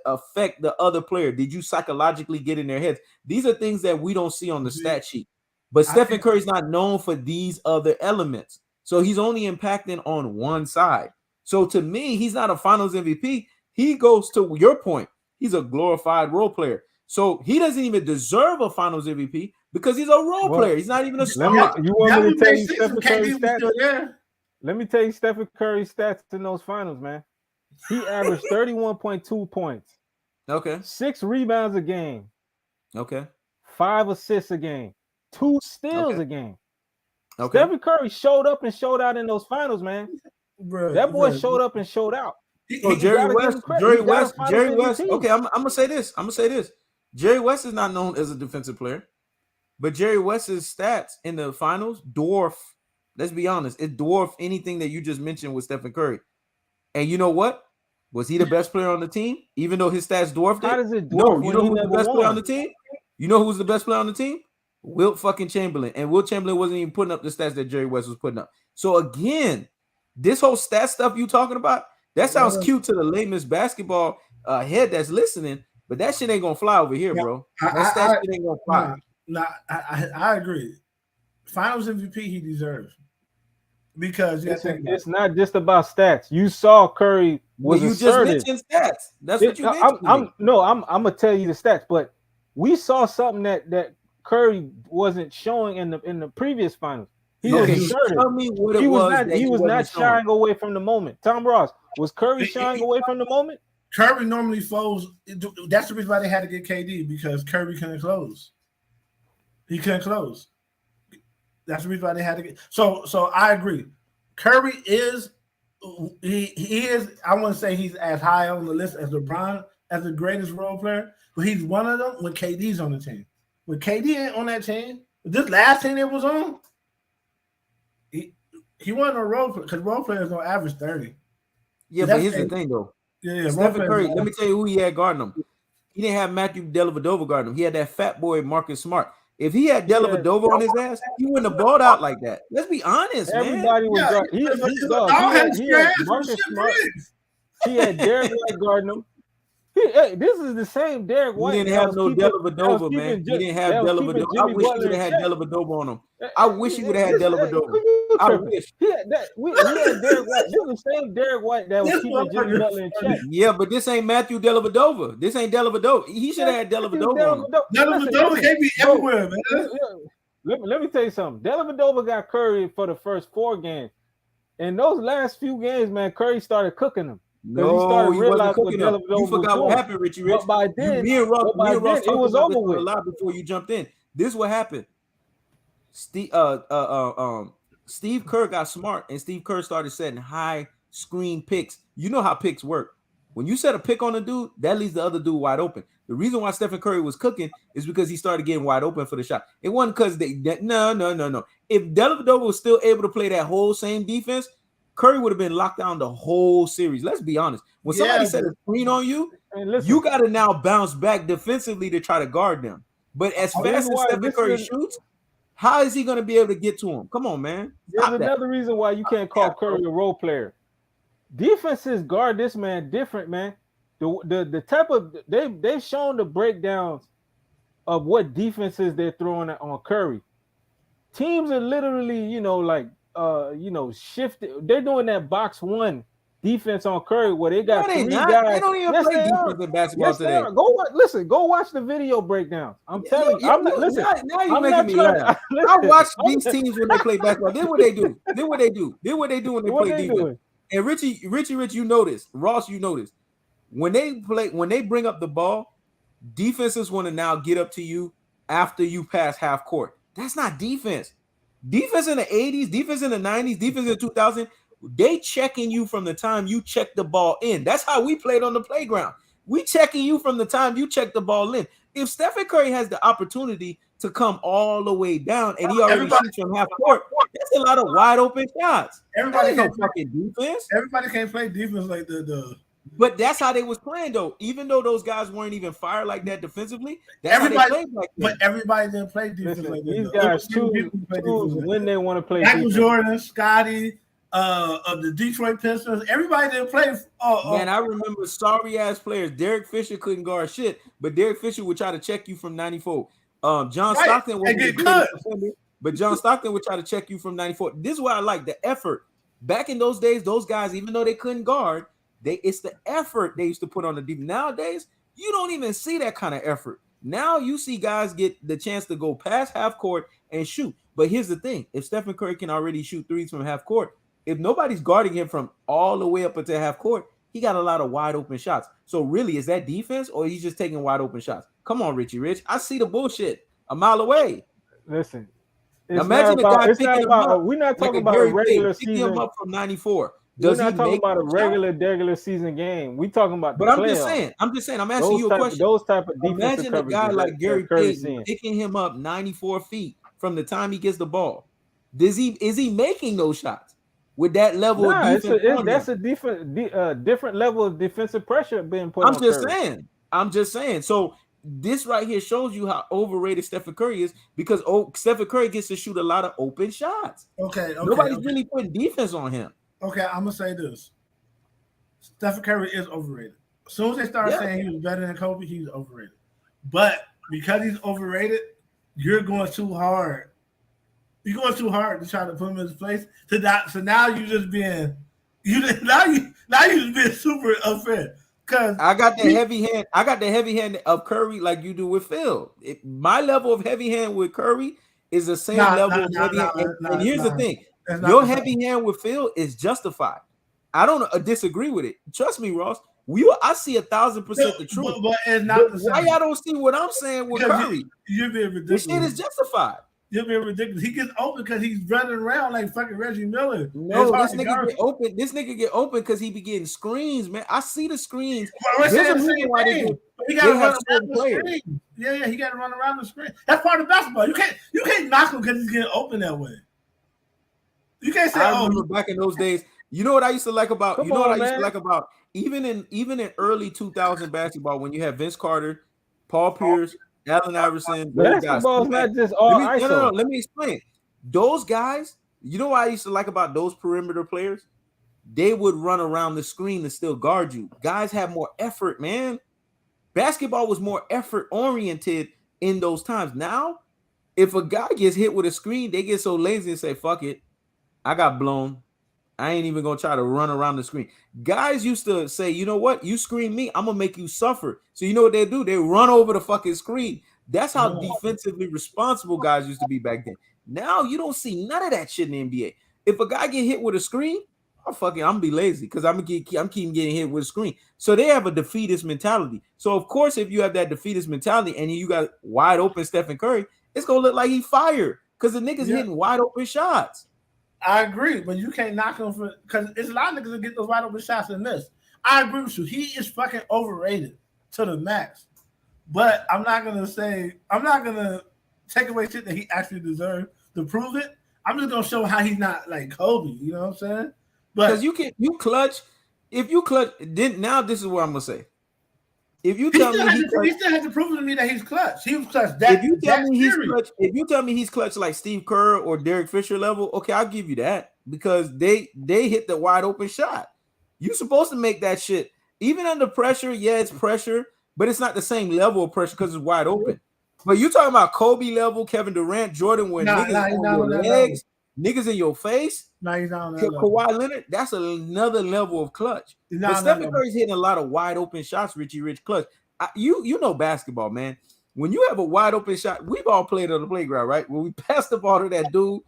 affect the other player. Did you psychologically get in their heads? These are things that we don't see on the stat sheet. But Stephen Curry's not known for these other elements. So he's only impacting on one side. So to me, he's not a finals MVP. He goes to your point. He's a glorified role player. So he doesn't even deserve a finals MVP because he's a role player. He's not even a star. You want me to tell you Stephen Curry's stats? Let me tell you Stephen Curry's stats in those finals, man. He averaged 31.2 points. Okay. 6 rebounds a game. Okay. 5 assists a game. 2 steals a game. Okay. Stephen Curry showed up and showed out in those finals, man. That boy showed up and showed out. So Jerry West. Okay, I'm gonna say this. Jerry West is not known as a defensive player, but Jerry West's stats in the finals dwarf. Let's be honest, it dwarfed anything that you just mentioned with Stephen Curry. And you know what? Was he the best player on the team? Even though his stats dwarfed it? How does it No, dwarf you know who's the best player on the team? You know who's the best player on the team? Wilt fucking Chamberlain. And Wilt Chamberlain wasn't even putting up the stats that Jerry West was putting up. So again, this whole stat stuff you talking about, that sounds cute to the layman's basketball head that's listening, but that shit ain't gonna fly over here, bro. That stat shit ain't gonna fly. I agree. Finals MVP he deserves. Because it's not just about stats. You saw Curry was assertive. Just mentioned stats. That's what you mentioned. I'm gonna tell you the stats, but we saw something that Curry wasn't showing in the previous finals. He was assertive. Tell me what it was. He was not shying away from the moment. Tom Ross, was Curry shying away from the moment? Curry normally folds. That's the reason why they had to get KD, because Curry couldn't close. He couldn't close. That's the reason why they had to get. So I agree. Curry is he is. I want to say he's as high on the list as LeBron as the greatest role player, but he's one of them when KD's on the team. When KD ain't on that team, this last team it was on, he wasn't a role player because role players don't average 30. Yeah, but here's the thing though. Yeah, Stephen Curry. Let me tell you who he had guarding him. He didn't have Matthew Dellavedova guarding him. He had that fat boy Marcus Smart. If he had Dellavedova on his ass, he wouldn't have balled out like that. Let's be honest, Everybody man. was he had Marcus Smart. He had Derek White guarding him. This is the same Derek White. He didn't have no Dellavedova, man. He didn't have Dellavedova. I wish he would have had Dellavedova on him. I wish he would have had Dellavedova. I wish. We had Derek White. This is the same Derek White that was keeping Jimmy Butler in check. Yeah, but this ain't Matthew Dellavedova. This ain't Dellavedova. He should have had Dellavedova on him. Dellavedova can't be everywhere, man. Let me tell you something. Dellavedova got Curry for the first 4 games. In those last few games, man, Curry started cooking them. No, he wasn't cooking up. You forgot what happened, Richie Rich. But by then, me and Ross it was over with. A lot before you jumped in. This is what happened. Steve Kerr got smart, and Steve Kerr started setting high screen picks. You know how picks work. When you set a pick on a dude, that leaves the other dude wide open. The reason why Stephen Curry was cooking is because he started getting wide open for the shot. It wasn't because no. If Dellavedova was still able to play that whole same defense, Curry would have been locked down the whole series. Let's be honest. When somebody set a screen on you, you got to now bounce back defensively to try to guard them. But as fast as Stephen Curry shoots, how is he going to be able to get to him? Come on, man. There's another reason why you can't call Curry a role player. Defenses guard this man different, man. The type of they've shown the breakdowns of what defenses they're throwing on Curry. Teams are literally, shifted. They're doing that box 1 defense on Curry where they got 3 guys. They don't even play defense in basketball today. Go watch the video breakdowns. I'm telling you. Now you're making me laugh. I watch these teams when they play basketball. Then what they do when they play defense. And Richie, you know this. Ross, you know this. When they bring up the ball, defenses want to now get up to you after you pass half court. That's not defense. Defense in the 80s, defense in the 90s, defense in the 2000s, they checking you from the time you check the ball in. That's how we played on the playground. We checking you from the time you check the ball in. If Stephen Curry has the opportunity to come all the way down and he already shoots from half court, that's a lot of wide open shots. That ain't no fucking defense. Everybody can't play defense like the. But that's how they was playing though. Even though those guys weren't even fired like that defensively, that's everybody how they played like that. But everybody didn't play defense like that. These guys choose when they want to play. Michael Jordan, Scotty, of the Detroit Pistons, everybody didn't play. Man, I remember sorry ass players. Derek Fisher couldn't guard shit, but Derek Fisher would try to check you from 94. John Stockton was a good defender, but John Stockton would try to check you from 94. This is what I like, the effort. Back in those days, those guys, even though they couldn't guard, it's the effort they used to put on the defense. Nowadays, you don't even see that kind of effort. Now you see guys get the chance to go past half court and shoot. But here's the thing: if Stephen Curry can already shoot threes from half court, if nobody's guarding him from all the way up until half court, he got a lot of wide open shots. So really, is that defense or he's just taking wide open shots? Come on, Richie Rich. I see the bullshit a mile away. Listen, imagine a guy picking him up. We're not talking about a regular season. Picking him up from 94. We're not talking about a regular season game. We talking about the playoffs. I'm just saying. I'm asking you a question. Those type of defensive imagine a guy like Gary Payton picking him up 94 feet from the time he gets the ball. Is he making those shots with that level of defense? That's a different level of defensive pressure being put on. I'm just saying. So this right here shows you how overrated Stephen Curry is because Stephen Curry gets to shoot a lot of open shots. Nobody's really putting defense on him. Okay, I'm gonna say this: Stephen Curry is overrated. As soon as they started saying he was better than Kobe, he's overrated. But because he's overrated, you're going too hard. You're going too hard to try to put him in his place. So now you just being super unfair. Cause I got the heavy hand of Curry like you do with Phil. My level of heavy hand with Curry is the same level of heavy hand. And here's the thing. Your heavy hand with Phil is justified. I don't disagree with it. Trust me, Ross. I see 1,000% the truth. But it's not the same. Why y'all don't see what I'm saying with Curry? You're being ridiculous. This shit is justified. You're being ridiculous. He gets open because he's running around like fucking Reggie Miller. No, this nigga get open. This nigga get open because he be getting screens, man. I see the screens. He got to run around the screen. Yeah, he got to run around the screen. That's part of basketball. You can't knock him because he's getting open that way. You can't say, I remember back in those days. You know what I used to like about? Even in early 2000 basketball when you had Vince Carter, Paul Pierce, Allen Iverson. Basketball is not just all ISO. No. Let me explain. Those guys. You know what I used to like about those perimeter players? They would run around the screen to still guard you. Guys have more effort, man. Basketball was more effort oriented in those times. Now, if a guy gets hit with a screen, they get so lazy and say, "Fuck it. I got blown. I ain't even gonna try to run around the screen." Guys used to say, "You know what? You screen me, I'm gonna make you suffer." So you know what they do? They run over the fucking screen. That's how defensively responsible guys used to be back then. Now you don't see none of that shit in the NBA. If a guy get hit with a screen, I'm gonna be lazy because I'm keep getting hit with a screen. So they have a defeatist mentality. So of course, if you have that defeatist mentality and you got wide open Stephen Curry, it's gonna look like he fired because the niggas hitting wide open shots. I agree, but you can't knock him for because it's a lot of niggas that get those wide open shots in this. I agree with you. He is fucking overrated to the max. But I'm not gonna take away shit that he actually deserved to prove it. I'm just gonna show how he's not like Kobe. You know what I'm saying? But because you clutch. If you clutch, then now this is what I'm gonna say. If you tell me he still has to prove to me that he's clutch. He was clutch. If you tell me he's clutch like Steve Kerr or Derek Fisher level, okay, I'll give you that because they hit the wide open shot. You're supposed to make that shit even under pressure. Yeah, it's pressure, but it's not the same level of pressure because it's wide open. But you're talking about Kobe level, Kevin Durant, Jordan, where niggas on your legs, niggas in your face. No, he's not on that Kawhi Leonard, that's another level of clutch. But Stephen Curry's hitting a lot of wide open shots, Richie Rich clutch. You know basketball, man. When you have a wide open shot, we've all played on the playground, right? When we pass the ball to that dude,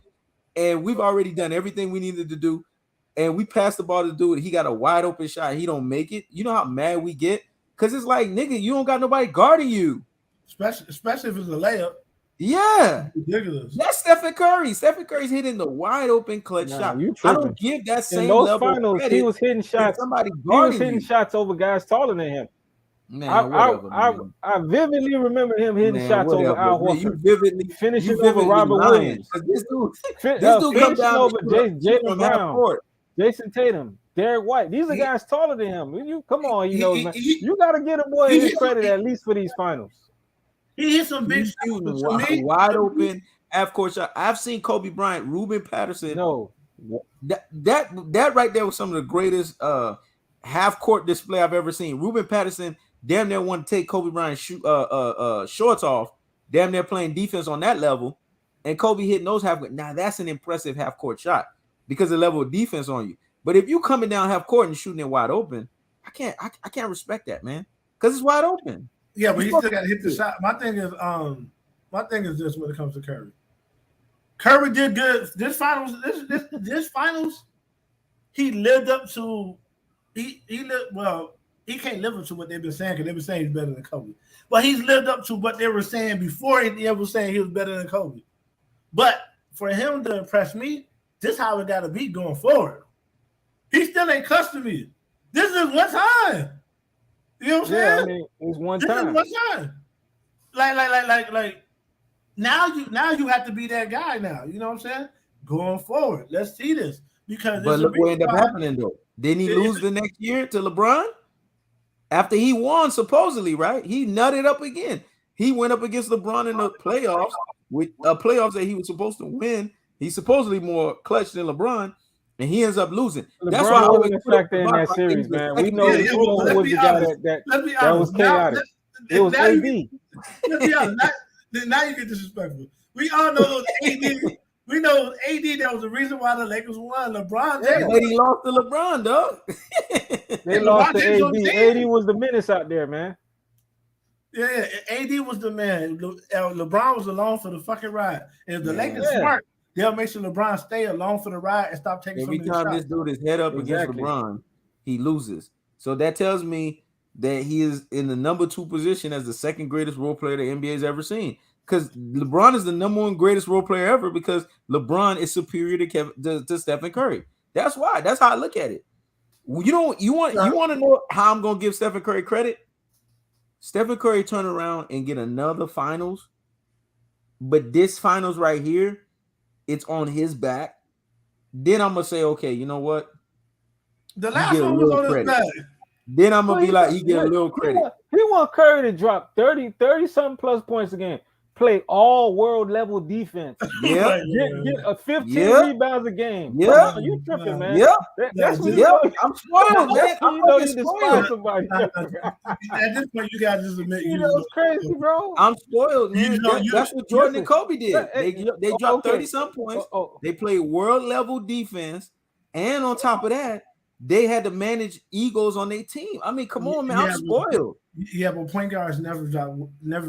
and we've already done everything we needed to do, and we pass the ball to the dude, he got a wide open shot, he don't make it. You know how mad we get? Because it's like, nigga, you don't got nobody guarding you. Especially if it's a layup. Yeah, ridiculous. That's Stephen Curry. Stephen Curry's hitting the wide open clutch shot. I don't give that same in those level finals. Of he was hitting shots. Somebody he was hitting shots over guys taller than him. Man, whatever, man. I vividly remember him hitting Man, shots over whatever. Al Man, you Horford, vividly, finishing over Robert lying. Williams, This dude come finishing down over and shoot Jaylen from half Brown, court. Jason Tatum, Derek White. These are He- guys taller than him. You come on, he- man. he- You got to get a boy he- his he- credit at least for these finals. He hit some big He's shots. shooting To me, wide open half court shot. I've seen Kobe Bryant, Ruben Patterson. No, That right there was some of the greatest half court display I've ever seen. Ruben Patterson damn near want to take Kobe Bryant's shorts off, damn near playing defense on that level, and Kobe hitting those half court. Now that's an impressive half court shot because of the level of defense on you. But if you coming down half court and shooting it wide open, I can't respect that, man, because it's wide open. yeah, but he still got to hit the shot. My thing is this when it comes to Curry. Curry did good. This finals, he lived up to. He lived well. He can't live up to what they've been saying because they've been saying he's better than Kobe. But he's lived up to what they were saying before he ever saying he was better than Kobe. But for him to impress me, this is how it got to be going forward. He still ain't cussing me. This is one time. You know what I'm saying? yeah, I mean, it's one This time. is one time. Like. Now you have to be that guy now. You know what I'm saying? Going forward, let's see this because. But look what ended up happening though. Didn't he lose the next year to LeBron? After he won, supposedly, right? He nutted up again. He went up against LeBron in the playoffs, with playoffs that he was supposed to win. He's supposedly more clutch than LeBron, and he ends up losing. LeBron That's why I always wasn't a factor in that series, man. We know Yeah, who let's was be the guy honest. that Let's be was honest. chaotic. It was Now AD. let's be honest. Now you get disrespectful. We all know those AD. We know AD. That was the reason why the Lakers won. LeBron. Yeah. But he lost to LeBron, dog. They And lost LeBron to did some AD. things. AD was the menace out there, man. Yeah, AD was the man. LeBron was along for the fucking ride. And if the Lakers Yeah. smart, they'll make sure LeBron stay along for the ride and stop taking Every so many time shots. this dude is head up Exactly. against LeBron, he loses. So that tells me that he is in the number 2 position as the second greatest role player the NBA's ever seen. Because LeBron is the number 1 greatest role player ever because LeBron is superior to Stephen Curry. That's why. That's how I look at it. You want to know how I'm gonna give Stephen Curry credit? Stephen Curry turn around and get another finals, but this finals right here, it's on his back. Then I'm gonna say, okay, you know what? The He last get a one was little on his credit. back. Then I'm gonna be like, he get a little credit. He want Curry to drop 30 something plus points a game. Play all world level defense. Yeah, Get a 15 Yeah. rebounds a game. Yeah. Come on, you tripping, man. yeah, That's when you yeah. know, I'm spoiled, man. that's when I'm you know fucking you despise spoiled. somebody. At this point, you guys just admit You know, it's crazy, bro. I'm spoiled, man. You know, That's what Jordan and Kobe did. Hey, They dropped okay. 30 some points. Oh, They played world level defense, and on top of that, they had to manage egos on their team. I mean, come on, man. I'm spoiled. Yeah, but point guards never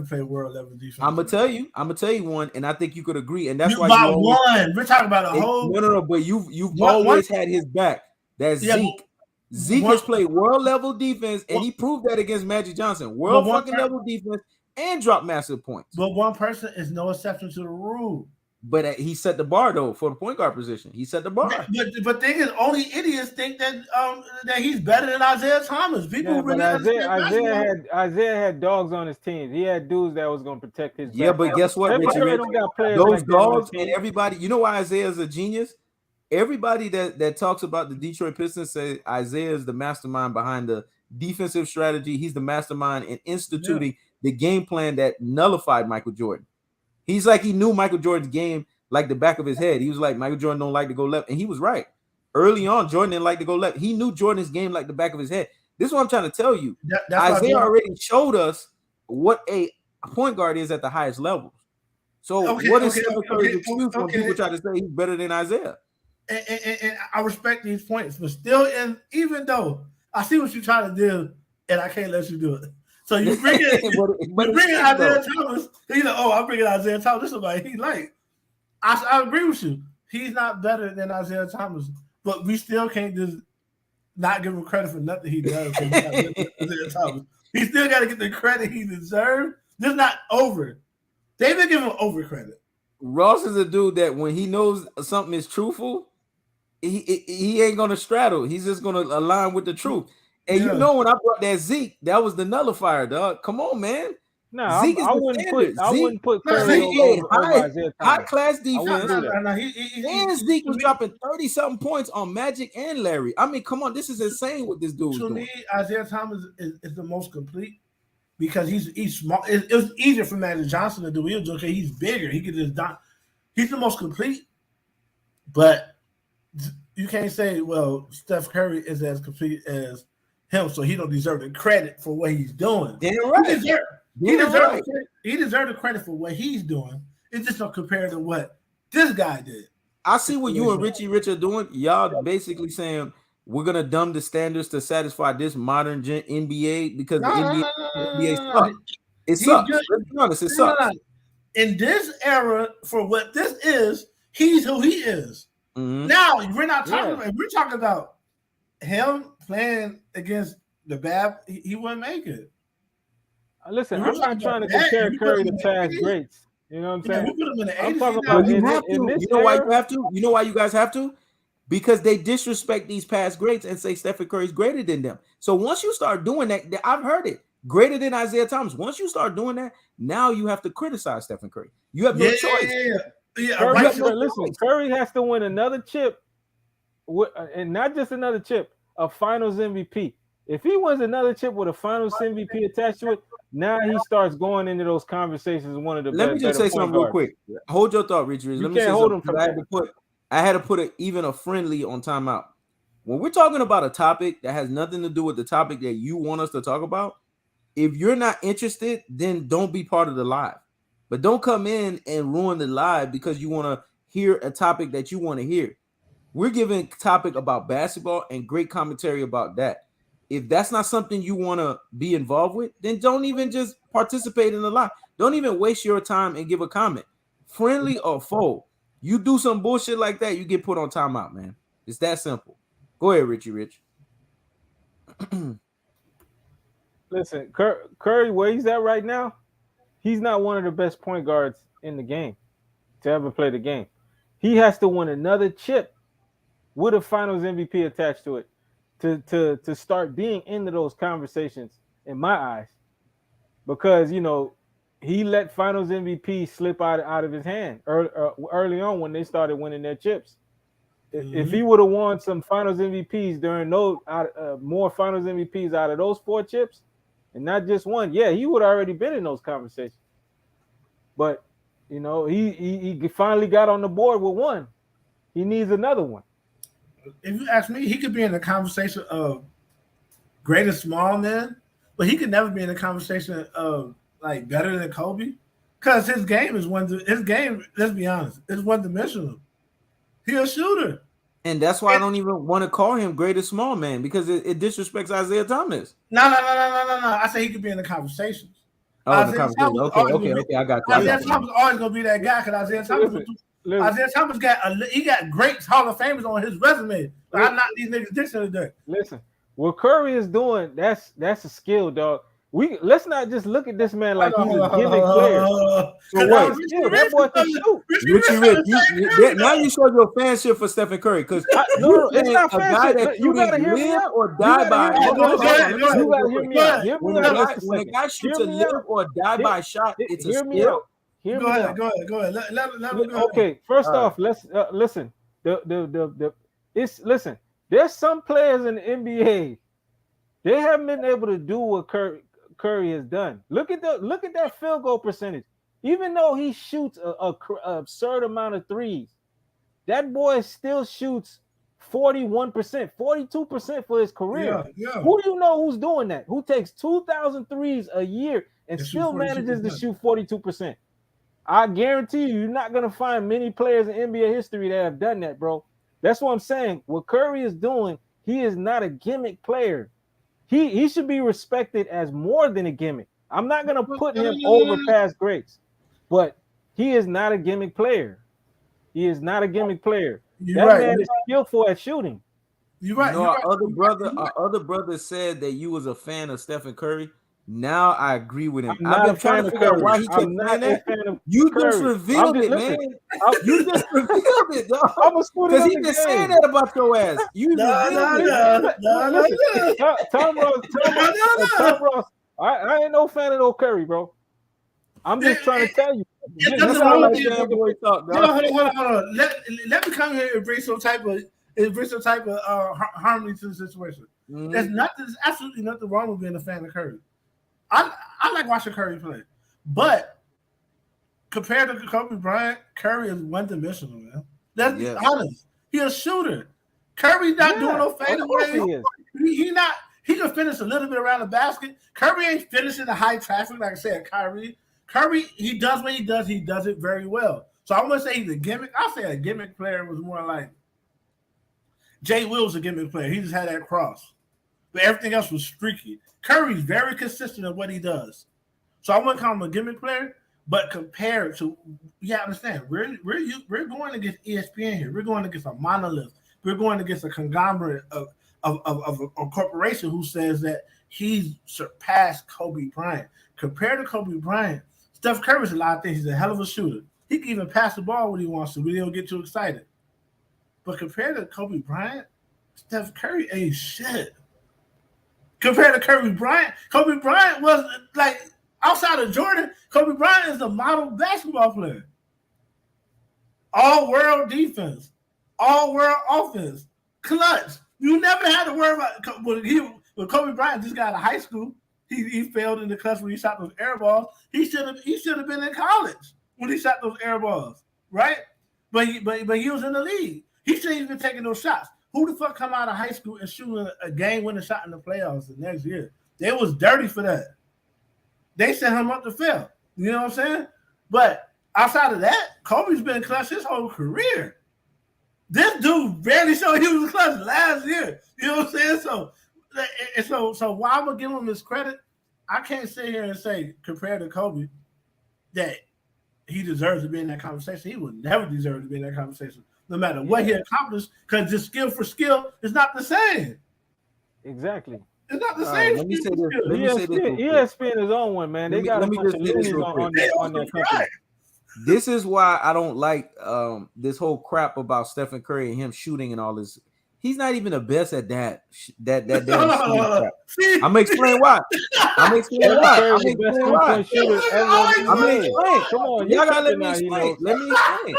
play world level defense. I'm gonna tell you one, and I think you could agree, and that's You why about you always, one. We're talking about a whole. no, but you've One- always had his back. That's Yeah, Zeke. Zeke one- has played world level defense, and he proved that against Magic Johnson. World But one fucking per- level defense and dropped massive points. But one person is no exception to the rule. But he set the bar though for the point guard position. He set the bar. But thing is, only idiots think that he's better than Isaiah Thomas. People yeah, really but understand Isaiah had dogs on his team. He had dudes that was going to protect his. Yeah, back. but guess what, Stephen Richie Curry Rich? don't got players Those like that on his dogs team. and everybody. You know why Isaiah's a genius? Everybody that talks about the Detroit Pistons say Isaiah is the mastermind behind the defensive strategy. He's the mastermind in instituting the game plan that nullified Michael Jordan. He's like he knew Michael Jordan's game like the back of his head. He was like, Michael Jordan don't like to go left, and he was right. Early on, Jordan didn't like to go left. He knew Jordan's game like the back of his head. This is what I'm trying to tell you. That's Isaiah already showed us what a point guard is at the highest levels. So what is Stephen Curry's excuse when people try to say he's better than Isaiah? And I respect these points, but still, even though I see what you're trying to do, and I can't let you do it. So you bring in Isaiah Thomas. You know, I'm bringing Isaiah Thomas. This is somebody he like. I agree with you. He's not better than Isaiah Thomas, but we still can't just not give him credit for nothing he does. Isaiah Thomas. He still got to get the credit he deserves. This is not over. They've been giving him over credit. Ross is a dude that when he knows something is truthful, he ain't gonna straddle. He's just gonna align with the truth. And you know when I brought that Zeke, that was the nullifier, dog. Come on, man. No, Zeke is I the wouldn't standard. put I wouldn't put Curry Zeke over had Isaiah high Thomas. class I defense. wouldn't do that. And Zeke was dropping 30-something points on Magic and Larry. I mean, come on, this is insane what this dude's doing. To me, Isaiah Thomas is the most complete because he's small. It was easier for Magic Johnson to do. Okay, he's bigger. He could just dunk. He's the most complete, but you can't say, well, Steph Curry is as complete as him, so he don't deserve the credit for what he's doing. Damn right. He deserved the credit for what he's doing. It's just not compared to what this guy did. I see what you and Richie Rich are doing. Y'all basically saying we're gonna dumb the standards to satisfy this modern NBA because the NBA sucks. It sucks. Let's be honest, it sucks. In this era, for what this is, he's who he is. Mm-hmm. Now we're not talking about. We're talking about him playing against the bad. He wouldn't make it. Listen, I'm not trying to compare Curry to past greats. You know what I'm saying? I'm talking about you have to. You know why you have to? You know why you guys have to? Because they disrespect these past greats and say Stephen Curry's greater than them. So once you start doing that, I've heard it. Greater than Isaiah Thomas. Once you start doing that, now you have to criticize Stephen Curry. You have no choice. Listen, Curry has to win another chip, and not just another chip, a Finals MVP. If he wins another chip with a Finals MVP attached to it, now he starts going into those conversations. One of the Let me just say something real quick. Hold your thought, Richard. Let me say something. I had to put even a friendly on timeout. When we're talking about a topic that has nothing to do with the topic that you want us to talk about, if you're not interested, then don't be part of the live. But don't come in and ruin the live because you want to hear a topic that you want to hear. We're giving a topic about basketball and great commentary about that. If that's not something you want to be involved with, then don't even just participate in the live. Don't even waste your time and give a comment. Friendly or foe. You do some bullshit like that, you get put on timeout, man. It's that simple. Go ahead, Richie Rich. Listen, Curry, where he's at right now, he's not one of the best point guards in the game to ever play the game. He has to win another chip with a Finals MVP attached to it to start being into those conversations, in my eyes, because he let Finals MVP slip out of his hand early on when they started winning their chips. Mm-hmm. If he would have won some Finals MVPs during those more Finals MVPs out of those 4 chips, and not just one, he would have already been in those conversations. But he finally got on the board with one. He needs another one. If you ask me, he could be in the conversation of great and small men, but he could never be in the conversation of like better than Kobe, because his game is let's be honest, is one-dimensional. He's a shooter. And that's why I don't even want to call him great or small man, because it disrespects Isaiah Thomas. No. I say he could be in the conversations. Oh, the conversation. Okay. I got you. Isaiah Thomas always gonna be that guy because Isaiah Thomas got great Hall of Famers on his resume. But I'm not these niggas dictionary today. Listen, what Curry is doing, that's a skill, dog. Let's not just look at this man like he's a gimmick player. So what? That boy can shoot. Richie Rich, now you show your fanship for Stephen Curry, because no, it's not a guy that you gotta hear me out or die by. You gotta hear me out. When a guy shoots a live or die by shot, it's a skill. Go ahead. Let me go. Okay, first off, let's listen. Listen. There's some players in the NBA. They haven't been able to do what Curry has done. Look at that field goal percentage. Even though he shoots a absurd amount of threes, that boy still shoots 41%, 42% for his career. Yeah. Who do you know who's doing that? Who takes 2,000 threes a year and still manages to shoot 42%? I guarantee you're not going to find many players in NBA history that have done that, bro. That's what I'm saying. What Curry is doing, he is not a gimmick player. He should be respected as more than a gimmick. I'm not going to put him over past greats, but he is not a gimmick player. He is not a gimmick player. That man is skillful at shooting. Our other brother said that you was a fan of Stephen Curry. Now I agree with him. I'm I've not been a trying fan to of figure out Curry. why he kept I'm not saying a that. fan of You just Curry. revealed it, Listen, man. I'm, You just revealed it, dog. I'm a student Because of he the been saying game. that about your ass. You revealed it. Listen, Tom Ross, Tom Ross. I ain't no fan of no Curry, bro. I'm just trying to tell you. It's That nothing Just sound wrong like like with this it. nigga. fanboy talk, Yo, dog. hold on. Let me come here and bring some type of harmony to the situation. Mhm. There's absolutely nothing wrong with being a fan of Curry. I like watching Curry play, but compared to Kobe Bryant, Curry is one dimensional, man. Let's be honest. He's a shooter. Curry's not doing no Of course fadeaways. he is. He not. He can finish a little bit around the basket. Curry ain't finishing the high traffic like I said. Kyrie. Curry, he does what he does. He does it very well. So I'm gonna say he's a gimmick. I'll say a gimmick player was more like Jay Will's a gimmick player. He just had that cross, but everything else was streaky. Curry's very consistent in what he does. So I wouldn't call him a gimmick player, but compared to, you gotta understand, we're going against ESPN here. We're going against a monolith. We're going against a conglomerate of a corporation who says that he's surpassed Kobe Bryant. Compared to Kobe Bryant, Steph Curry's a lot of things. He's a hell of a shooter. He can even pass the ball when he wants to, but he don't get too excited. But compared to Kobe Bryant, Steph Curry ain't shit. Compared to Kobe Bryant was like, outside of Jordan, Kobe Bryant is a model basketball player. All world defense, all world offense, clutch. You never had to worry about when Kobe Bryant just got out of high school. He failed in the clutch when he shot those air balls. He should have been in college when he shot those air balls, right? But he was in the league. He shouldn't even been taking those shots. Who the fuck come out of high school and shoot a game-winning shot in the playoffs the next year? They was dirty for that. They set him up to fail. You know what I'm saying? But outside of that, Kobe's been clutch his whole career. This dude barely showed he was clutch last year. You know what I'm saying? So while I'm gonna give him his credit, I can't sit here and say, compared to Kobe, that he deserves to be in that conversation. He would never deserve to be in that conversation, no matter what he accomplished, because just skill for skill is not the same. Exactly. It's not the same. Let me say this. ESPN is on one, man. They got a bunch of loonies on that company. This is why I don't like this whole crap about Stephen Curry and him shooting and all this. He's not even the best at that damn shooting crap. I'm gonna explain why. I'm gonna explain why. Come on, y'all gotta let me explain. Let me explain.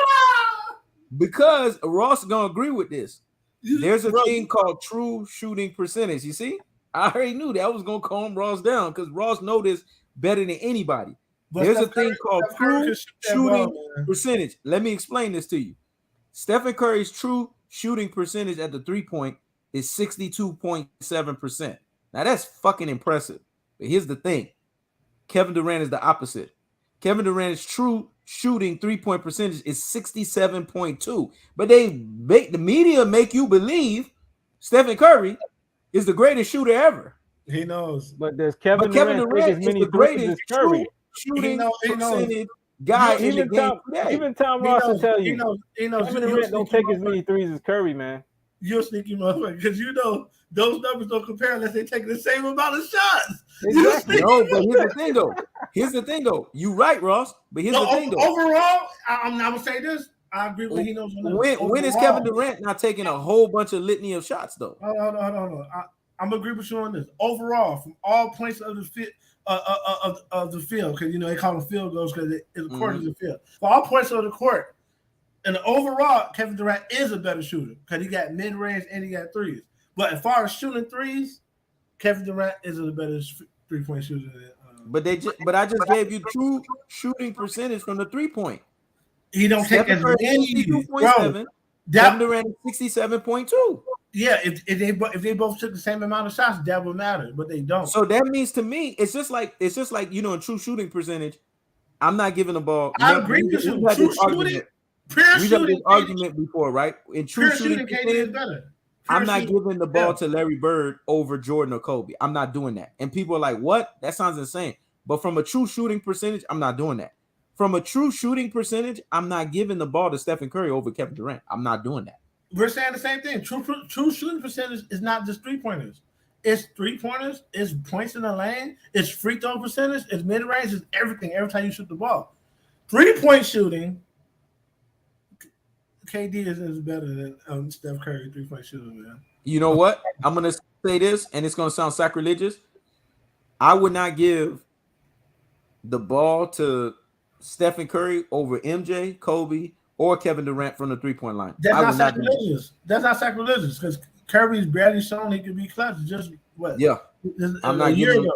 Because Ross gonna agree with this. There's a thing called true shooting percentage. You see, I already knew that. I was gonna calm Ross down because Ross knows this better than anybody. There's a thing called true shooting percentage. Let me explain this to you. Stephen Curry's true shooting percentage at the 3-point is 62.7%. Now that's fucking impressive. But here's the thing. Kevin Durant is the opposite. Kevin Durant's true shooting 3-point percentage is 67.2. But the media make you believe Stephen Curry is the greatest shooter ever. He knows. But does Kevin Durant take as many threes as Curry? Shooting percentage guy in the game today. Even Tom Ross will tell you. He knows. Kevin Durant don't take as many threes as Curry, man. You're a sneaky motherfucker because you know those numbers don't compare unless they take the same amount of shots. Exactly. No, but here's the thing though. You right, Ross. But here's the thing though. Overall, I'm gonna say this. I agree with he knows. When is Kevin Durant not taking a whole bunch of litany of shots though? Hold on. I'm gonna agree with you on this. Overall, from all points of the field. Of the field, because you know they call them field goals because it's according to the field. For all points of the court, and overall, Kevin Durant is a better shooter because he got mid range and he got threes. But as far as shooting threes, Kevin Durant is a better 3-point shooter. But I just gave you true shooting percentage from the 3-point. He don't take as many. Kevin Durant is 67.2. Yeah, if they both took the same amount of shots, that would matter, but they don't. So that means to me, it's just like you know, in true shooting percentage, I'm not giving the ball. I agree with you. True shooting, we've had this argument before, right? In true shooting is better. I'm not giving the ball to Larry Bird over Jordan or Kobe. I'm not doing that. And people are like, "What? That sounds insane." But from a true shooting percentage, I'm not doing that. From a true shooting percentage, I'm not giving the ball to Stephen Curry over Kevin Durant. I'm not doing that. We're saying the same thing. True shooting percentage is not just 3-pointers. It's 3-pointers. It's points in the lane. It's free throw percentage. It's mid range. It's everything. Every time you shoot the ball, 3-point shooting. KD is better than Steph Curry 3-point shooting, man. You know what? I'm gonna say this, and it's gonna sound sacrilegious. I would not give the ball to Stephen Curry over MJ, Kobe, or Kevin Durant from the 3-point line. That's not sacrilegious. That's not sacrilegious because Curry's barely shown he can be clutch. Just what? Yeah. I'm not giving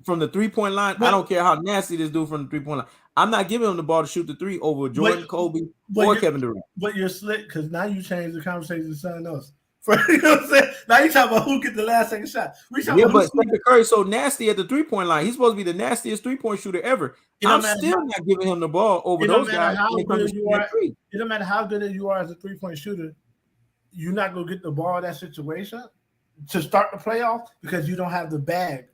from the 3-point line. But I don't care how nasty this dude from the 3-point line. I'm not giving him the ball to shoot the three over Jordan, Kobe, or Kevin Durant. But you're slick because now you change the conversation to something else. You know what I'm saying? Now you talking about who get the last second shot. But Stephen Curry's so nasty at the 3-point line. He's supposed to be the nastiest 3-point shooter ever. I'm still not giving him the ball over those guys. It don't matter how good you are as a 3-point shooter. You're not gonna get the ball in that situation to start the playoff because you don't have the bag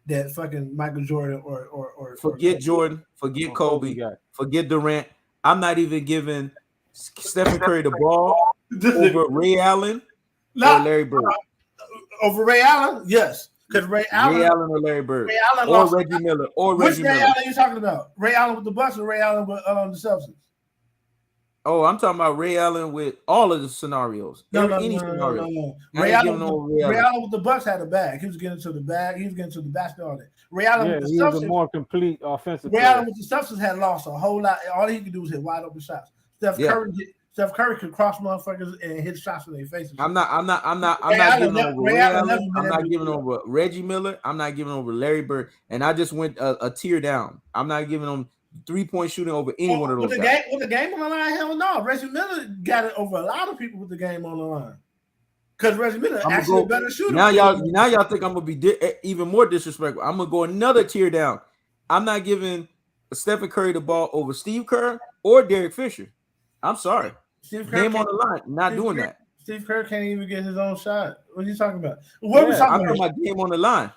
that fucking Michael Jordan or forget Jordan, forget Kobe, forget Durant. I'm not even giving Stephen Curry the ball over Ray Allen or Larry Bird. Over Ray Allen, yes, because Ray Allen or Larry Bird, or Reggie Miller, or Reggie Miller. Which Ray Allen are you talking about? Ray Allen with the Bucks or Ray Allen with the Celtics? Oh, I'm talking about Ray Allen with all of the scenarios. No. Ray Allen with the Bucks had a bag. He was getting to the bag. He was getting to the basket all day. Ray Allen with the Celtics, was a more complete offensive Ray Allen with the Celtics had lost a whole lot. All he could do was hit wide open shots. Steph Curry could cross motherfuckers and hit shots in their faces. I'm not giving over Reggie Miller. I'm not giving over Larry Bird. And I just went a tier down. I'm not giving them 3-point shooting over any one of those guys. With the game on the line, hell no. Reggie Miller got it over a lot of people with the game on the line. Because Reggie Miller actually a better shooter. Now y'all think I'm gonna be even more disrespectful. I'm gonna go another tier down. I'm not giving Stephen Curry the ball over Steve Kerr or Derek Fisher. I'm sorry. Game on the line. Not doing that. Steve Kerr can't even get his own shot. What are you talking about? I'm talking about game on the line.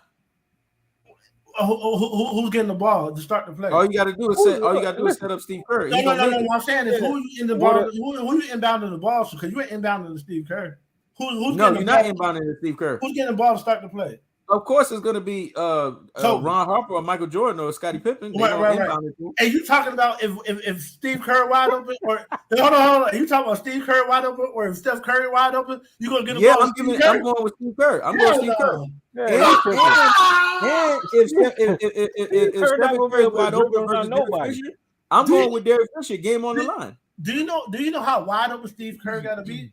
Who's getting the ball to start the play? All you got to do is set up Steve Kerr. No. What I'm saying is who you in the ball? Who you inbounding the ball to? Because you ain't inbounding to Steve Kerr. You're not inbounding to Steve Kerr. Who's getting the ball to start the play? Of course, it's going to be Ron Harper or Michael Jordan or Scottie Pippen. Right. And you talking about if Steve Kerr wide open or hold on. You talking about Steve Kerr wide open or if Steph Curry wide open? You gonna get the ball? I'm going with Steve Kerr. I'm going with Steve Kerr. And if Stephen Curry wide open versus Derek Fisher, I'm going with Derek Fisher. Game on the line. Do you know how wide open Steve Kerr got to be?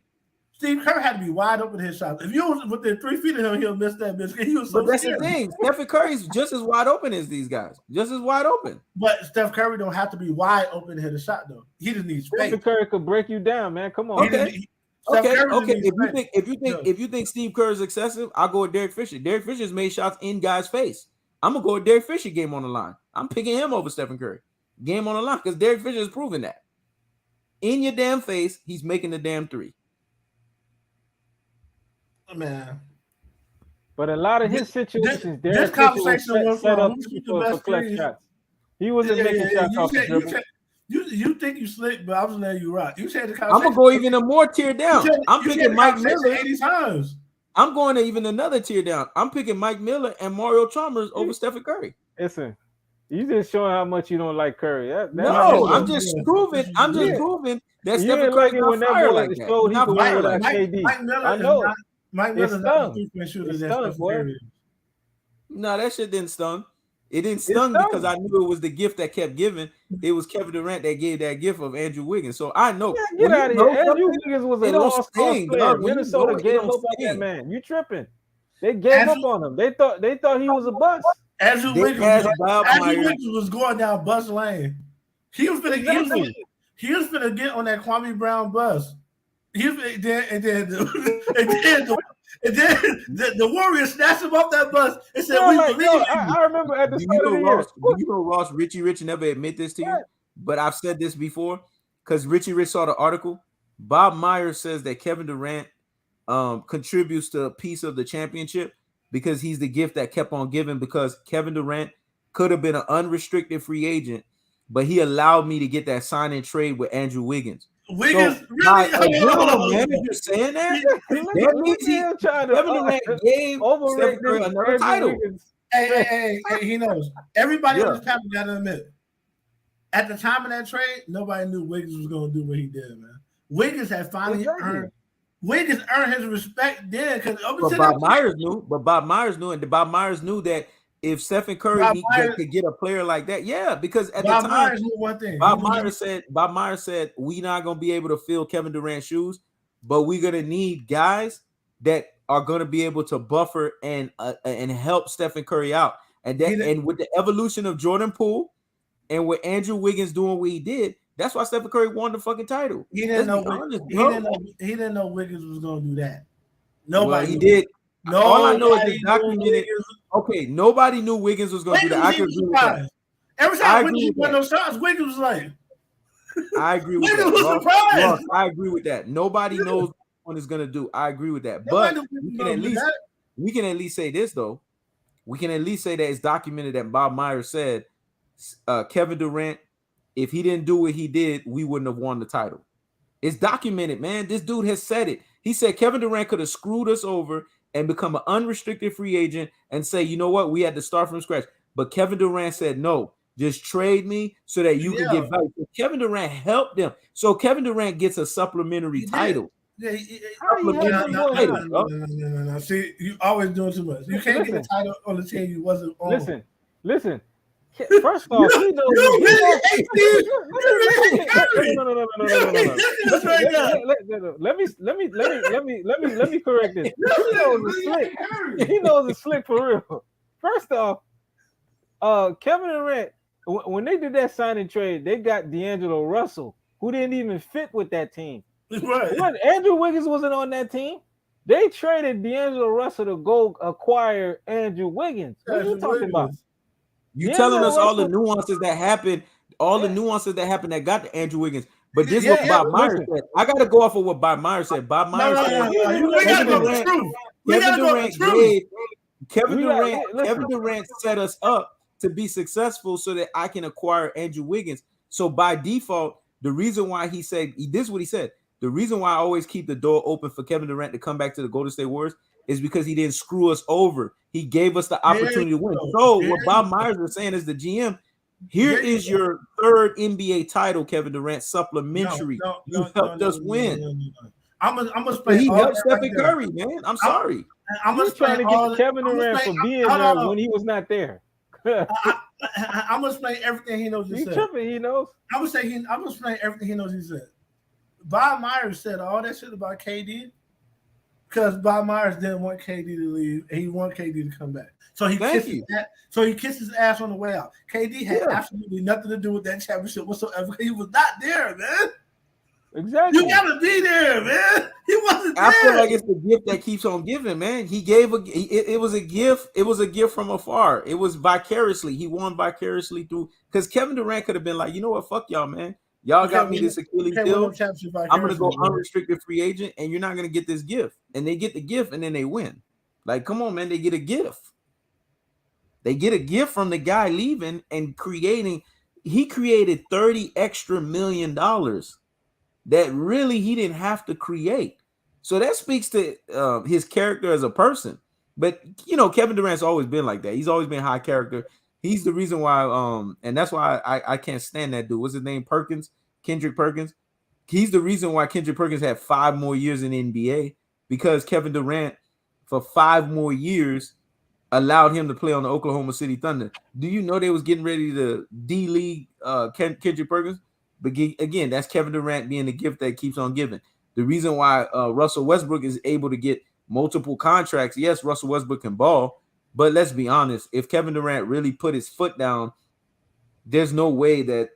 Steve Kerr had to be wide open his shot. If you was within 3 feet of him, he'll miss that bitch. He was so that's the thing. Stephen Curry's just as wide open as these guys. Just as wide open. But Steph Curry don't have to be wide open to hit a shot, though. He just needs space. Stephen Curry could break you down, man. Come on. Okay. If you think Steve Kerr is excessive, I'll go with Derek Fisher. Derek Fisher's made shots in guys' face. I'm gonna go with Derek Fisher. Game on the line. I'm picking him over Stephen Curry. Game on the line because Derek Fisher has proven that. In your damn face, he's making the damn three. Man, but a lot of his situations, this conversation was set up for clutch shots. He wasn't making shots off the dribble. You think you slick, but I was letting you rock. You said the I'm gonna go even a more tier down. I'm picking Mike Miller 80 times. I'm going to even another tier down. I'm picking Mike Miller and Mario Chalmers over Stephen Curry. Listen, you just showing how much you don't like Curry. I'm just proving that Stephen Curry not fire like that. Mike Miller, I know. Mike Miller's not a 3-point shooter. No, that shit didn't stun. It didn't stun because I knew it was the gift that kept giving. It was Kevin Durant that gave that gift of Andrew Wiggins. So I know. Get out of here. Andrew Wiggins was a lost player. Minnesota gave up on that man. You tripping? They gave up on him. They thought he was a bust. Andrew Wiggins was going down bus lane. He was finna get on that Kwame Brown bus. And then the Warriors snatched him off that bus and said, I remember at the start of the year. You know, Ross, Richie Rich never admit this to you, but I've said this before because Richie Rich saw the article. Bob Myers says that Kevin Durant contributes to a piece of the championship because he's the gift that kept on giving because Kevin Durant could have been an unrestricted free agent, but he allowed me to get that sign and trade with Andrew Wiggins. Wiggins So really. by a general manager saying that means Kevin Durant gave overrate Stephen Curry this another Andrew title. Wiggins. Hey, he knows. Everybody on Yeah. this panel got to admit, at the time of that trade, nobody knew Wiggins was going to do what he did, man. Wiggins had finally earned. Wiggins earned his respect then because Bob Myers knew. But Bob Myers knew, and Bob Myers knew that if Stephen Curry could get a player like that, yeah, because at the time, Myers knew one thing. Bob Myers said, we're not gonna be able to fill Kevin Durant's shoes, but we're gonna need guys that are gonna be able to buffer and help Stephen Curry out. And with the evolution of Jordan Poole and with Andrew Wiggins doing what he did, that's why Stephen Curry won the fucking title. He didn't know Wiggins was gonna do that. Nobody. Well, he did. All I know is it's documented. Okay, nobody knew Wiggins was going to do that. I can agree with that. Every time Wiggins won those shots, Wiggins was like, I agree with Wiggins that. was surprised. I agree with that. Nobody knows what he's going to do. I agree with that. But we can at least say this, though. We can at least say that it's documented that Bob Myers said Kevin Durant, if he didn't do what he did, we wouldn't have won the title. It's documented, man. This dude has said it. He said Kevin Durant could have screwed us over and become an unrestricted free agent and say, you know what, we had to start from scratch. But Kevin Durant said, no, just trade me so that you can get value. So Kevin Durant helped them. So Kevin Durant gets a supplementary title. No. See, you always doing too much. You can't get a title on the team you wasn't on. Listen. First off, he knows. No. Let me correct this. He knows it's slick for real. First off, Kevin Durant, when they did that signing trade, they got D'Angelo Russell, who didn't even fit with that team. Right. Andrew Wiggins wasn't on that team. They traded D'Angelo Russell to go acquire Andrew Wiggins. What are you talking about? You telling us all the nuances that happened, that got to Andrew Wiggins. But this is what Bob Myers said. I got to go off of what Bob Myers said. Bob Myers said Kevin Durant set us up to be successful so that I can acquire Andrew Wiggins. So by default, the reason why he said this is what he said. The reason why I always keep the door open for Kevin Durant to come back to the Golden State Warriors is because he didn't screw us over. He gave us the opportunity to win. So what Bob Myers was saying is the GM, here is your third NBA title, Kevin Durant, supplementary. You helped us win. I'm gonna explain. He helped Stephen Curry, man. I'm sorry. I'm gonna trying to get Kevin Durant for being there when he was not there. I'm gonna explain everything he knows. He's tripping. He knows. I'm gonna explain everything he knows. He said. Bob Myers said all that shit about KD because Bob Myers didn't want KD to leave. And he wanted KD to come back. So he kissed his ass on the way out. KD had absolutely nothing to do with that championship whatsoever. He was not there, man. Exactly. You gotta be there, man. He wasn't there. I feel like it's the gift that keeps on giving, man. He gave it was a gift. It was a gift from afar. It was vicariously. He won vicariously through because Kevin Durant could have been like, you know what, fuck y'all, man. Y'all got me this Achilles heel. I'm gonna go unrestricted free agent, and you're not gonna get this gift. And they get the gift, and then they win. Like, come on, man, they get a gift. They get a gift from the guy leaving and creating. He created $30 extra million that really he didn't have to create. So that speaks to his character as a person. But you know, Kevin Durant's always been like that. He's always been high character. He's the reason why, and that's why I can't stand that dude. What's his name? Kendrick Perkins. He's the reason why Kendrick Perkins had 5 more years in the NBA because Kevin Durant, for 5 more years, allowed him to play on the Oklahoma City Thunder. Do you know they was getting ready to D-League Kendrick Perkins? But again, that's Kevin Durant being the gift that keeps on giving. The reason why Russell Westbrook is able to get multiple contracts. Yes, Russell Westbrook can ball. But let's be honest, if Kevin Durant really put his foot down, there's no way that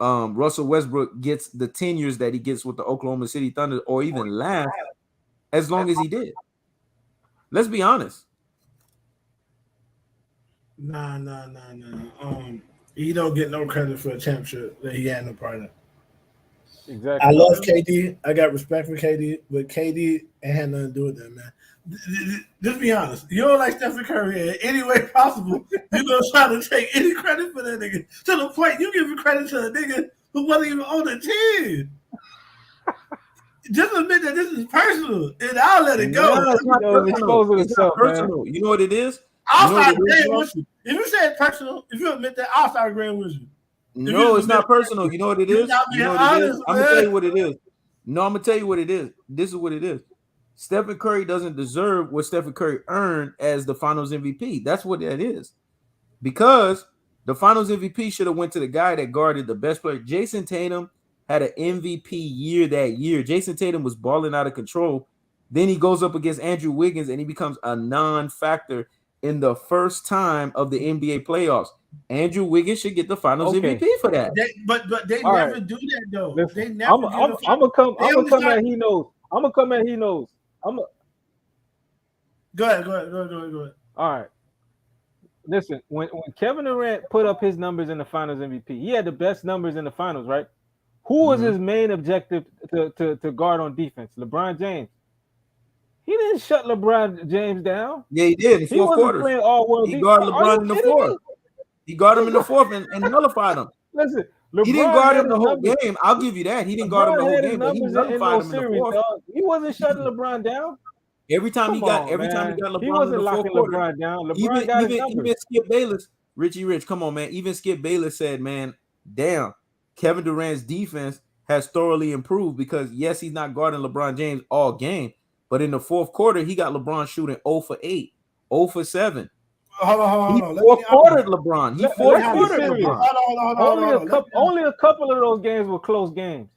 Russell Westbrook gets the tenures that he gets with the Oklahoma City Thunder or even last as long as he did. Let's be honest. Nah. He don't get no credit for a championship that he had no part in. Exactly. I love KD. I got respect for KD, but KD ain't had nothing to do with that, man. Just be honest. You don't like Stephen Curry in any way possible. You're going to try to take any credit for that nigga. To the point you giving credit to a nigga who wasn't even on the team. Just admit that this is personal, and I'll let it go. No, it's not personal. Exposing It's himself, not personal. You know what it is? I'll You know start what it is, agreeing bro? with you. If you say it's personal, if you admit that, I'll start agreeing with you. No, it's not personal. You know what it is? You know what it is? I'm gonna tell you what it is. No, I'm gonna tell you what it is. This is what it is. Stephen Curry doesn't deserve what Stephen Curry earned as the Finals MVP. That's what that is. Because the Finals MVP should have went to the guy that guarded the best player. Jason Tatum had an MVP year that year. Jason Tatum was balling out of control. Then he goes up against Andrew Wiggins and he becomes a non-factor in the first time of the NBA playoffs. Andrew Wiggins should get the Finals MVP for that. But they All never right. do that though. Listen, They never. I'm gonna come at He Knows. I'm gonna come at He Knows. Go ahead. All right. Listen, when Kevin Durant put up his numbers in the Finals MVP, he had the best numbers in the Finals, right? Who was his main objective to guard on defense? LeBron James. He didn't shut LeBron James down. Yeah, he did. In He fourth wasn't quarters. playing all world. He guarded LeBron in the fourth. He guarded him in the fourth and nullified him. Listen, he didn't guard him the whole game. I'll give you that. He didn't guard him the whole game, but he nullified him in the fourth. He wasn't shutting LeBron down. Every time he got LeBron he wasn't in the locking fourth quarter. LeBron down. LeBron got his numbers. Even Skip Bayless, Richie Rich, come on, man. Even Skip Bayless said, man, damn, Kevin Durant's defense has thoroughly improved because, yes, he's not guarding LeBron James all game, but in the fourth quarter, he got LeBron shooting 0 for 8, 0 for 7. Hold on. He fourth-quartered LeBron. He fourth-quartered LeBron. Only a couple of those games were close games.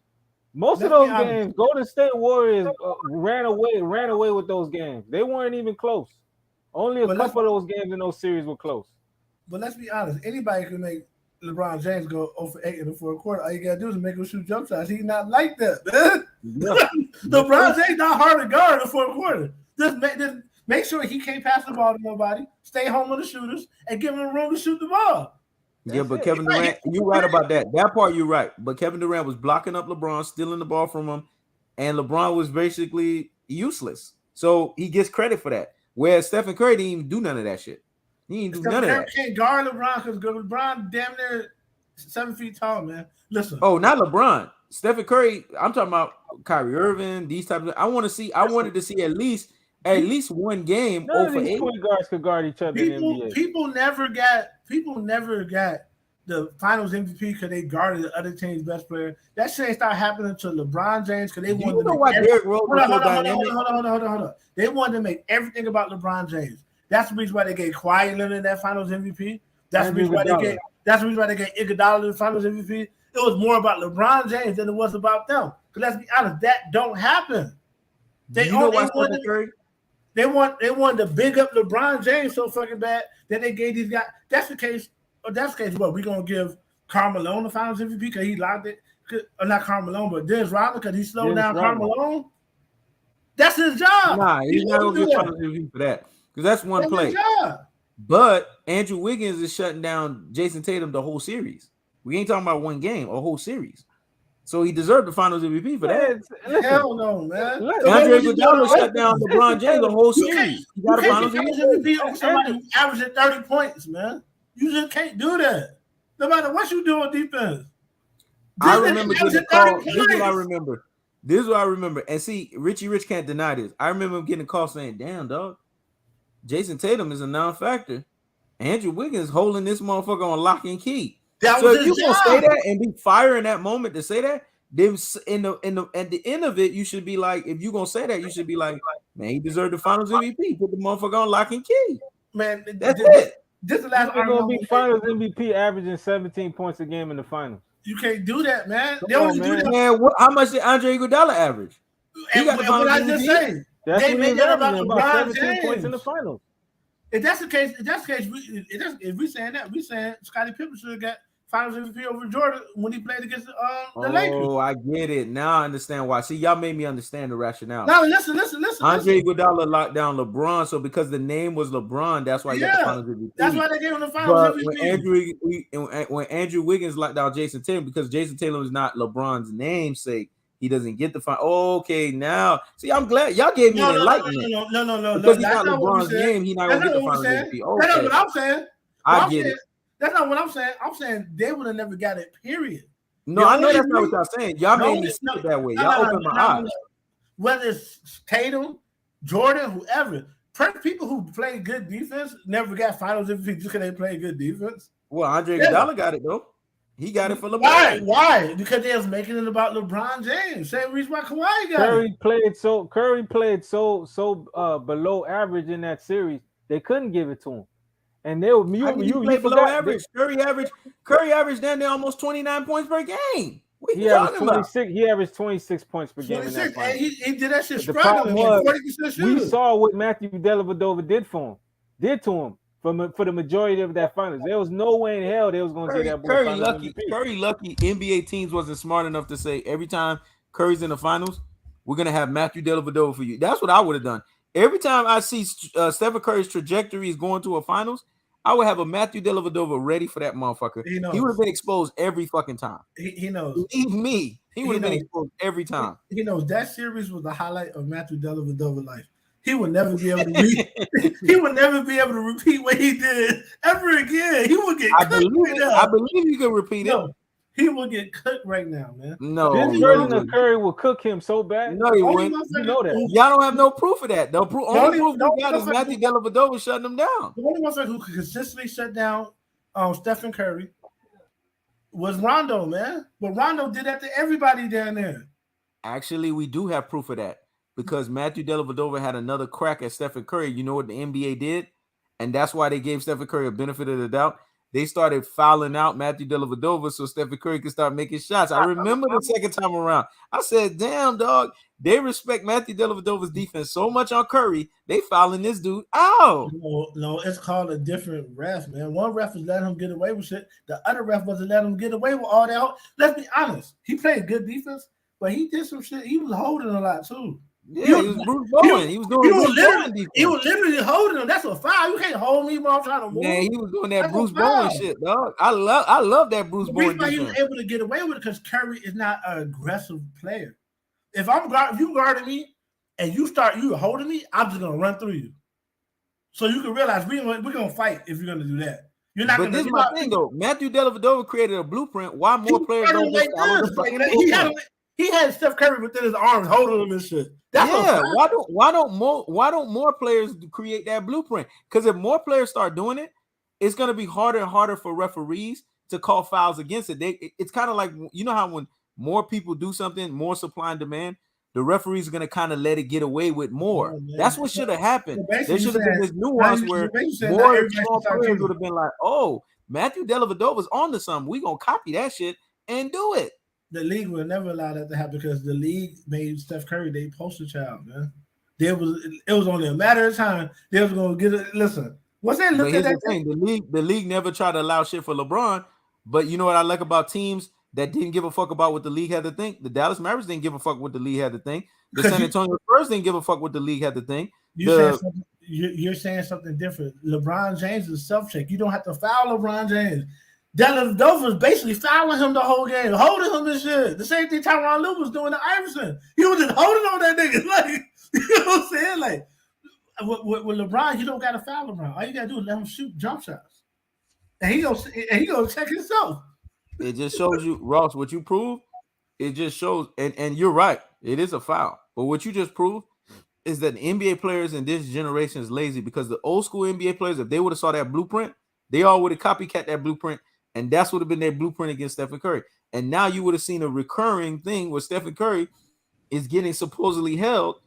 Most of those games, Golden State Warriors ran away with those games. They weren't even close. Only a couple of those games in those series were close. But let's be honest. Anybody can make LeBron James go 0 for 8 in the fourth quarter. All you got to do is make him shoot jump shots. He's not like that, man. Yeah. LeBron James not hard to guard in the fourth quarter. Just make sure he can't pass the ball to nobody, stay home with the shooters, and give him room to shoot the ball. Yeah, but Kevin Durant, you're right about that. That part you're right. But Kevin Durant was blocking up LeBron, stealing the ball from him, and LeBron was basically useless. So he gets credit for that. Whereas Stephen Curry didn't even do none of that shit. He didn't do none of that. Can't guard LeBron because LeBron damn near 7 feet tall, man. Listen. Oh, not LeBron. Stephen Curry. I'm talking about Kyrie Irving. These types of. I wanted to see at least one game. None of these point guards could guard each other in the NBA. People never got the Finals MVP because they guarded the other team's best player. That shit ain't start happening to LeBron James because they wanted to make Hold on. They wanted to make everything about LeBron James. That's the reason why they gave Kawhi Leonard that Finals MVP. That's the reason why they gave Iguodala the Finals MVP. It was more about LeBron James than it was about them. Because let's be honest, that don't happen. They wanted to big up LeBron James so fucking bad that they gave these guys. That's the case. What we're gonna give Carmelo the Finals MVP because he locked it. Not Carmelo, but Dennis Rodman because he slowed down Carmelo. That's his job. Nah, he's not gonna get Finals MVP for that because that's one play. But Andrew Wiggins is shutting down Jason Tatum the whole series. We ain't talking about one game, a whole series. So he deserved the Finals MVP for that. Hell no, man. Andre Iguodala shut down LeBron James the whole series. He got a Finals MVP over somebody who averaging 30 points, man. You just can't do that. No matter what you do on defense. I remember getting a call. This is what I remember. And see, Richie Rich can't deny this. I remember him getting a call saying, damn, dog, Jason Tatum is a non-factor. Andrew Wiggins holding this motherfucker on lock and key. So if you gonna say that and be fire in that moment to say that, then at the end of it, you should be like, if you gonna say that, you should be like, man, he deserved the Finals MVP. Put the motherfucker on lock and key. Man, that's it. This is the last gonna be Finals MVP averaging 17 points a game in the finals. You can't do that, man. They only do that. Man, how much did Andre Iguodala average? He got the Finals MVP. They made that about LeBron 17 James. points in the finals. If that's the case, if we saying that, we saying Scottie Pippen should have got Finals MVP over Jordan when he played against the Lakers. Oh, I get it. Now I understand why. See, y'all made me understand the rationale. Now listen. Andre Iguodala locked down LeBron, so because the name was LeBron, that's why he got the Finals MVP. That's why they gave him the Finals MVP. When Andrew Wiggins locked down Jason Tatum, because Jason Tatum is not LeBron's namesake, he doesn't get the final. Okay, now see, I'm glad y'all gave me enlightenment. No. Because he's not LeBron's name, he's not gonna get the Finals MVP. Okay. That's not what I'm saying. I get it. That's not what I'm saying. I'm saying they would have never got it, period. No, I know that's not what y'all saying. Y'all made me see it that way. Y'all opened my eyes. whether it's Tatum, Jordan, whoever. People who play good defense never got finals MVP just because they play good defense. Well, Andre Iguodala got it though. He got it for LeBron. Why? Why? Because they was making it about LeBron James. Same reason why Kawhi got it. Curry played so below average in that series. They couldn't give it to him. And they were you below average. Curry averaged down there almost 29 points per game. What he averaged 26. He averaged 26 points per game in that final. And he did that shit struggling. Was, we saw what Matthew Dellavedova did to him for the majority of that finals. There was no way in hell they was going to get that boy Curry lucky. Curry lucky. NBA teams wasn't smart enough to say every time Curry's in the finals, we're gonna have Matthew Dellavedova for you. That's what I would have done. Every time I see Stephen Curry's trajectory is going to a finals, I would have a Matthew Dellavedova ready for that motherfucker. He would have been exposed every fucking time. He knows. Believe me, he would have been exposed every time. He knows that series was the highlight of Matthew Dellavedova's life. He would never be able to he would never be able to repeat what he did ever again. He would get cooked right now. I believe you can repeat it. He will get cooked right now, man. No, this version of Curry will cook him so bad. No, he wouldn't. You know that. Y'all don't have no proof of that. Only proof we got is Matthew Dellavedova shutting him down. The only one who could consistently shut down Stephen Curry was Rondo, man. But Rondo did that to everybody down there. Actually, we do have proof of that because Matthew Dellavedova had another crack at Stephen Curry. You know what the NBA did? And that's why they gave Stephen Curry a benefit of the doubt. They started fouling out Matthew Dellavedova so Stephen Curry could start making shots. I remember the second time around. I said, damn, dog, they respect Matthew Dellavedova's defense so much on Curry, they fouling this dude out. No, it's called a different ref, man. One ref was letting him get away with shit. The other ref wasn't letting him get away with all that. Let's be honest. He played good defense, but he did some shit. He was holding a lot, too. Yeah, he was Bruce Bowen. He was literally holding him. That's a foul. You can't hold me when I'm trying to move. Man, he was doing that Bruce Bowen shit, dog. I love that Bruce Bowen. The reason why he was able to get away with it because Curry is not an aggressive player. If you guarding me and you holding me, I'm just gonna run through you. So you can realize we're gonna fight if you're gonna do that. You're not. But this is my thing though. Matthew Dellavedova created a blueprint. Why more players don't just follow the fucking blueprint? He had Steph Curry within his arms holding him and shit. Why don't more players create that blueprint? Because if more players start doing it, it's gonna be harder and harder for referees to call fouls against it. It's kind of like, you know how when more people do something, more supply and demand, the referees are gonna kind of let it get away with more. That's what should have happened. There should have been this nuance where more small players would have been like, "Oh, Matthew Dellavedova's on to something. We gonna copy that shit and do it." The league will never allow that to happen because the league made Steph Curry their poster child, man. It was only a matter of time they was gonna get it. Listen, once they look at that thing, the league never tried to allow shit for LeBron. But you know what I like about teams that didn't give a fuck about what the league had to think? The Dallas Mavericks didn't give a fuck what the league had to think. The San Antonio Spurs didn't give a fuck what the league had to think. You're saying something different. LeBron James is self-check. You don't have to foul LeBron James. Dellavedova was basically fouling him the whole game, holding him and shit. The same thing Tyronn Lue was doing to Iverson. He was just holding on that nigga. Like, you know what I'm saying? Like, with LeBron, you don't got to foul LeBron. All you got to do is let him shoot jump shots. And he gonna check himself. It just shows you, Ross, what you proved. It just shows, and you're right. It is a foul. But what you just proved is that the NBA players in this generation is lazy because the old school NBA players, if they would have saw that blueprint, they all would have copycat that blueprint. And that's would have been their blueprint against Stephen Curry. And now you would have seen a recurring thing where Stephen Curry is getting supposedly held,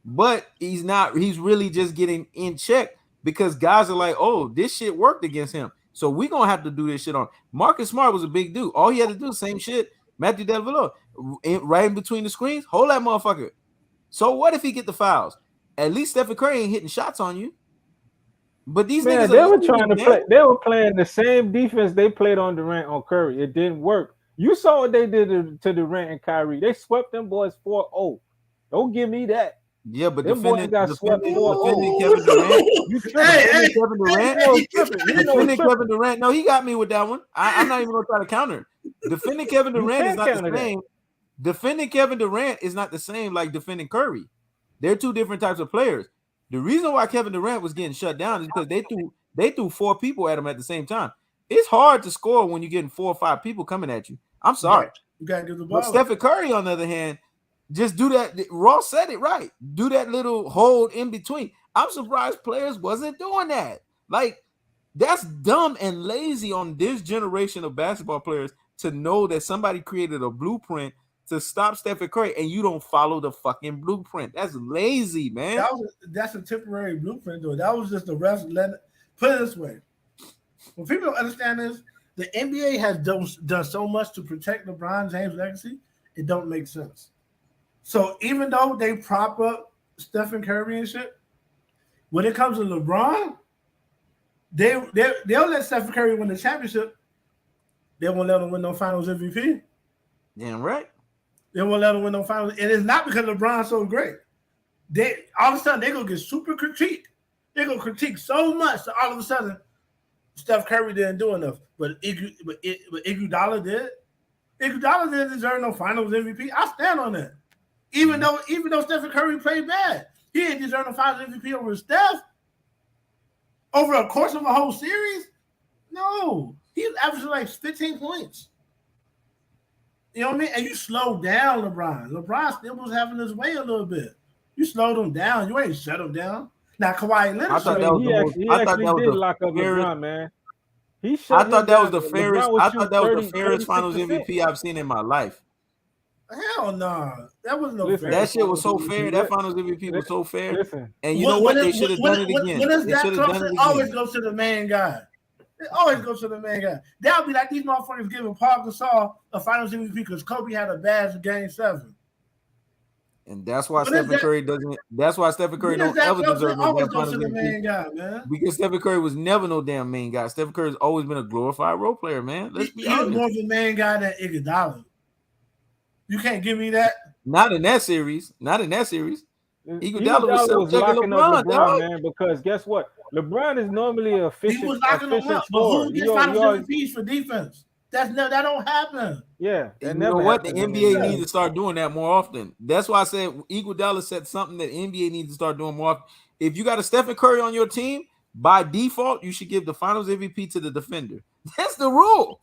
but he's not. He's really just getting in check because guys are like, oh, this shit worked against him. So we're going to have to do this shit on. Marcus Smart was a big dude. All he had to do, same shit. Matthew Dellavedova, right in between the screens, hold that motherfucker. So what if he get the fouls? At least Stephen Curry ain't hitting shots on you. But these niggas they were trying to play. They were playing the same defense they played on Durant on Curry. It didn't work. You saw what they did to Durant and Kyrie. They swept them boys 4-0. Don't give me that. Yeah, but defending Kevin Durant. Defending Kevin Durant. No, he got me with that one. I'm not even gonna try to counter. Defending Kevin Durant is not the same. Defending Kevin Durant is not the same like defending Curry. They're two different types of players. The reason why Kevin Durant was getting shut down is because they threw 4 people at him at the same time. It's hard to score when you're getting 4 or 5 people coming at you. I'm sorry. You gotta give the ball. But Stephen Curry, on the other hand, Just do that. Ross said it right. Do that little hold in between. I'm surprised players wasn't doing that. Like, that's dumb and lazy on this generation of basketball players to know that somebody created a blueprint to stop Stephen Curry and you don't follow the fucking blueprint. That's lazy, man. That's a temporary blueprint, though. That was just the rest. Put it this way: when people don't understand this, the NBA has done so much to protect LeBron James' legacy, it don't make sense. So even though they prop up Stephen Curry and shit, when it comes to LeBron, they'll let Stephen Curry win the championship. They won't let him win no Finals MVP. Damn right. They won't let him win no Finals, and it's not because LeBron's so great. They all of a sudden they gonna get super critique. They gonna critique so much that all of a sudden Steph Curry didn't do enough, but Iguodala did. Iguodala didn't deserve no Finals MVP. I stand on that. Even though Stephen Curry played bad, he didn't deserve no Finals MVP over Steph over a course of a whole series. No, he was averaging like 15 points. You know what I mean? And you slowed down LeBron. LeBron still was having his way a little bit. You slowed him down. You ain't shut him down. Now Kawhi Leonard. I thought that was did lock up LeBron, man. I thought that was the fairest. I thought that was the fairest Finals MVP I've seen in my life. Hell no, that wasn't no fair. That shit was so fair. That Finals MVP was so fair. And you know what? They should have done it again. They should have done it again. Always go to the main guy. It always goes to the main guy. That'll be like these motherfuckers giving Paul Gasol a Finals MVP because Kobe had a bad Game 7. And that's why Stephen Curry doesn't. That's why Stephen Curry don't ever deserve no damn Finals MVP. Man. Because Stephen Curry was never no damn main guy. Stephen Curry's always been a glorified role player, man. Let's be honest. He's more of a main guy than Iguodala. You can't give me that. Not in that series. Iguodala was locking up LeBron, man, because guess what? LeBron is normally an efficient. He was locking him up. But who gets Finals MVPs for defense? That don't happen. Yeah, you know what? The NBA needs to start doing that more often. That's why I said Iguodala said something that NBA needs to start doing more often. If you got a Stephen Curry on your team, by default, you should give the Finals MVP to the defender. That's the rule.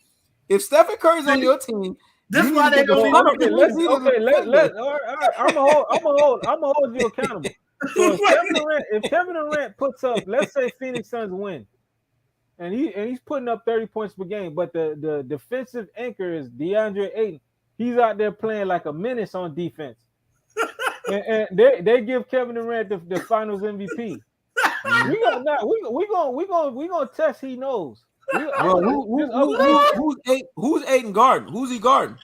If Stephen Curry's on your team, this is why they go. I'm gonna hold you accountable. So if Kevin Durant puts up, let's say Phoenix Suns win, and he's putting up 30 points per game, but the defensive anchor is DeAndre Ayton. He's out there playing like a menace on defense, and they give Kevin Durant the Finals MVP. We gonna test. He knows. Who's Ayton guarding? Who's he guarding?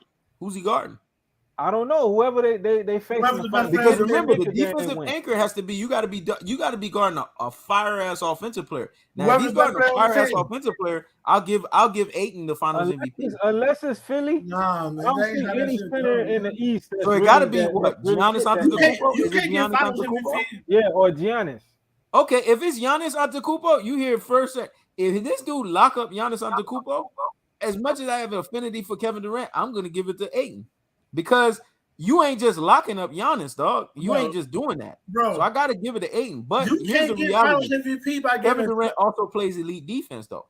I don't know. Whoever they face. Because remember, the defensive anchor has to be. You got to be guarding a fire ass offensive player. Now, if he's guarding a fire ass offensive player, I'll give Ayton the Finals MVP. Unless it's Philly, nah, man, I don't see any center in the East. So it got to be what Giannis Antetokounmpo. Is it Giannis Antetokounmpo? Yeah, or Giannis. Okay, if it's Giannis Antetokounmpo, you hear it first. If this dude lock up Giannis Antetokounmpo, as much as I have an affinity for Kevin Durant, I'm going to give it to Ayton because you ain't just locking up Giannis, dog. You ain't just doing that, bro. So I got to give it to Ayton. But here's the reality: MVP by Kevin Durant also plays elite defense, though.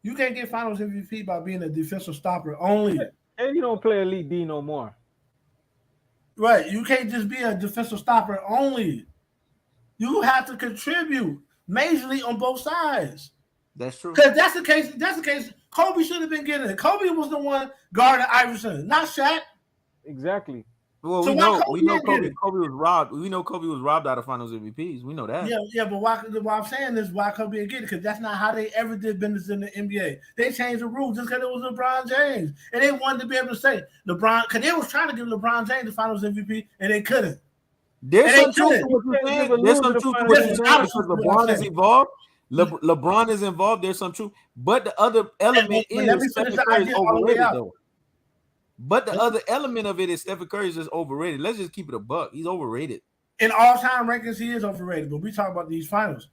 You can't get Finals MVP by being a defensive stopper only. And you don't play elite D no more. Right? You can't just be a defensive stopper only. You have to contribute majorly on both sides. That's true. Because that's the case. Kobe should have been getting it. Kobe was the one guarding Iverson, not Shaq. Exactly. So Well, we know Kobe was robbed. We know Kobe was robbed out of Finals MVPs. We know that. Yeah, but why I'm saying is why Kobe didn't get it, because that's not how they ever did business in the NBA. They changed the rules just because it was LeBron James. And they wanted to be able to say LeBron, because they was trying to give LeBron James the Finals MVP, and they couldn't. There's some truth to what you're saying. There's some truth to what you're saying because LeBron is involved. LeBron is involved. There's some truth. But the other element is Stephen Curry is overrated, though. But the other element of it is Stephen Curry is just overrated. Let's just keep it a buck. He's overrated. In all-time rankings, he is overrated. But we talk about these finals.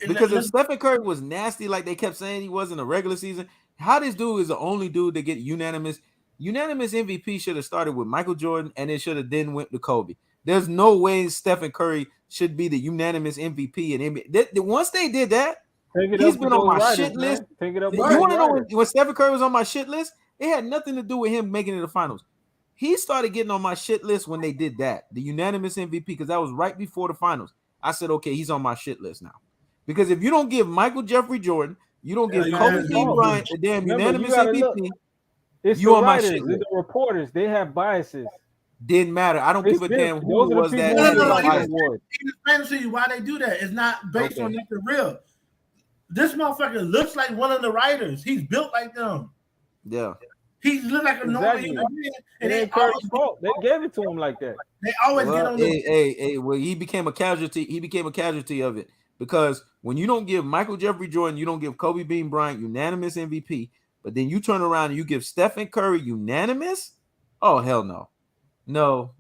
Because if Stephen Curry was nasty like they kept saying he was in the regular season, how this dude is the only dude to get unanimous MVP should have started with Michael Jordan and it should have then went to Kobe. There's no way Stephen Curry should be the unanimous MVP in NBA. Once they did that, he's been on my shit list. You want to know when Stephen Curry was on my shit list? It had nothing to do with him making it to the finals. He started getting on my shit list when they did that, the unanimous MVP, because that was right before the finals. I said, okay, he's on my shit list now. Because if you don't give Michael Jeffrey Jordan, you don't give Not Kobe his Bean fault. Bryant the damn Remember, you unanimous got to look. MVP, It's you the on my writers, shit it's list. the reporters. They have biases. Didn't matter. I don't It's give a them. damn who Those it are the was people that who No, had give no, that no. out the bias. award. He explains to you why they do that. It's not based on nothing real. This motherfucker looks like one of the writers. He's built like them. Yeah. He looks like a normal human Exactly. being, It and ain't Curry's fault. They gave it to him like that. they always get Well, on the. well, he became a casualty. He became a casualty of it because when you don't give Michael Jeffrey Jordan, you don't give Kobe Bean Bryant unanimous MVP, but then you turn around and you give Stephen Curry unanimous. Oh hell no, no,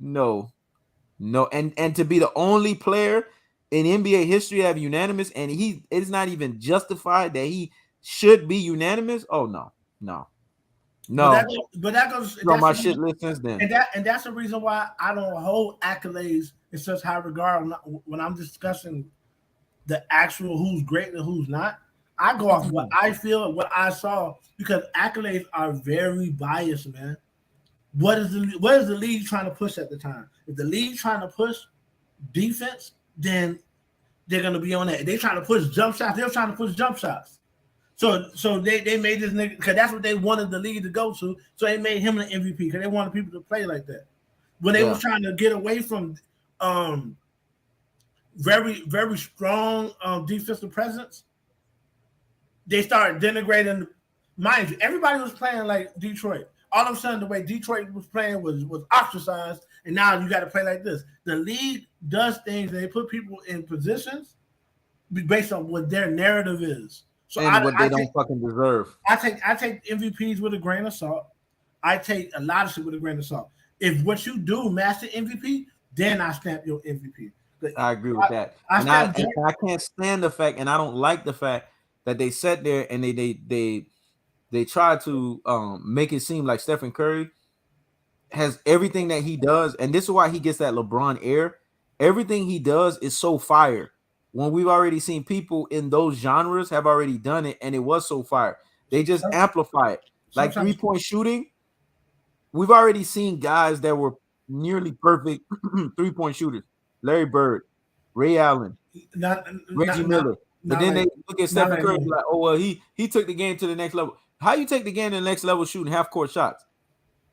no, and to be the only player in NBA history to have unanimous, and it's not even justified that he should be unanimous. Oh no, no, no. But that goes. He's on my shit list since then. And that's the reason why I don't hold accolades in such high regard when I'm discussing the actual who's great and who's not. I go off what I feel, what I saw, because accolades are very biased, man. What is the league trying to push at the time? If the league trying to push defense, then they're gonna be on that. If they trying to push jump shots, they're trying to push jump shots. So they made this nigga because that's what they wanted the league to go to. So they made him an MVP because they wanted people to play like that. When they was trying to get away from very, very strong defensive presence, they started denigrating. Mind you, everybody was playing like Detroit. All of a sudden, the way Detroit was playing was ostracized, and now you got to play like this. The league does things, and they put people in positions based on what their narrative is. So And what they don't fucking deserve. I take MVPs with a grain of salt. I take a lot of shit with a grain of salt. If what you do match the MVP, then I stamp your MVP. I agree with that. And I can't stand the fact, and I don't like the fact that they sat there and they try to make it seem like Stephen Curry has everything that he does, and this is why he gets that LeBron air. Everything he does is so fire. When we've already seen people in those genres have already done it, and it was so fire. They just amplify it. Like 3-point shooting, we've already seen guys that were nearly perfect 3-point shooters. Larry Bird, Ray Allen, Reggie Miller. But then they look at Stephen Curry and be like, oh, well, he took the game to the next level. How you take the game to the next level shooting half-court shots?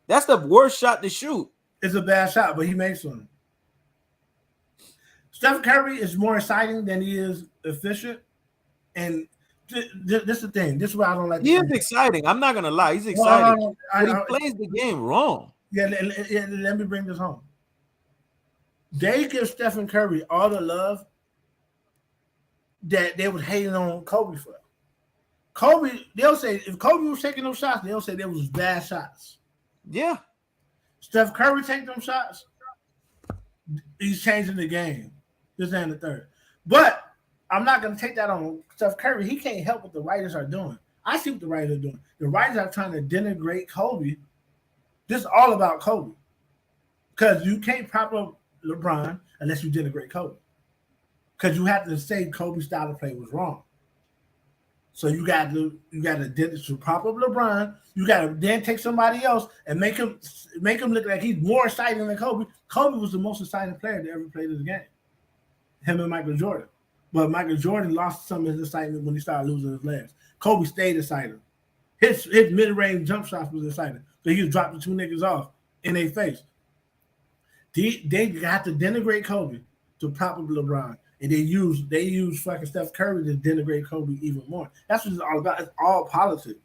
That's the worst shot to shoot. It's a bad shot, but he makes one. Steph Curry is more exciting than he is efficient. And this is the thing. This is why I don't like. He is exciting. I'm not going to lie. He's exciting. But he plays the game wrong. Yeah, let me bring this home. They give Stephen Curry all the love that they was hating on Kobe for. Kobe, they'll say, if Kobe was taking those shots, they'll say there was bad shots. Yeah. Steph Curry take them shots, he's changing the game. This and the third. But I'm not going to take that on Steph Curry. He can't help what the writers are doing. I see what the writers are doing. The writers are trying to denigrate Kobe. This is all about Kobe. Because you can't prop up LeBron unless you denigrate Kobe. Because you have to say Kobe's style of play was wrong. So you got to prop up LeBron. You got to then take somebody else and make him look like he's more exciting than Kobe. Kobe was the most exciting player that ever played this game. Him and Michael Jordan. But Michael Jordan lost some of his excitement when he started losing his legs. Kobe stayed excited. His mid-range jump shots was exciting. So he was dropping two niggas off in their face. They got to denigrate Kobe to prop up LeBron. And they use fucking Steph Curry to denigrate Kobe even more. That's what it's all about. It's all politics.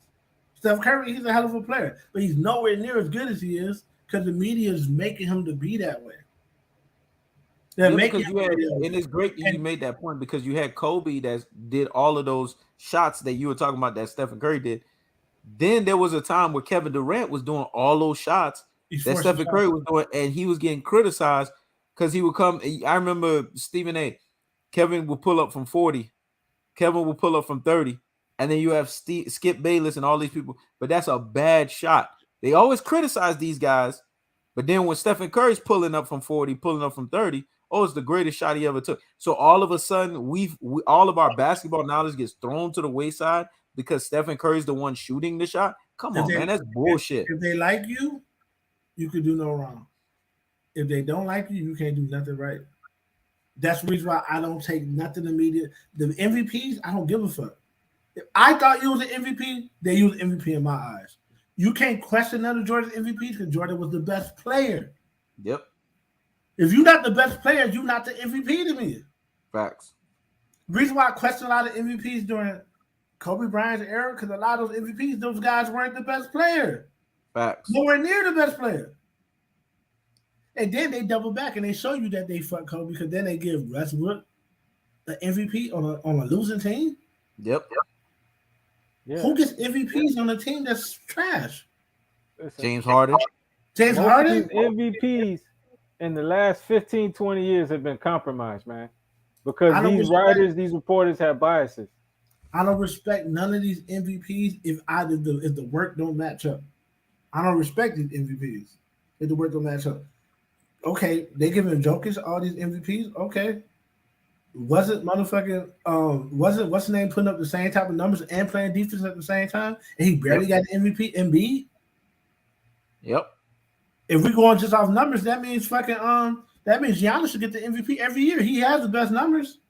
Steph Curry, he's a hell of a player, but he's nowhere near as good as he is because the media is making him to be that way. And it's great that you made that point because you had Kobe that did all of those shots that you were talking about that Stephen Curry did. Then there was a time where Kevin Durant was doing all those shots that Stephen Curry was doing, and he was getting criticized because he would come. I remember Stephen A. Kevin will pull up from 40. Kevin will pull up from 30. And then you have Skip Bayless and all these people. But that's a bad shot. They always criticize these guys. But then when Stephen Curry's pulling up from 40, pulling up from 30, oh, it's the greatest shot he ever took. So all of a sudden, we all of our basketball knowledge gets thrown to the wayside because Stephen Curry's the one shooting the shot. Come on, man. That's bullshit. If they like you, you can do no wrong. If they don't like you, you can't do nothing right. That's the reason why I don't take nothing immediate. The MVPs, I don't give a fuck. If I thought you was an MVP, they use MVP in my eyes. You can't question none of Jordan's MVPs because Jordan was the best player. Yep. If you're not the best player, you're not the MVP to me. Facts. The reason why I question a lot of MVPs during Kobe Bryant's era, because a lot of those MVPs, those guys weren't the best player. Facts. Nowhere near the best player. And then they double back and they show you that they fuck Kobe because then they give Westbrook the MVP on a losing team. Yep. Yeah. Who gets MVPs on a team that's trash? Listen, James Harden. James most Harden? of these MVPs in the last 15, 20 years have been compromised, man. Because these writers, these reporters have biases. I don't respect none of these MVPs if the work don't match up. I don't respect these MVPs if the work don't match up. Okay, they giving Jokic all these MVPs. Okay, wasn't what's the name putting up the same type of numbers and playing defense at the same time, and he barely got the MVP. Embiid. Yep. If we going just off numbers, that means that means Giannis should get the MVP every year. He has the best numbers.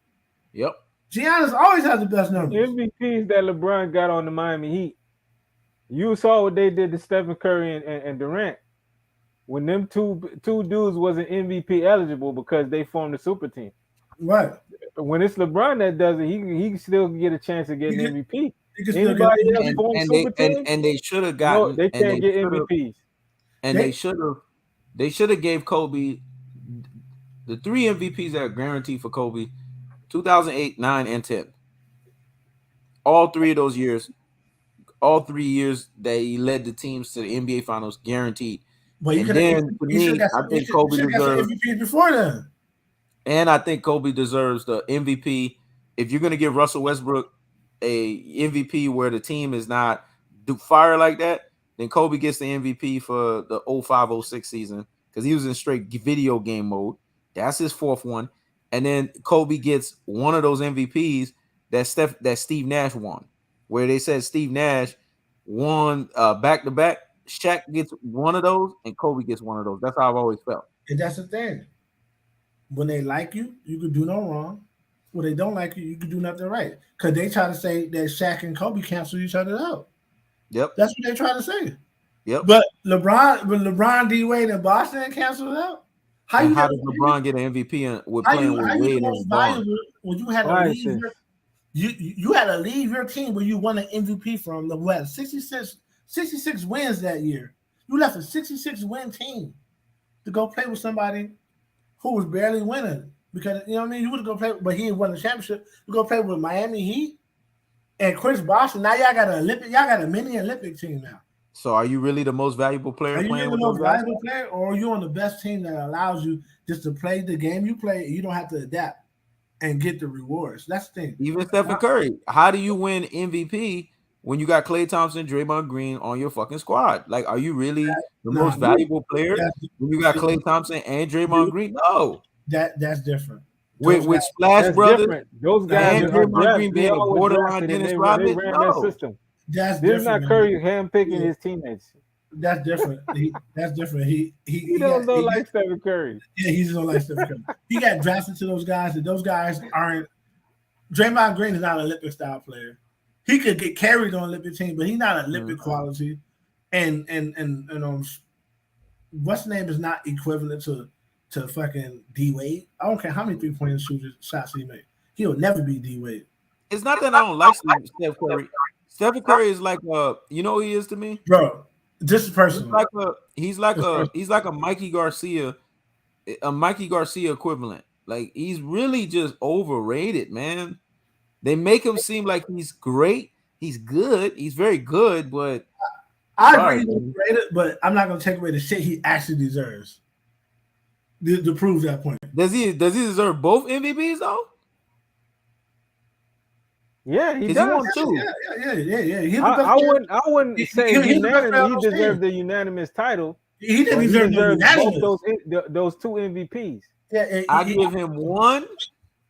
Yep. Giannis always has the best numbers. MVPs that LeBron got on the Miami Heat. You saw what they did to Stephen Curry and Durant. When them two dudes wasn't MVP eligible because they formed a super team. Right. When it's LeBron that does it, he can still get a chance of getting MVP. Anybody else formed super team? And they should have gotten. No, they can't get MVPs. And they should have gave Kobe the 3 MVPs that are guaranteed for Kobe: 2008, 9, and 10. All 3 of those years, all 3 years that he led the teams to the NBA Finals, guaranteed. But I think Kobe deserves MVP before then. And I think Kobe deserves the MVP. If you're going to give Russell Westbrook a MVP where the team is not fire like that, then Kobe gets the MVP for the 05-06 season because he was in straight video game mode. That's his 4th one. And then Kobe gets one of those MVPs that Steve Nash won, where they said Steve Nash won back-to-back. Shaq gets one of those, and Kobe gets one of those. That's how I've always felt. And that's the thing. When they like you, you can do no wrong. When they don't like you, you can do nothing right. Because they try to say that Shaq and Kobe cancel each other out. Yep. That's what they try to say. Yep. But LeBron, D. Wade, and Boston canceled out. How does LeBron get an MVP with playing with Wade and LeBron? When you had to leave you had to leave your team where you won an MVP from the West. 66 wins that year. You left a 66 win team to go play with somebody who was barely winning. Because you know what I mean? You would go play, but he won the championship. You go play with Miami Heat and Chris Bosh. Now y'all got a mini Olympic team now. So are you really the most valuable player? Are you playing really the most valuable player, or are you on the best team that allows you just to play the game you play? You don't have to adapt and get the rewards. That's the thing. Even Stephen Curry. How do you win MVP when you got Klay Thompson, Draymond Green on your fucking squad? Like, are you really the most valuable player when you got Klay Thompson and Draymond Green? No. That's different. With Splash Brothers, different. Those guys and Draymond Green being a borderline Dennis Rodman, that system. That's this different. Is not Curry handpicking his teammates. That's different. That's different. He don't like Stephen Curry. Yeah, he just don't like Stephen Curry. He got drafted to those guys, and those guys aren't. Draymond Green is not an Olympic style player. He could get carried on Olympic team, but he's not Olympic quality. And what's the name is not equivalent to fucking D Wade. I don't care how many 3-point shots he made. He'll never be D Wade. It's not that I don't like Steph Curry. Stephen Curry is like you know who he is to me, bro. This is personal. He's like a Mikey Garcia equivalent. Like he's really just overrated, man. They make him seem like he's great. He's good. He's very good, but I agree he's overrated. But I'm not gonna take away the shit he actually deserves to prove that point. Does he deserve both MVPs though? Yeah, he does. Yeah. I wouldn't say unanimous. He deserved the unanimous title. He didn't deserve both those 2 MVPs. Yeah, I give him one.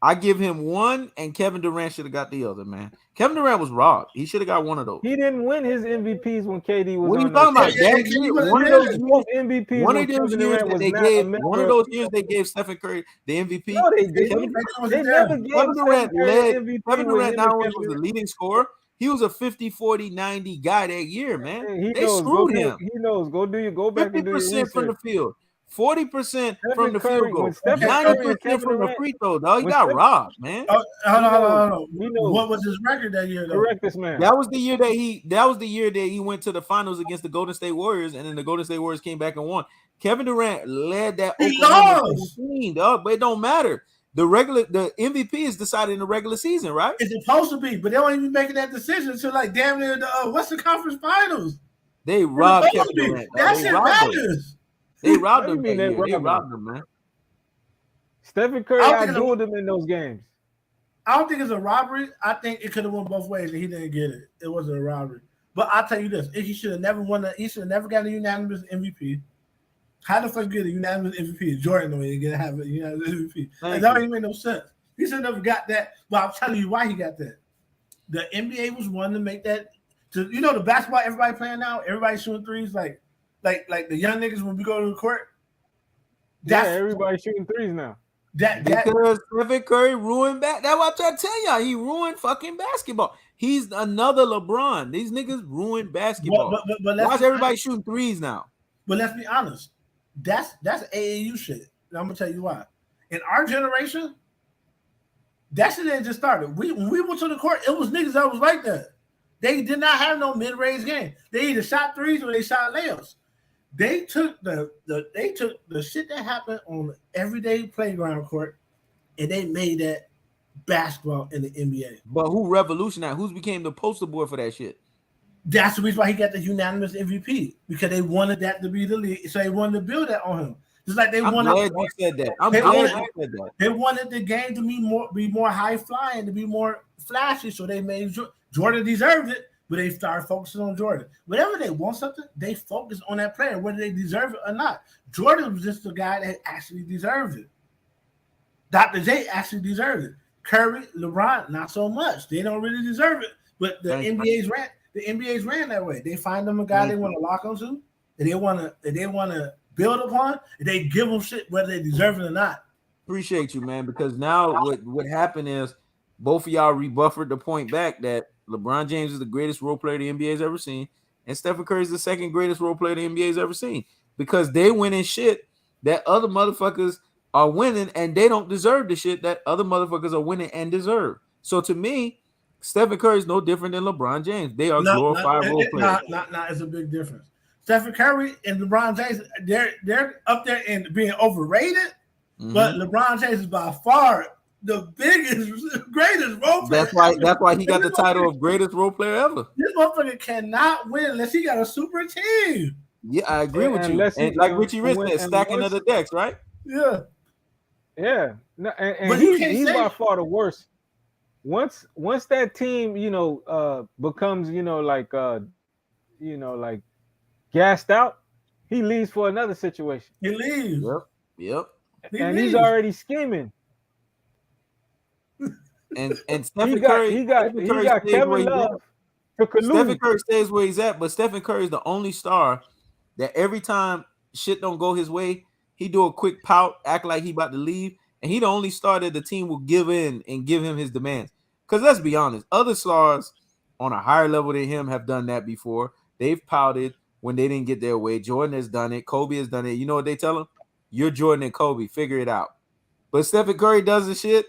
I give him one, and Kevin Durant should have got the other, man. Kevin Durant was robbed. He should have got one of those. He didn't win his MVPs when KD was What are you on talking about? Yeah, That KD year, wasn't one of there. those Both years, MVPs one when of those Kevin years Durant that was they not a gave, member one of of those the years they gave Stephen Curry the MVP. No, they Kevin, didn't. KD They wasn't there. never gave Kevin Stephen Durant Curry led. the MVP Kevin with Durant him not and only Kevin was the Durant. leading scorer, he was a 50, 40, 90 guy that year, man. Hey, he They knows. Go screwed do. him. He knows. Go back and do your 50% from research. the field, 40% from Stephen the field Curry, when goal, Stephen Okay, Curry and 90% Kevin from the Durant, free throw, dog. He when got Stephen, robbed, man. Hold he knows. on. He What knows. was his record that year, though? Correct this man. That was the year that he went to the finals against the Golden State Warriors, and then the Golden State Warriors came back and won. Kevin Durant led that He Oklahoma lost. team, dog, but it don't matter. The MVP is decided in the regular season, right? It's supposed to be, but they don't even be making that decision until like damn near the Western Conference Finals. They It's robbed supposed Kevin to be. Durant. Dog. That They shit robbed him. matters. They robbed What do you him mean that they year. They robbed him? robbed him, man. Stephen Curry I don't think it's a- outdueled him in those games. I don't think it's a robbery. I think it could have went both ways, and he didn't get it. It wasn't a robbery. But I'll tell you this: if he should have never won he should have never got a unanimous MVP. How the fuck get a unanimous MVP? Jordan don't even get have a unanimous MVP. That don't even make no sense. He should have never got that. But I'll tell you why he got that. The NBA was one to make that. You know the basketball everybody playing now. Everybody shooting threes like the young niggas when we go to the court. Yeah, everybody shooting threes now. Because Stephen Curry ruined That's what I'm trying to tell y'all. He ruined fucking basketball. He's another LeBron. These niggas ruined basketball. But why is everybody shooting threes now? But let's be honest. That's AAU shit. And I'm gonna tell you why. In our generation, that shit ain't just started. When we went to the court, it was niggas that was like that. They did not have no mid-range game. They either shot threes or they shot layups. They took the shit that happened on the everyday playground court and they made that basketball in the NBA. But who revolutionized? Who became the poster boy for that shit? That's the reason why he got the unanimous MVP, because they wanted that to be the league. So they wanted to build that on him. Just like they wanted. I'm glad you said that. I'm glad you said that. They wanted the game to be more high flying, to be more flashy. So they made Jordan deserved it, but they started focusing on Jordan. Whenever they want something, they focus on that player, whether they deserve it or not. Jordan was just the guy that actually deserved it. Dr. J actually deserved it. Curry, LeBron, not so much. They don't really deserve it. But the NBA's ran that way. They find them a guy they want to lock onto, and they want to build upon, and they give them shit whether they deserve it or not. Appreciate you, man, because now what happened is both of y'all rebuffered the point back that LeBron James is the greatest role player the NBA has ever seen, and Stephen Curry is the second greatest role player the NBA has ever seen, because they winning shit that other motherfuckers are winning, and they don't deserve the shit that other motherfuckers are winning and deserve. So to me, Stephen Curry is no different than LeBron James. They are glorified role players. It's a big difference. Stephen Curry and LeBron James, they're up there in being overrated, but LeBron James is by far the biggest, greatest role player. That's why he got the title of greatest role player ever. This motherfucker cannot win unless he got a super team. Yeah, I agree with you. And like Richie Rich said, stacking of the decks, right? Yeah. Yeah. No, and but he's by far the worst. Once that team, becomes, like gassed out, he leaves for another situation. He leaves. Yep. He's already scheming. And Stephen Curry, he got Kevin Love to collude. Stephen Curry stays where he's at, but Stephen Curry is the only star that every time shit don't go his way, he do a quick pout, act like he about to leave, and he the only star that the team will give in and give him his demands. Because let's be honest, other stars on a higher level than him have done that before. They've pouted when they didn't get their way. Jordan has done it. Kobe has done it. You know what they tell him? You're Jordan and Kobe. Figure it out. But Stephen Curry does the shit.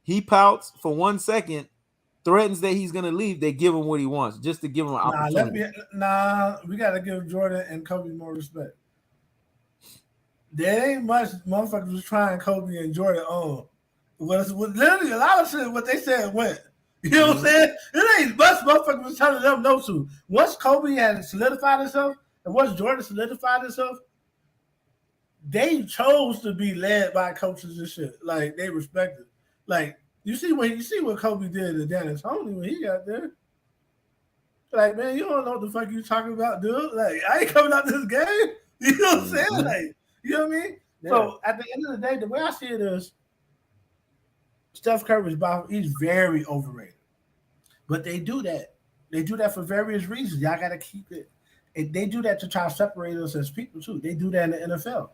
He pouts for 1 second, threatens that he's going to leave. They give him what he wants just to give him an opportunity. We got to give Jordan and Kobe more respect. There ain't much motherfuckers was trying Kobe and Jordan on. Literally, a lot of shit, what they said went. You know what I'm saying? It ain't much motherfuckers was telling them no to. Once Kobe had solidified himself, and once Jordan solidified himself, they chose to be led by coaches and shit. Like, they respected. Like, you see what Kobe did to Dan Tony when he got there. Like, man, you don't know what the fuck you talking about, dude. Like, I ain't coming out this game. You know what I'm saying? Like, you know what I mean? Yeah. So at the end of the day, the way I see it is, Steph Curry he's very overrated. But they do that. They do that for various reasons. Y'all got to keep it. And they do that to try to separate us as people too. They do that in the NFL.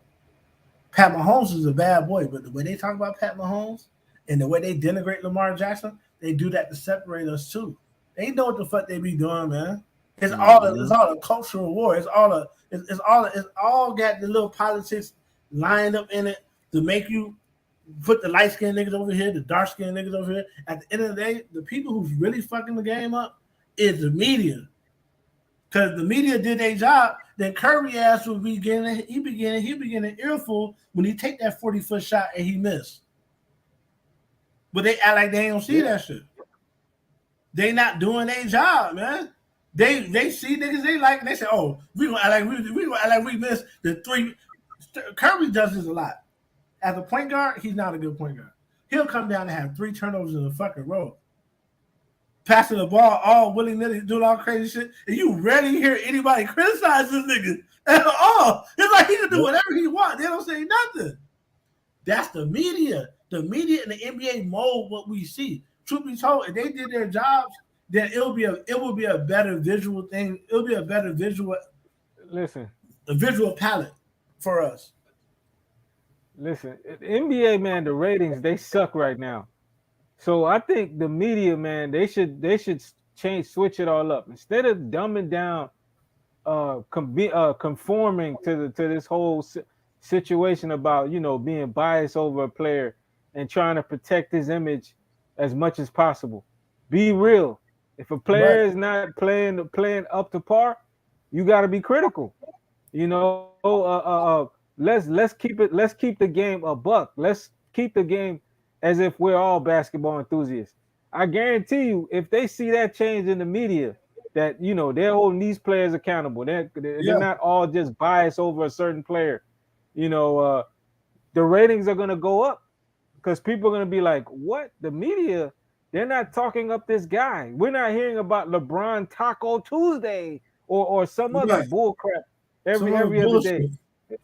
Pat Mahomes is a bad boy, but the way they talk about Pat Mahomes and the way they denigrate Lamar Jackson, they do that to separate us too. They know what the fuck they be doing, man. It's all a cultural war. It's all got the little politics lined up in it to make you put the light skinned niggas over here, the dark skinned niggas over here. At the end of the day, the people who's really fucking the game up is the media. Because the media did their job, then Curry ass would be getting an earful when he take that 40-foot shot and he missed. But they act like they don't see that shit. They not doing their job, man. They see niggas they like and they say, oh, we gonna act like we missed the three. Curry does this a lot. As a point guard, he's not a good point guard. He'll come down and have 3 turnovers in a fucking row. Passing the ball all willy-nilly, doing all crazy shit, and you rarely hear anybody criticize this nigga at all. It's like he can do whatever he wants. They don't say nothing. That's the media. The media and the NBA mold what we see. Truth be told, if they did their jobs, then it will be a better visual thing. It'll be a better visual palette for us. Listen, NBA, man, the ratings, they suck right now. So I think the media, man, they should switch it all up. Instead of dumbing down, conforming to this whole situation about, being biased over a player and trying to protect his image as much as possible. Be real. If a player is not playing up to par, you got to be critical. Let's keep the game a buck. Let's keep the game as if we're all basketball enthusiasts. I guarantee you, if they see that change in the media, that they're holding these players accountable. They're not all just biased over a certain player. The ratings are gonna go up because people are gonna be like, "What? The media? They're not talking up this guy. We're not hearing about LeBron Taco Tuesday or some other bull crap every other day."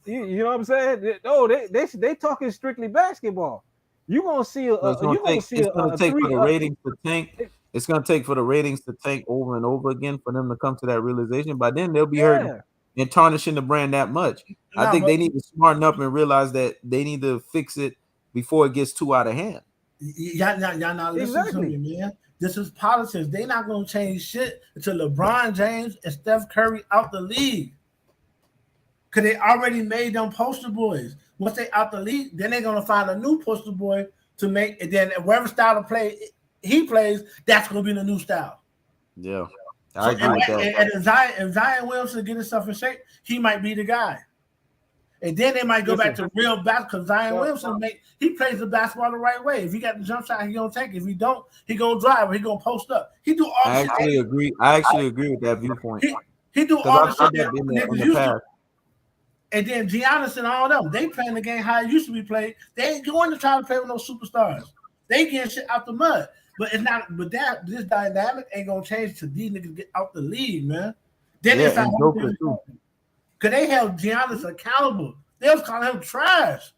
You know what I'm saying? No, they talking strictly basketball. You're gonna see it's gonna take for the ratings to tank. It's gonna take for the ratings to tank over and over again for them to come to that realization. By then they'll be hurting and tarnishing the brand that much. I think they need to smarten up and realize that they need to fix it before it gets too out of hand. Y'all not listening to me, man. This is politics. They not gonna change shit until LeBron James and Steph Curry out the league. Cause they already made them poster boys. Once they out the league, then they're gonna find a new poster boy to make, and then whatever style of play he plays, that's gonna be the new style. Yeah, I agree with that. And Zion Williamson get himself in shape, he might be the guy. And then they might go back to real basketball because Zion Williamson he plays the basketball the right way. If he got the jump shot, he gonna take it. If he don't, he gonna drive or he gonna post up. He do all. I actually agree with that viewpoint. He do all the shit that niggas used to. And then Giannis and all them, they playing the game how it used to be played. They ain't going to try to play with no superstars. They getting shit out the mud. But it's not. But this dynamic ain't gonna change till these niggas get out the league, man. Then it's not because they held Giannis accountable. They was calling him trash.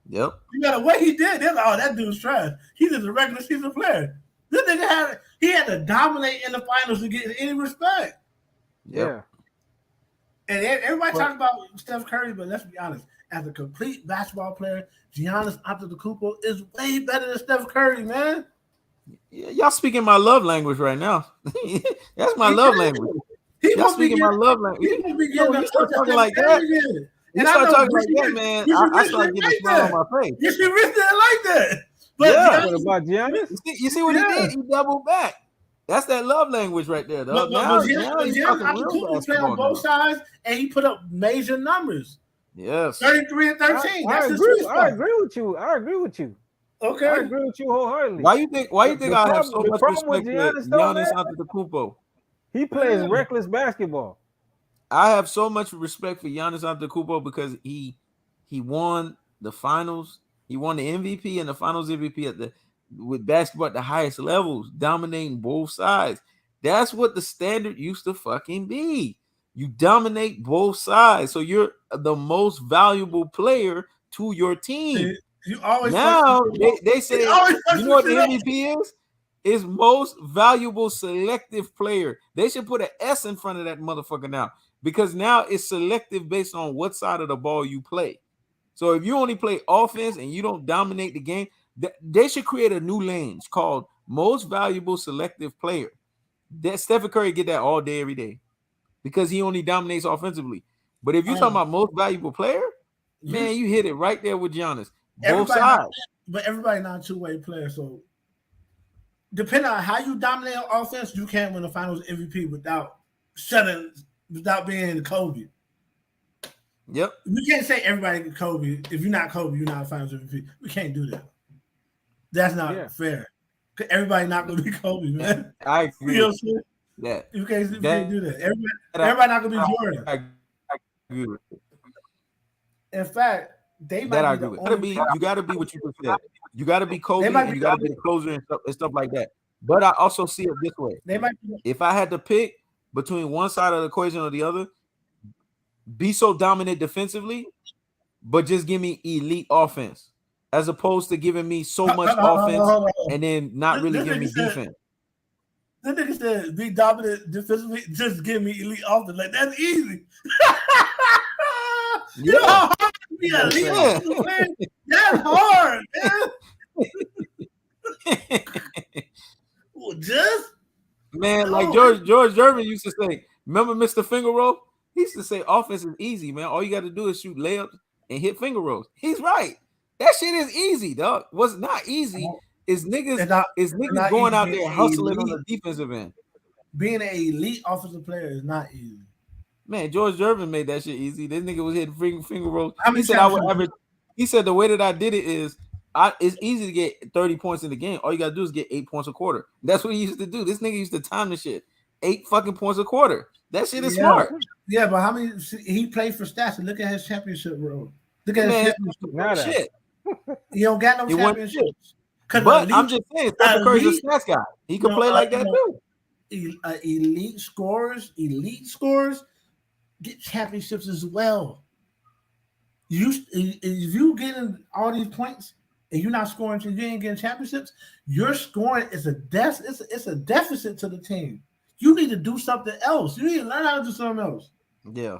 Yep. You know what he did? They're like, oh, that dude's trash. He's just a regular season player. This nigga had to dominate in the finals to get any respect. Yeah. And everybody talks about Steph Curry, but let's be honest. As a complete basketball player, Giannis Antetokounmpo is way better than Steph Curry, man. Y'all speaking my love language right now. That's my love language. Y'all speaking my love language. You start talking like that. You start talking like that, man. I start getting a smile on my face. You should risk that like that. But what about Giannis? You see what he did? He doubled back. That's that love language right there. Now Giannis play on both sides, and he put up major numbers. Yes, 33 and 13. I agree with you. Okay, I agree with you wholeheartedly. Why you think I have so much respect for Giannis Antetokounmpo? He plays reckless basketball. I have so much respect for Giannis Antetokounmpo because he won the finals. He won the MVP and the finals MVP with basketball at the highest levels, dominating both sides. That's what the standard used to fucking be. You dominate both sides. So you're the most valuable player to your team. You always Now they say, you always you know what the MVP is? Is most valuable selective player. They should put an S in front of that motherfucker now, because now it's selective based on what side of the ball you play. So if you only play offense and you don't dominate the game, they should create a new lane called most valuable selective player. That Stephen Curry get that all day, every day, because he only dominates offensively. But if you're talking about most valuable player, man, you hit it right there with Giannis. Both sides. But everybody not a two-way player. So depending on how you dominate on offense, you can't win the finals MVP without being Kobe. Yep. We can't say everybody can Kobe. If you're not Kobe, you're not a finals MVP. We can't do that. That's not fair. Everybody not gonna be Kobe, man. I agree. You know what I'm saying? That you can't do that. Everybody not gonna be Jordan. I agree with it. In fact, they might be you gotta be what you just said. You gotta be Kobe and you gotta be the closer and stuff like that. But I also see it this way. If I had to pick between one side of the equation or the other, be so dominant defensively, but just give me elite offense, as opposed to giving me so much offense and then not really giving me defense. That nigga said, be dominant defensively, just give me elite offense. Like, that's easy. You know how hard to be elite offensive player? That's hard, man. Well, just man, like George Gervin used to say, remember Mr. Finger Roll? He used to say offense is easy, man. All you got to do is shoot layups and hit finger rolls. He's right. That shit is easy, dog. What's not easy is niggas going out there hustling on the defensive end. Being an elite offensive player is not easy. Man, George Gervin made that shit easy. This nigga was hitting finger rolls. He said I would average. He said the way that I did it is it's easy to get 30 points in the game. All you gotta do is get 8 points a quarter. That's what he used to do. This nigga used to time the shit. 8 fucking points a quarter. That shit is smart. Yeah, but how many he played for stats? Look at his championship road. Look at his championship. Shit. He don't got no championships. But I'm just saying, Stephen Curry's a stats guy. He can play like that too. Elite scorers get championships as well. If you getting all these points and you're not scoring, you ain't getting championships. Your scoring is it's a deficit to the team. You need to do something else. You need to learn how to do something else. Yeah.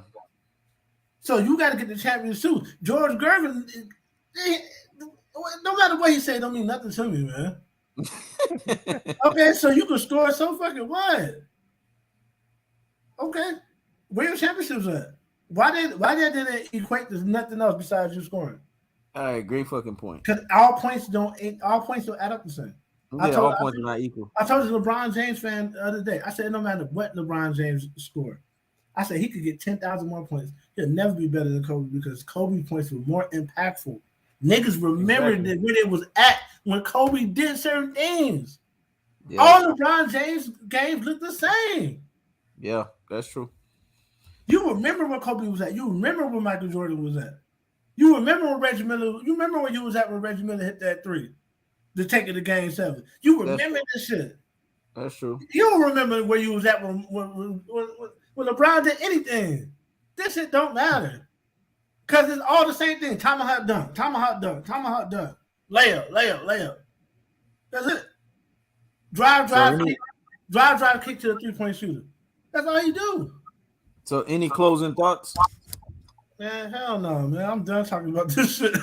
So you got to get the champions too. George Gervin, no matter what he say, don't mean nothing to me, man. Okay, so you can score so fucking what? Okay, where your championships at? Why did it equate to nothing else besides you scoring? All right, great fucking point. Because all points don't add up the same. All points are not equal. I told you LeBron James fan the other day. I said no matter what LeBron James scored, I said he could get 10,000 more points. He'll never be better than Kobe because Kobe points were more impactful. Niggas remembered where they was at when Kobe did certain things. Yeah. All LeBron James games look the same. Yeah, that's true. You remember where Kobe was at. You remember where Michael Jordan was at. You remember when Reggie Miller. You remember where you was at when Reggie Miller hit that three to take it to Game 7. You remember this shit. That's true. You don't remember where you was at when LeBron did anything. This shit don't matter. Because it's all the same thing. Tomahawk dunk. Layup. That's it. Drive, kick to the three-point shooter. That's all you do. So any closing thoughts? Man, hell no, man. I'm done talking about this shit.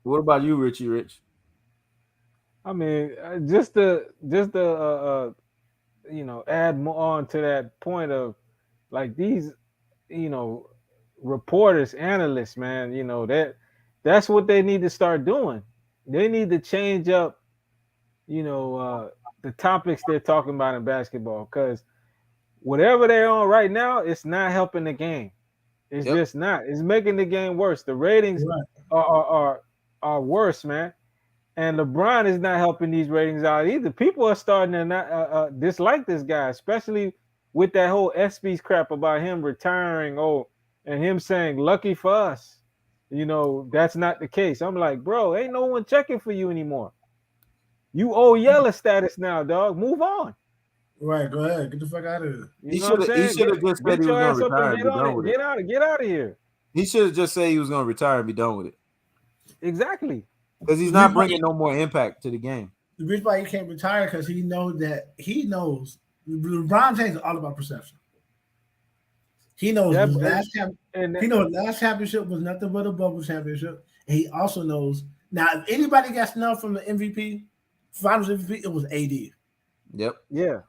What about you, Richie Rich? I mean, just to add more on to that point of like these, reporters, analysts, man, that's what they need to start doing. They need to change up, the topics they're talking about in basketball, because whatever they're on right now, it's not helping the game. It's just not. It's making the game worse. The ratings are worse, man. And LeBron is not helping these ratings out either. People are starting to not dislike this guy, especially with that whole ESPYs crap about him retiring. And him saying, "Lucky for us," that's not the case. I'm like, bro, ain't no one checking for you anymore. You owe Yeller status now, dog. Move on. Right, go ahead. Get the fuck out of here. He should have just said he was going to retire and be done with it. Get out of here. He should have just said he was going to retire and be done with it. Exactly. because he's The not reason why bringing no more impact to the game. he can't retire because he knows LeBron James is all about perception. He knows Yeah, his last champ, and he knows his last championship was nothing but a bubble championship, and he also knows now if anybody got snubbed from the MVP, Finals MVP, it was AD. Yep. yeah,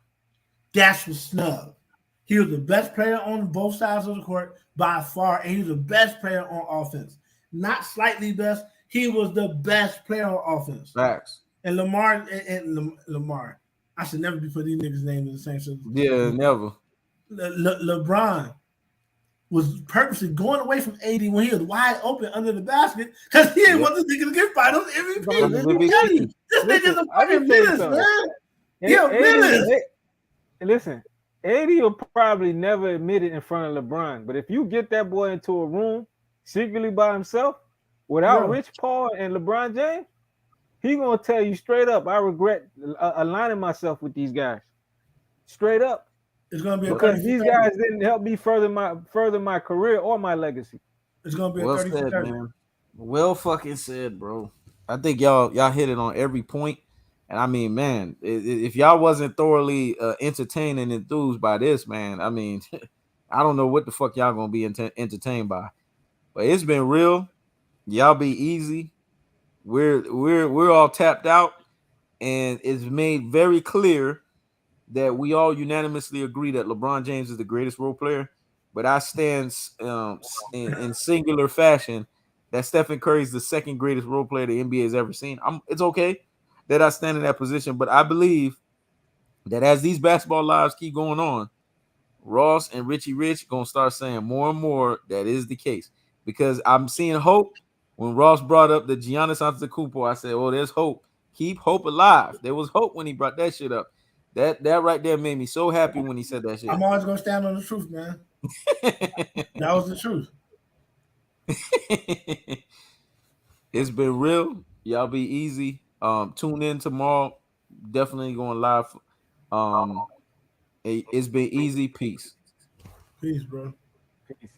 That's was snubbed. He was the best player on both sides of the court by far, and he was the best player on offense. Not slightly best. He was the best player on offense. Facts. And Lamar, I should never be putting these niggas' names in the same sentence. Yeah, never. LeBron was purposely going away from AD when he was wide open under the basket because he didn't want this nigga to get finals MVP. But I'm telling you, this nigga's a I can fucking tell you menace, something. man. He a menace. Listen, 80 will probably never admit it in front of LeBron. But if you get that boy into a room secretly by himself without Bro. Rich Paul and LeBron James, he gonna tell you straight up, I regret aligning myself with these guys. Straight up. It's gonna be a Because 30 these guys didn't help me further my career or my legacy. It's gonna be a Well 30 said, 30. man. Well fucking said, bro. I think y'all hit it on every point. And I mean, man, if y'all wasn't thoroughly entertained and enthused by this, man, I mean, I don't know what the fuck y'all gonna be entertained by. But it's been real. Y'all be easy. We're all tapped out, and it's made very clear that we all unanimously agree that LeBron James is the greatest role player. But I stand in singular fashion that Stephen Curry is the second greatest role player the NBA has ever seen. It's okay that I stand in that position, but I believe that as these basketball lives keep going on, Ross and Richie Rich gonna start saying more and more that is the case, because I'm seeing hope. When Ross brought up the Giannis Antetokounmpo, I said, "Oh, there's hope. Keep hope alive." There was hope when he brought that shit up. That right there made me so happy when he said that shit. I'm always gonna stand on the truth, man. That was the truth. It's been real. Y'all be easy. Tune in tomorrow. Definitely going live. It's been easy. Peace. Peace, bro. Peace.